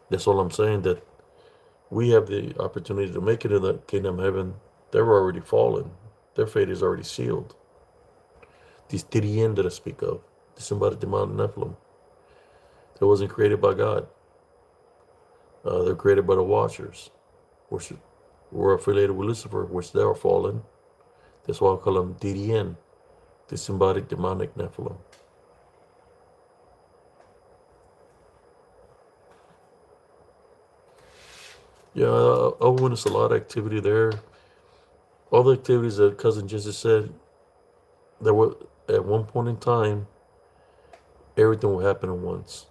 [SPEAKER 1] That's all I'm saying, that we have the opportunity to make it in the kingdom of heaven. They're already fallen. Their fate is already sealed. These Tirian that I speak of, disembodied demonic Nephilim, that wasn't created by God. They're created by the Watchers, which were affiliated with Lucifer, which they are fallen. That's why I call them DDN, disembodied demonic Nephilim. Yeah, I witnessed a lot of activity there. All the activities that Cousin Jesus said, there were at one point in time, everything would happen at once.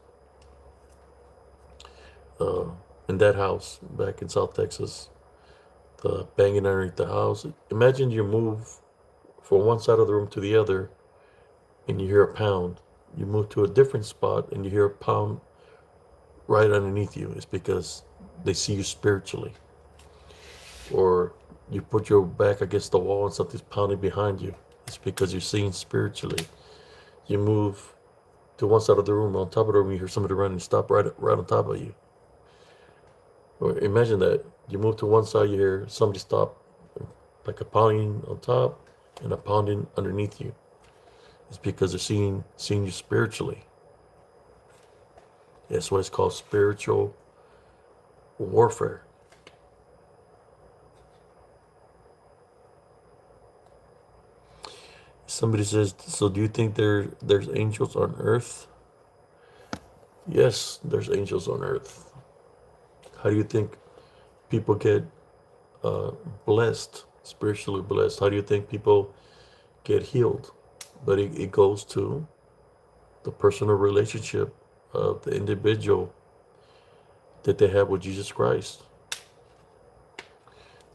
[SPEAKER 1] Uh, in that house back in South Texas, the banging underneath the house. Imagine you move from one side of the room to the other and you hear a pound. You move to a different spot and you hear a pound right underneath you. It's because they see you spiritually. Or you put your back against the wall and something's pounding behind you. It's because you're seeing spiritually. You move to one side of the room, on top of the room, you hear somebody running, stop right on top of you. Or imagine that. You move to one side, you hear somebody stop, like a pounding on top and a pounding underneath you. It's because they're seeing you spiritually. That's why it's called spiritual warfare. Somebody says, so do you think there's angels on earth? Yes, there's angels on earth. How do you think people get uh, blessed, spiritually blessed? How do you think people get healed? But it goes to the personal relationship of the individual that they have with Jesus Christ.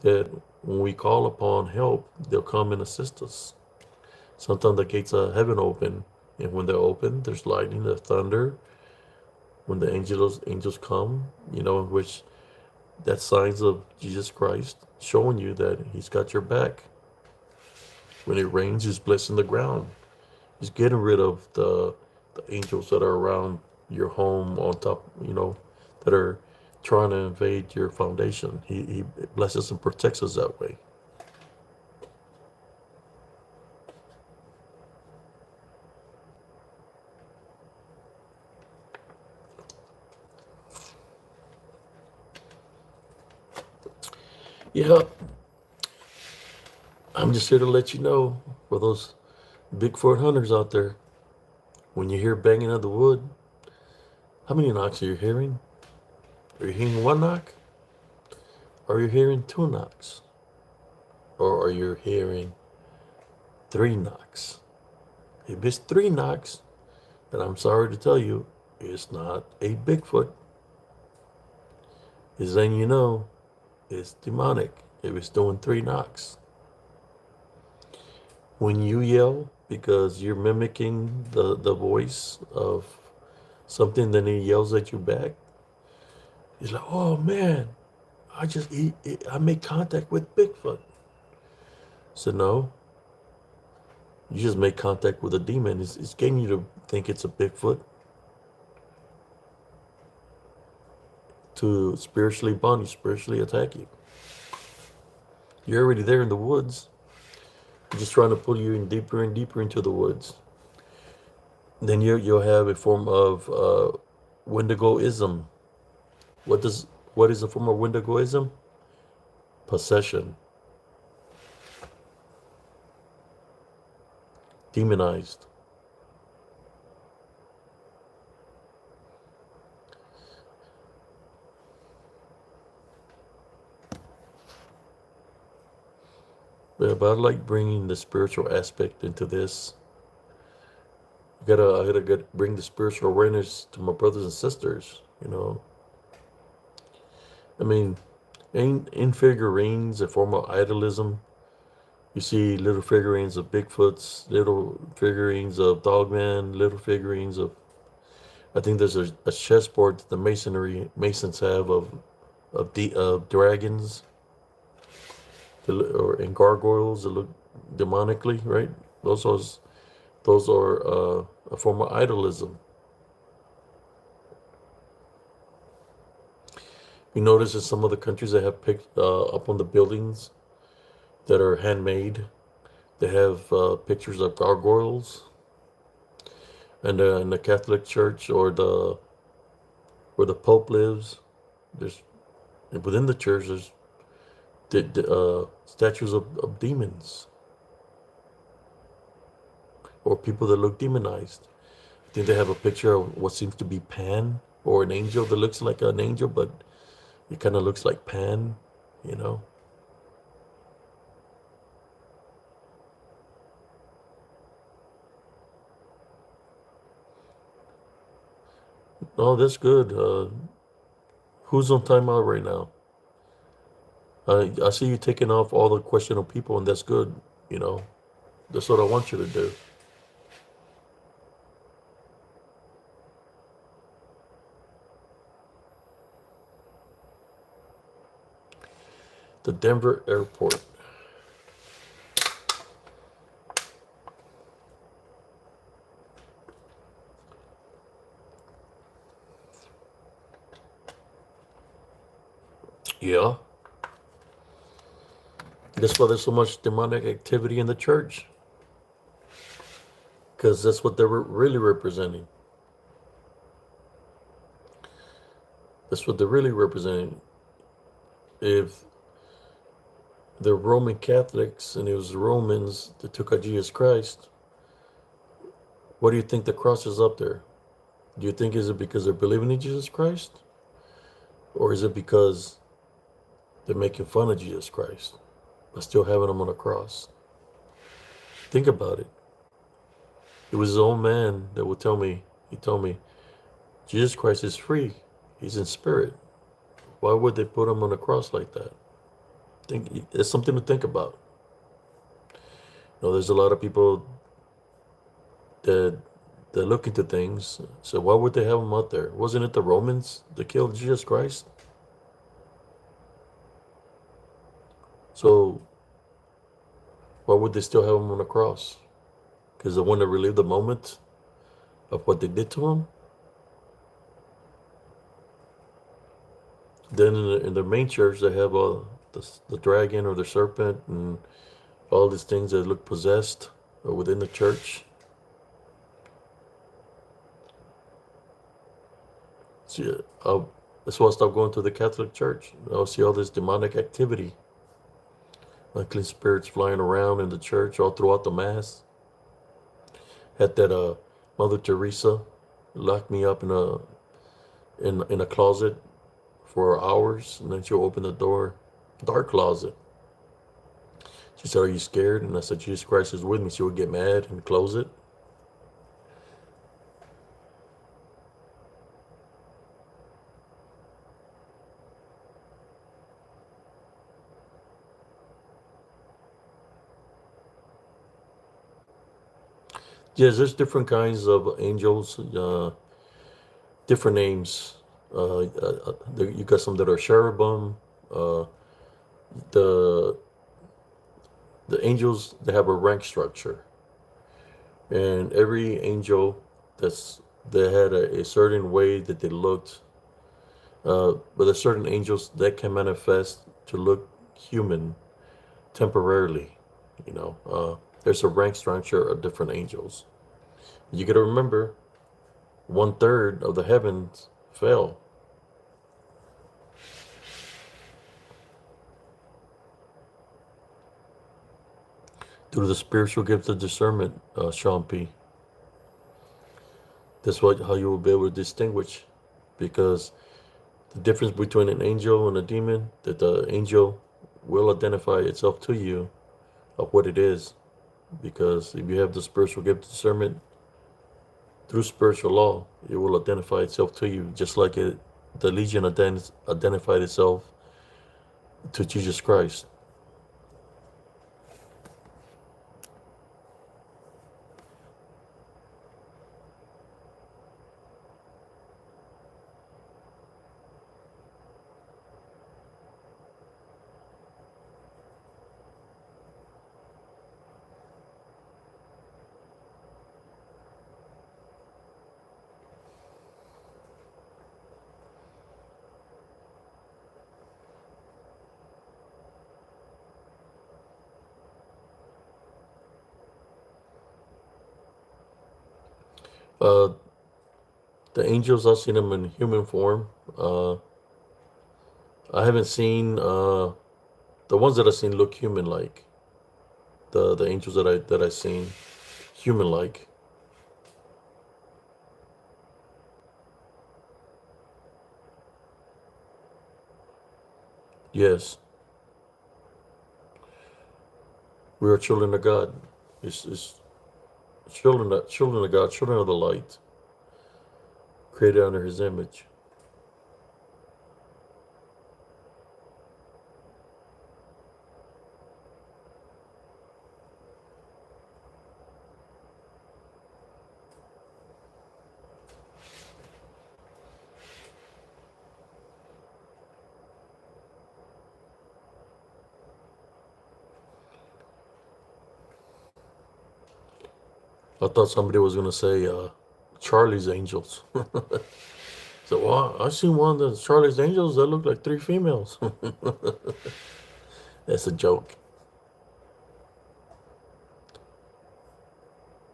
[SPEAKER 1] That when we call upon help, they'll come and assist us. Sometimes the gates of heaven open, and when they're open, there's lightning, there's thunder. When the angels come, in which that's signs of Jesus Christ showing you that He's got your back. When it rains, He's blessing the ground. He's getting rid of the the angels that are around your home on top, that are trying to invade your foundation. He blesses and protects us that way. Yeah, I'm just here to let you know, for those Bigfoot hunters out there, when you hear banging of the wood, how many knocks are you hearing? Are you hearing one knock? Are you hearing two knocks? Or are you hearing three knocks? If it's three knocks, then I'm sorry to tell you, it's not a Bigfoot. It's letting you know it's demonic if it's doing three knocks. When you yell because you're mimicking the voice of something, then he yells at you back. He's like, oh man, I made contact with Bigfoot. So no, you just make contact with a demon. It's getting you to think it's a Bigfoot, to spiritually bond you, spiritually attack you. You're already there in the woods. You're just trying to pull you in deeper and deeper into the woods. Then you'll have a form of Wendigoism. What is a form of Wendigoism? Possession. Demonized. Yeah, but I like bringing the spiritual aspect into this. I gotta bring the spiritual awareness to my brothers and sisters. I mean, in figurines, a form of idolism. You see little figurines of Bigfoots, little figurines of Dogman, little figurines of. I think there's a chessboard that the masons have of dragons, and gargoyles that look demonically, right? Those are a form of idolism. You notice in some of the countries they have picked up on the buildings that are handmade. They have pictures of gargoyles, and in the Catholic Church or where the Pope lives, there's within the church there's statues of demons or people that look demonized. I think they have a picture of what seems to be Pan, or an angel that looks like an angel, but it kind of looks like Pan, you know. Oh, that's good. Who's on timeout right now? I see you taking off all the questionable people, and that's good. You know, that's what I want you to do. The Denver airport. Yeah. That's why there's so much demonic activity in the church. Because that's what they're really representing. That's what they're really representing. If they're Roman Catholics and it was the Romans that took out Jesus Christ, what do you think the cross is up there? Do you think is it because they're believing in Jesus Christ? Or is it because they're making fun of Jesus Christ, but still having him on a cross? Think about it. It was his own man that would tell me, he told me, Jesus Christ is free. He's in spirit. Why would they put him on a cross like that? It's something to think about. There's a lot of people that look into things. So why would they have him out there? Wasn't it the Romans that killed Jesus Christ? So why would they still have him on the cross? Because they want to relive the moment of what they did to him. Then in the main church, they have the dragon or the serpent and all these things that look possessed within the church. See, that's why I stopped going to the Catholic Church. I'll see all this demonic activity, unclean spirits flying around in the church all throughout the mass. Had that Mother Teresa locked me up in a closet for hours, and then she'll open the door, dark closet. She said, "Are you scared?" And I said, "Jesus Christ is with me." She would get mad and close it. Yes, there's different kinds of angels, different names. You got some that are cherubim. Uh, the the angels, they have a rank structure, and every angel they had a certain way that they looked. But there's certain angels that can manifest to look human temporarily. There's a rank structure of different angels. You got to remember, 1/3 of the heavens fell. Due to the spiritual gift of discernment, Sean P. That's how you will be able to distinguish, because the difference between an angel and a demon, that the angel will identify itself to you of what it is, because if you have the spiritual gift of discernment through spiritual law, it will identify itself to you, just like the Legion identified itself to Jesus Christ. Uh, the angels, I've seen them in human form. I haven't seen the ones that I've seen look human-like. The angels that I've seen human-like. Yes, we are children of God. It's children of God, children of the light, created under His image. I thought somebody was gonna say Charlie's Angels. So, well, I seen one of the Charlie's Angels that looked like 3 females. That's a joke.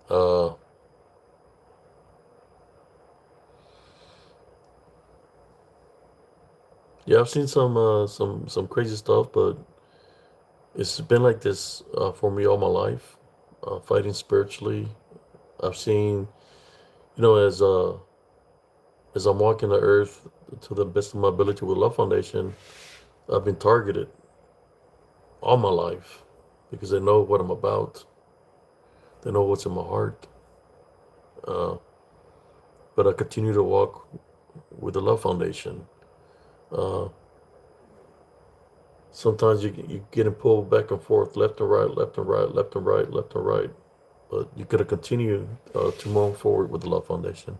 [SPEAKER 1] Uh, yeah, I've seen some crazy stuff, but it's been like this for me all my life. Fighting spiritually, I've seen, you know, as I'm walking the earth to the best of my ability with Love Foundation, I've been targeted all my life because they know what I'm about. They know what's in my heart. Uh, but I continue to walk with the Love Foundation. Uh, Sometimes you getting pulled back and forth, left and right, left and right, left and right, left and right. But you gotta continue to move forward with the Love Foundation.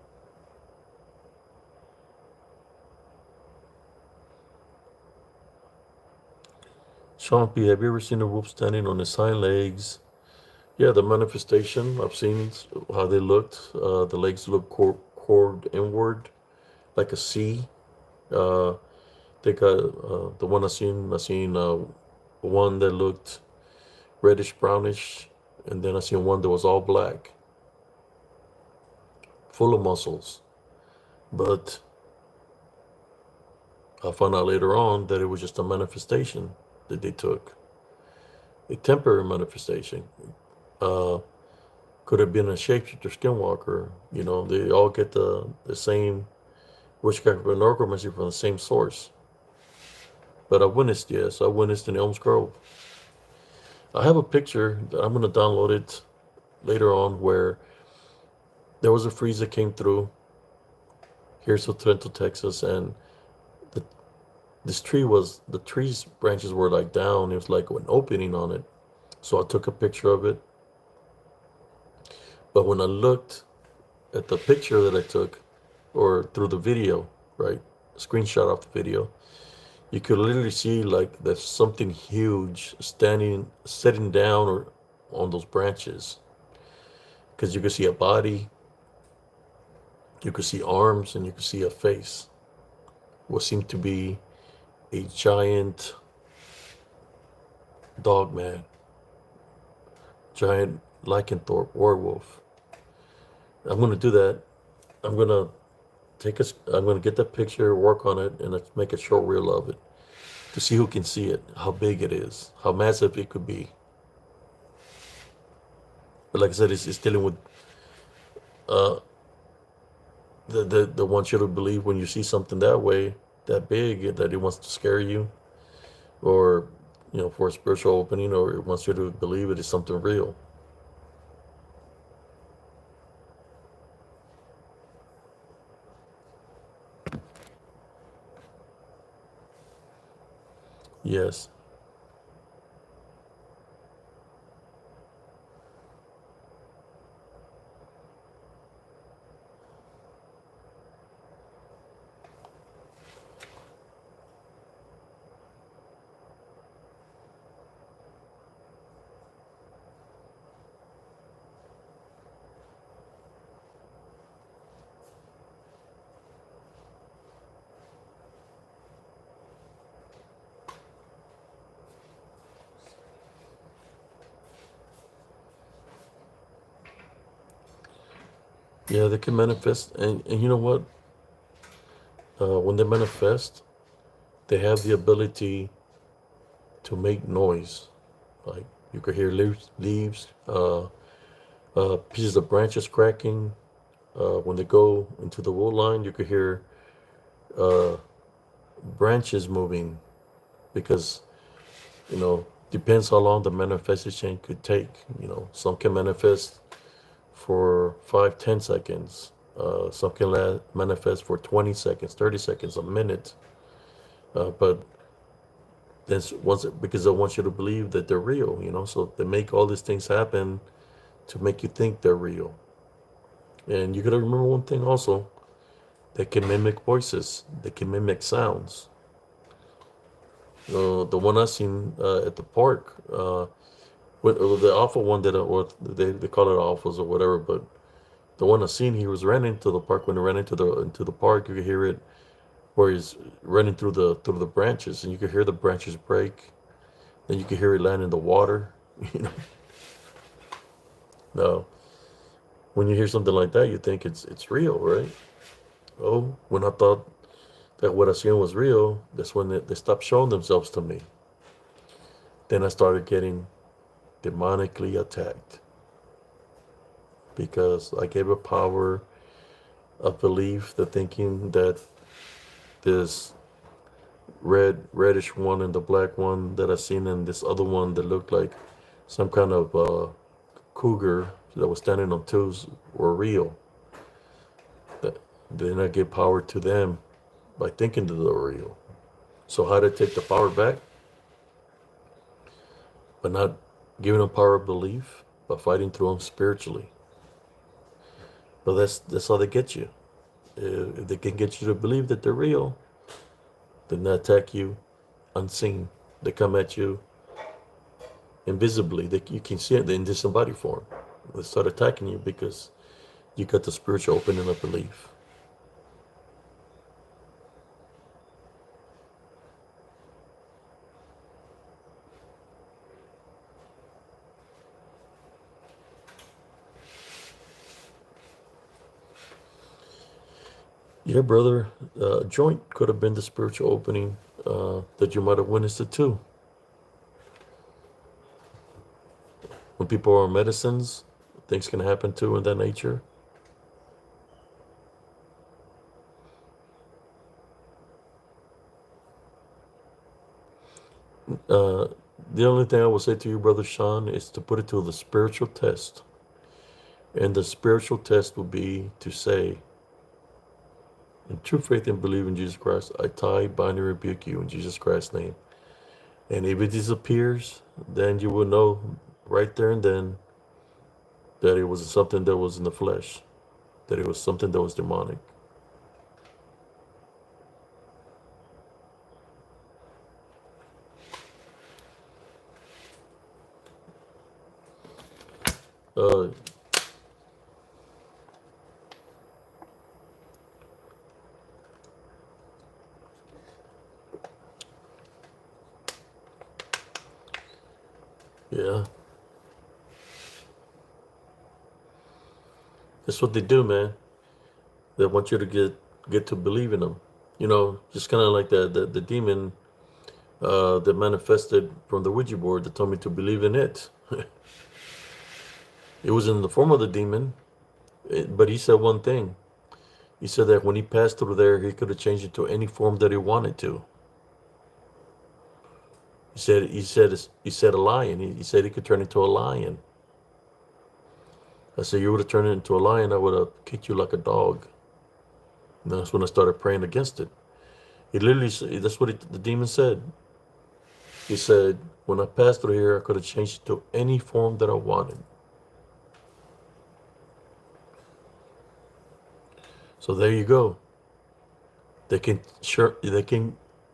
[SPEAKER 1] Sean P, have you ever seen a wolf standing on his hind legs, Yeah, the manifestation, I've seen how they looked. The legs look curved inward like a C. Uh, they got the one I seen one that looked reddish brownish, and then I seen one that was all black, full of muscles. But I found out later on that it was just a manifestation that they took, a temporary manifestation. Uh, could have been a shapeshifter skinwalker. You know, they all get the same witchcraft and necromancy from the same source. But I witnessed, yes, I witnessed in Elms Grove. I have a picture that I'm going to download it later on where there was a freeze that came through. Here's Trento, Texas, and the, this tree was, the tree's branches were like down. It was like an opening on it. So I took a picture of it. But when I looked at the picture that I took, or through the video, right, screenshot off the video, you could literally see like there's something huge sitting down or on those branches. Because you could see a body, you could see arms, and you could see a face. What seemed to be a giant dog man, giant lycanthrope werewolf. I'm gonna do that. I'm gonna I'm gonna get that picture, work on it, and let's make a short reel of it to see who can see it, how big it is, how massive it could be. But like I said, it's dealing with uh, the wants you to believe when you see something that way, that big, that it wants to scare you, or for a spiritual opening, or it wants you to believe it is something real. Yes. Yeah, they can manifest, and you know what? When they manifest, they have the ability to make noise. Like you could hear leaves, pieces of branches cracking. When they go into the wood line, you could hear uh, branches moving because depends how long the manifestation could take. Some can manifest for 5, 10 seconds. Some can manifest for 20 seconds, 30 seconds, a minute. But then because they want you to believe that they're real, so they make all these things happen to make you think they're real. And you got to remember one thing also: they can mimic voices, they can mimic sounds. The one I seen at the park, the awful one or they call it alphas or whatever, but the one I seen, he was running to the park. When he ran into the park, you could hear it where he's running through the branches, and you could hear the branches break. Then you could hear it land in the water. You know, now when you hear something like that, you think it's real, right? Oh, when I thought that what I seen was real, that's when they stopped showing themselves to me. Then I started getting demonically attacked because I gave a power of belief, the thinking that this reddish one and the black one that I seen, and this other one that looked like some kind of cougar that was standing on twos were real. That then I gave power to them by thinking that they were real. So how to take the power back? But not giving them power of belief, but fighting through them spiritually. But that's how they get you. If they can get you to believe that they're real, then they attack you unseen. They come at you invisibly. You can see it in disembodied form. They start attacking you because you got the spiritual opening of belief. Yeah, brother, joint could have been the spiritual opening that you might have witnessed it too. When people are on medicines, things can happen too in that nature. Uh, the only thing I will say to you, Brother Sean, is to put it to the spiritual test. And the spiritual test will be to say, in true faith and believe in Jesus Christ, I tie, bind, and rebuke you in Jesus Christ's name. And if it disappears, then you will know right there and then that it was something that was in the flesh, that it was something that was demonic. Uh, yeah, that's what they do, man. They want you to get to believe in them. You know, just kind of like the demon that manifested from the Ouija board that told me to believe in it. It was in the form of the demon, but he said one thing. He said that when he passed through there, he could have changed it to any form that he wanted to. He said a lion. He said he could turn into a lion. I said, you would have turned it into a lion, I would have kicked you like a dog. And that's when I started praying against it. He literally said, that's what the demon said. He said, when I passed through here, I could have changed it to any form that I wanted. So there you go. They can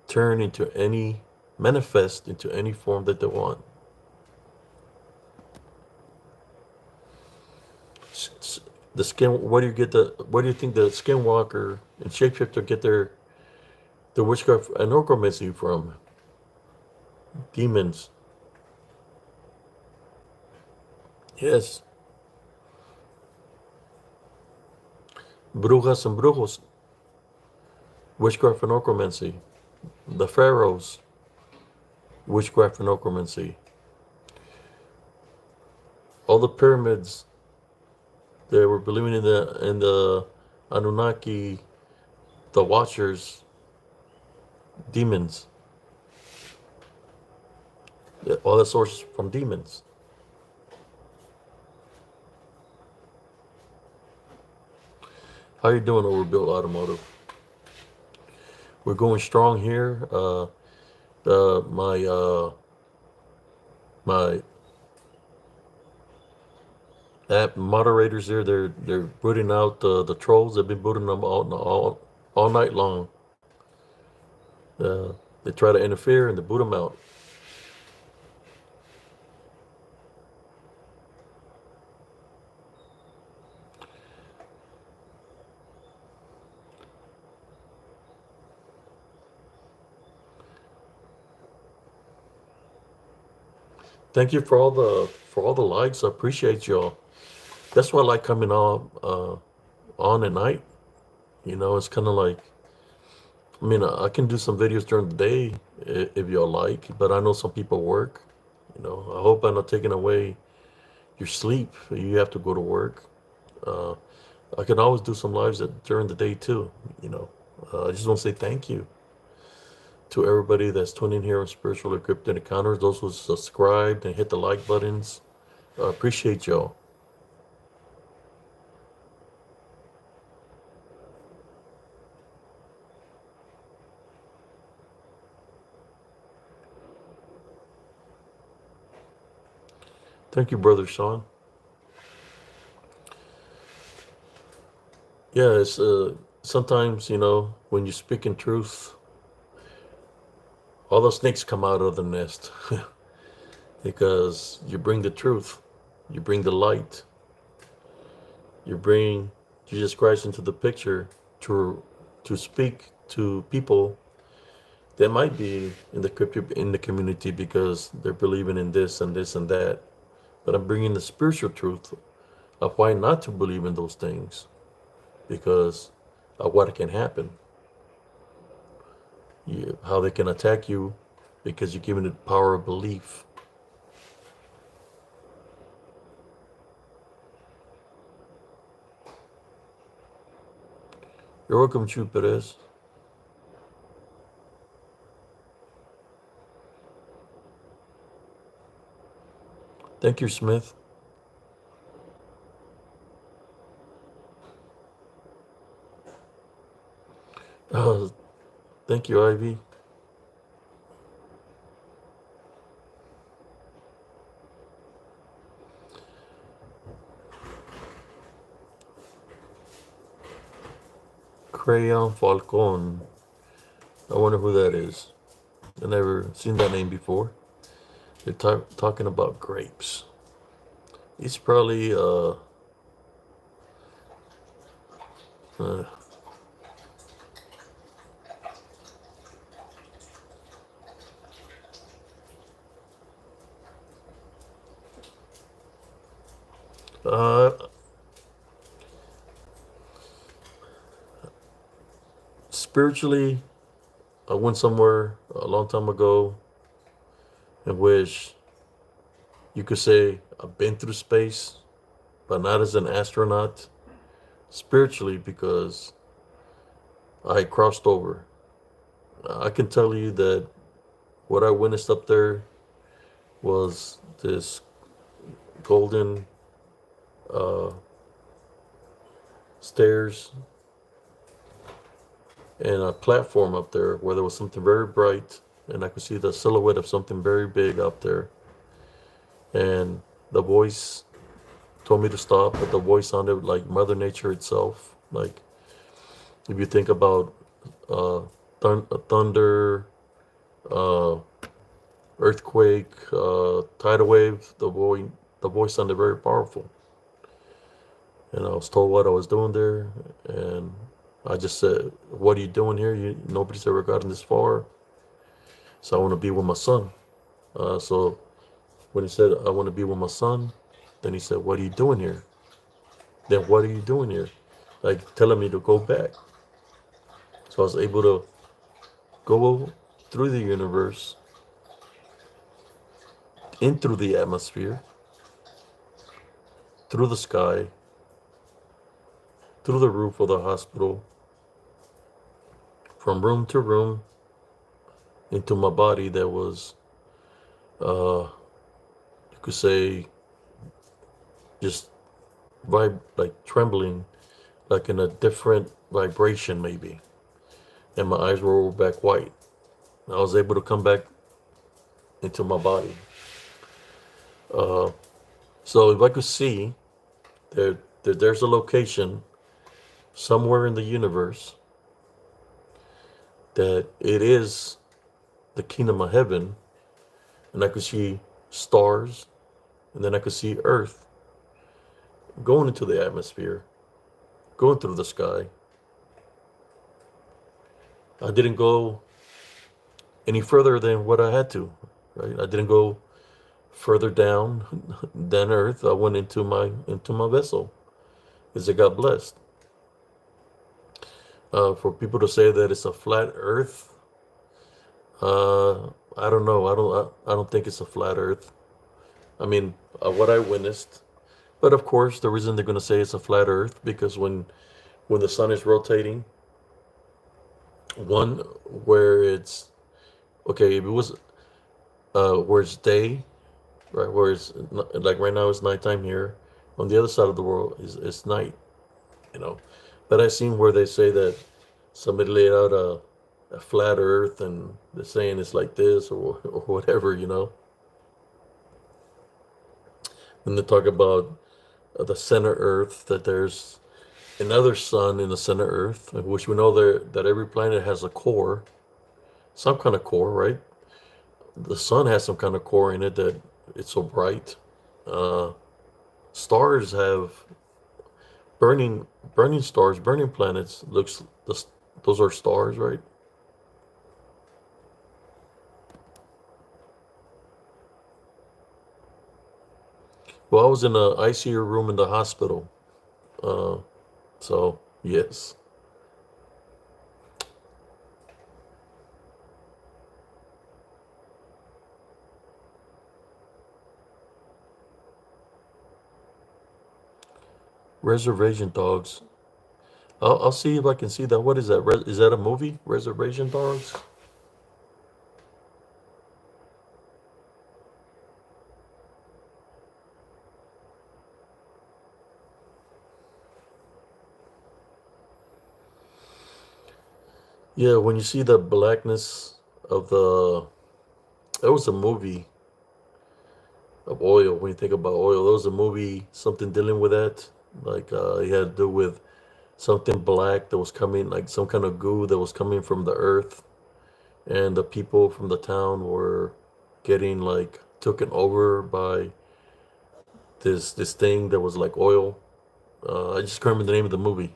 [SPEAKER 1] turn into manifest into any form that they want. The skin. Where do you think the skinwalker and shapeshifter get their witchcraft and necromancy from? Demons. Yes. Brujas and brujos. Witchcraft and necromancy. The pharaohs. Witchcraft and necromancy. All the pyramids. They were believing in the Anunnaki, the Watchers, demons. All that sources from demons. How you doing, Overbuilt Automotive? We're going strong here. My app moderators there, they're booting out the trolls. They've been booting them all night long. They try to interfere and they boot them out. Thank you for all the likes. I appreciate y'all. That's why I like coming on at night. You know, it's kind of like, I mean, I can do some videos during the day if y'all like, but I know some people work. You know, I hope I'm not taking away your sleep. You have to go to work. I can always do some lives during the day too. You know, I just want to say thank you to everybody that's tuning here on Spiritual or Cryptid Encounters. Those who subscribed and hit the like buttons. I appreciate y'all. Thank you, Brother Sean. Yeah, it's sometimes, you know, when you speak in truth, all those snakes come out of the nest. because you bring the truth, you bring the light, you bring Jesus Christ into the picture to speak to people that might be in the community because they're believing in this and this and that. But I'm bringing the spiritual truth of why not to believe in those things, because of what can happen, how they can attack you because you're giving it power of belief. You're welcome, Chu Perez. Thank you, Smith. Thank you, Ivy. Crayon Falcon. I wonder who that is. I've never seen that name before. They're talking about grapes. He's probably uh, uh, spiritually, I went somewhere a long time ago in which you could say I've been through space, but not as an astronaut. Spiritually, because I crossed over. I can tell you that what I witnessed up there was this golden stairs and a platform up there where there was something very bright, and I could see the silhouette of something very big up there. And the voice told me to stop, but the voice sounded like Mother Nature itself. Like if you think about thunder, uh, earthquake, tidal wave, the voice sounded very powerful. And I was told what I was doing there, and I just said, "What are you doing here? Nobody's ever gotten this far, so I want to be with my son." So when he said, "I want to be with my son," then he said, "What are you doing here?" Then what are you doing here? Like telling me to go back. So I was able to go through the universe, in through the atmosphere, through the sky, through the roof of the hospital, from room to room, into my body that was, you could say, just like trembling, like in a different vibration maybe. And my eyes were back white. I was able to come back into my body. So if I could see there's a location somewhere in the universe that it is the kingdom of heaven, and I could see stars, and then I could see Earth going into the atmosphere, going through the sky. I didn't go any further than what I had to, right? I didn't go further down than Earth. I went into my vessel because I got blessed. For people to say that it's a flat Earth, I don't know. I don't think it's a flat Earth. I mean, what I witnessed. But of course, the reason they're going to say it's a flat Earth because when the sun is rotating, one where it's okay, if it was where it's day, right? Where it's like right now it's nighttime here. On the other side of the world is it's night, you know. But I've seen where they say that somebody laid out a flat Earth and they're saying it's like this or whatever, you know. And they talk about the center Earth, that there's another sun in the center Earth, which we know that every planet has a core, some kind of core, right? The sun has some kind of core in it that it's so bright. Uh, Stars have burning, burning stars, burning planets. Those are stars, right? Well, I was in a ICU room in the hospital. Uh, so yes, Reservation Dogs. I'll see if I can see that. What is that? Is that a movie? Reservation Dogs? Yeah, when you see the blackness of the, that was a movie of oil. When you think about oil, there was a movie, something dealing with that. Like it had to do with something black that was coming, like some kind of goo that was coming from the earth, and the people from the town were getting like taken over by this thing that was like oil. I just can't remember the name of the movie.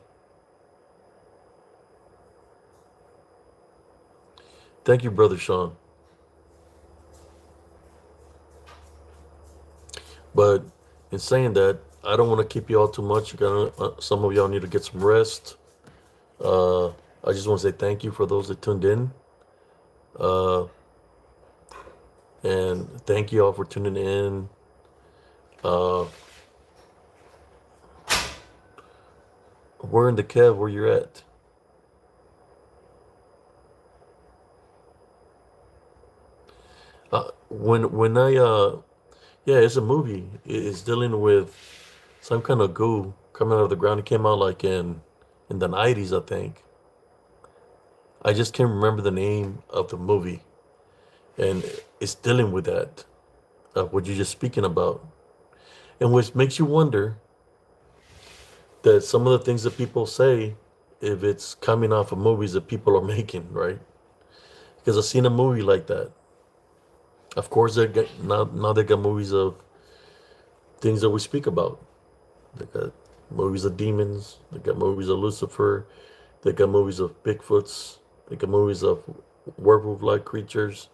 [SPEAKER 1] Thank you, brother Sean. But in saying that, I don't want to keep you all too much. Some of y'all need to get some rest. Uh, I just want to say thank you for those that tuned in. Uh, and thank you all for tuning in. Uh, we're in the Kev where you're at. When I yeah, it's a movie. It's dealing with some kind of goo coming out of the ground. It came out like in the 90s, I think. I just can't remember the name of the movie, and it's dealing with that, what you're just speaking about, and which makes you wonder that some of the things that people say, if it's coming off of movies that people are making, right? Because I've seen a movie like that. Of course, now they got movies of things that we speak about. They got movies of demons. They got movies of Lucifer. They got movies of Bigfoots. They got movies of werewolf-like creatures.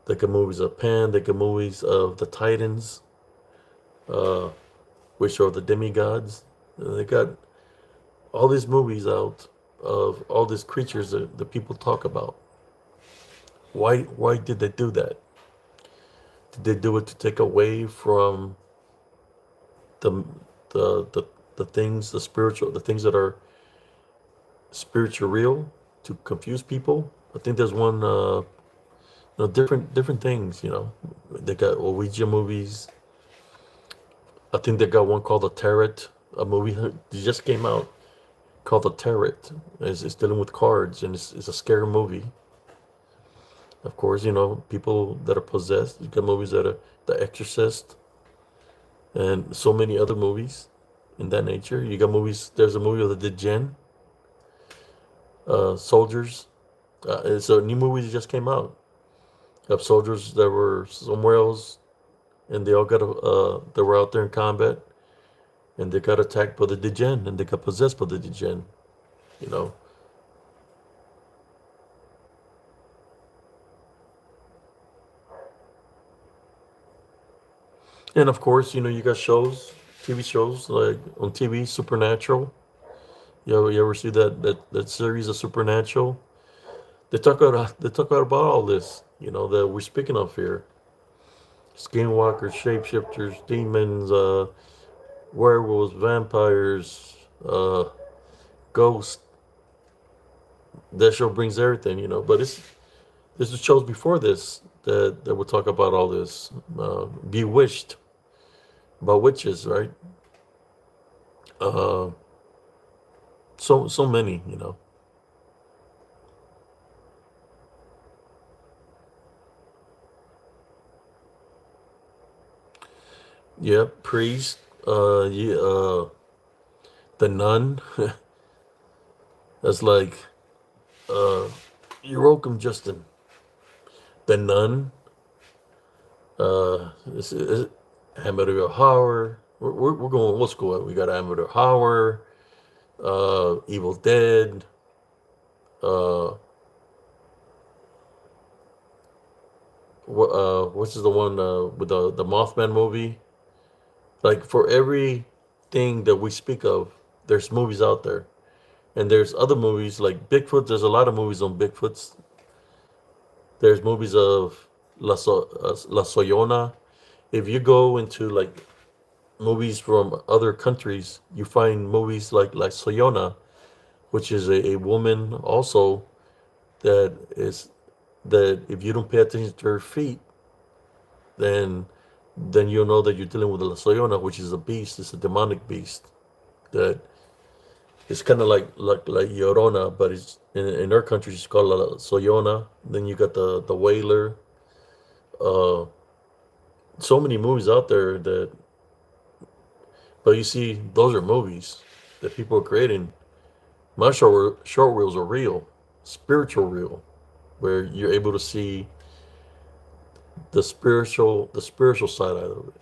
[SPEAKER 1] They got movies of Pan. They got movies of the Titans, uh, which are the demigods. They got all these movies out of all these creatures that people talk about. Why did they do that? Did they do it to take away from the the the, the things, the spiritual, the things that are spiritual real, to confuse people? I think there's one different things, They got Ouija movies. I think they got one called The Tarot, a movie that just came out called The Tarot. It's dealing with cards, and it's a scary movie. Of course, people that are possessed. You got movies that are The Exorcist, and so many other movies in that nature. You got movies. There's a movie of the Djinn, soldiers. It's a new movie that just came out of soldiers that were somewhere else, and they were out there in combat, and they got attacked by the Djinn, and they got possessed by the Djinn. You know, and of course, you got TV shows like on TV, Supernatural. You ever see that series of Supernatural? They talk about all this, that we're speaking of here. Skinwalkers, shapeshifters, demons, werewolves, vampires, ghosts. That show brings everything, But this is shows before this that will talk about all this. Bewitched, about witches, right? Uh, so many. Yeah, priest. Yeah, the nun. That's like, uh, you're welcome, Justin. The nun. This is amateur horror. We're going old school. We got amateur horror, Evil Dead, uh, what's the one with the Mothman movie? Like for everything that we speak of, there's movies out there, and there's other movies like Bigfoot. There's a lot of movies on Bigfoots. There's movies of La Soyona. If you go into like movies from other countries, you find movies like La Soyona, which is a woman also that is that if you don't pay attention to her feet, then you'll know that you're dealing with a La Soyona, which is a beast. It's a demonic beast that it's kind of like Llorona, but it's in our country it's called La Soyona. Then you got the Wailer. Uh, so many movies out there that, but you see, those are movies that people are creating. My short reels are real, spiritual real, where you're able to see the spiritual side out of it.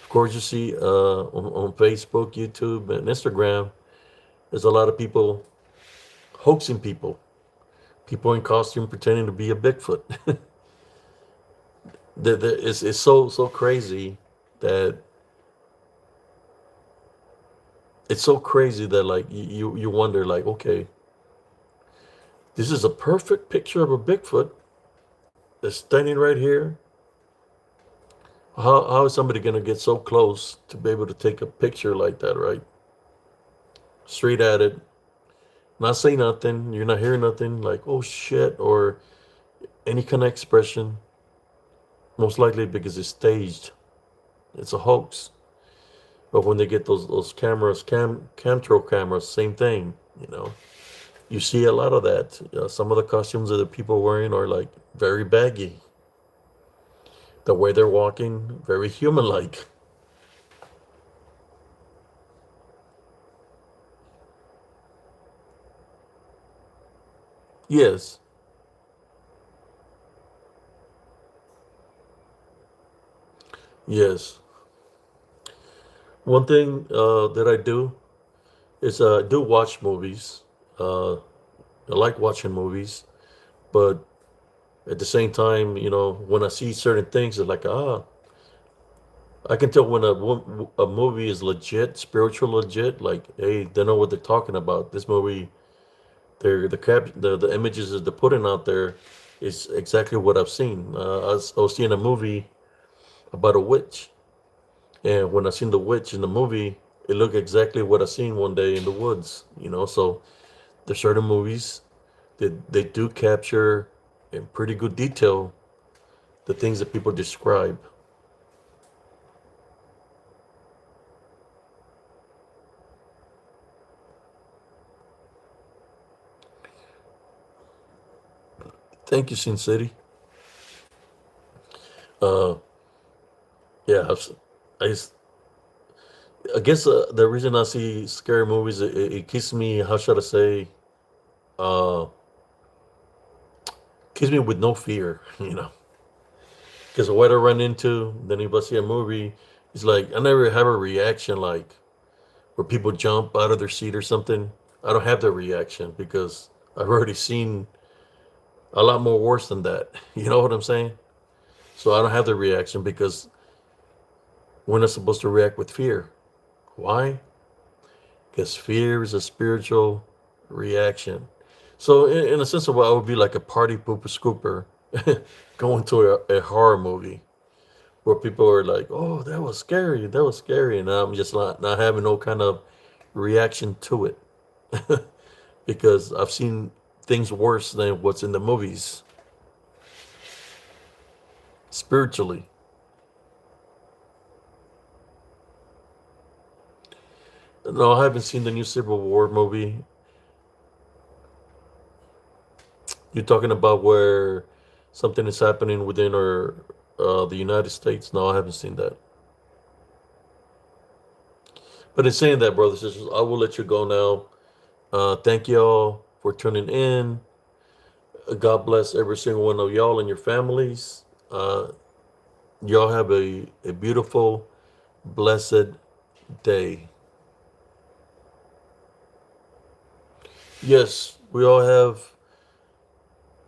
[SPEAKER 1] Of course, you see on Facebook, YouTube, and Instagram, there's a lot of people hoaxing people in costume pretending to be a Bigfoot. It's so crazy that like you wonder like, okay, this is a perfect picture of a Bigfoot that's standing right here. How is somebody gonna get so close to be able to take a picture like that, right? Straight at it, not say nothing. You're not hearing nothing like oh shit or any kind of expression. Most likely because it's staged. It's a hoax. But when they get those cameras, camtrail cameras, same thing. You know, you see a lot of that. Some of the costumes that the people are wearing are like very baggy. The way they're walking, very human-like. Yes, yes. One thing that I do is I do watch movies. I like watching movies, but at the same time, when I see certain things, it's like, I can tell when a movie is legit, spiritual legit. Like, hey, they know what they're talking about. This movie, the images that they're putting out there is exactly what I've seen. I was seeing a movie about a witch, and when I seen the witch in the movie, it looked exactly what I seen one day in the woods. So there's certain movies that they do capture in pretty good detail the things that people describe. Thank you, Sin City. Uh, yeah, I, s- I guess the reason I see scary movies, it keeps me, how should I say, uh, keeps me with no fear, Because what I run into, then if I see a movie, it's like I never have a reaction like where people jump out of their seat or something. I don't have that reaction because I've already seen a lot more worse than that. You know what I'm saying? So I don't have the reaction because we're not supposed to react with fear. Why? Because fear is a spiritual reaction. So in a sense of what I would be like a party pooper scooper going to a horror movie where people are like, "Oh, that was scary," and I'm just not having no kind of reaction to it because I've seen things worse than what's in the movies spiritually. No, I haven't seen the new Civil War movie. You're talking about where something is happening within our the United States? No, I haven't seen that. But in saying that, brothers and sisters, I will let you go now. Thank y'all for tuning in. God bless every single one of y'all and your families. Y'all have a beautiful, blessed day. Yes, we all have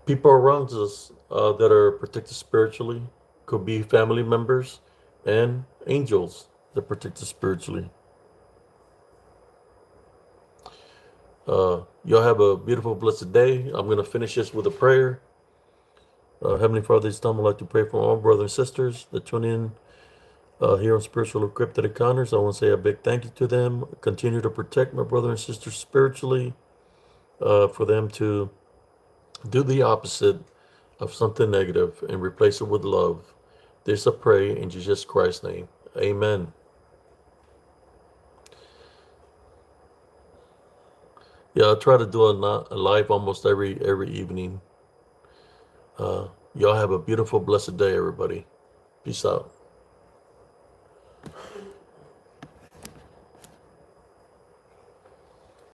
[SPEAKER 1] people around us that are protected spiritually. Could be family members and angels that protect us spiritually. Y'all have a beautiful, blessed day. I'm going to finish this with a prayer. Heavenly Father, this time I'd like to pray for all brothers and sisters that tune in here on Spiritual Cryptid Encounters. I want to say a big thank you to them. Continue to protect my brother and sister spiritually, for them to do the opposite of something negative and replace it with love. This I pray in Jesus Christ's name. Amen. Yeah, I try to do a live almost every evening. Y'all have a beautiful, blessed day, everybody. Peace out.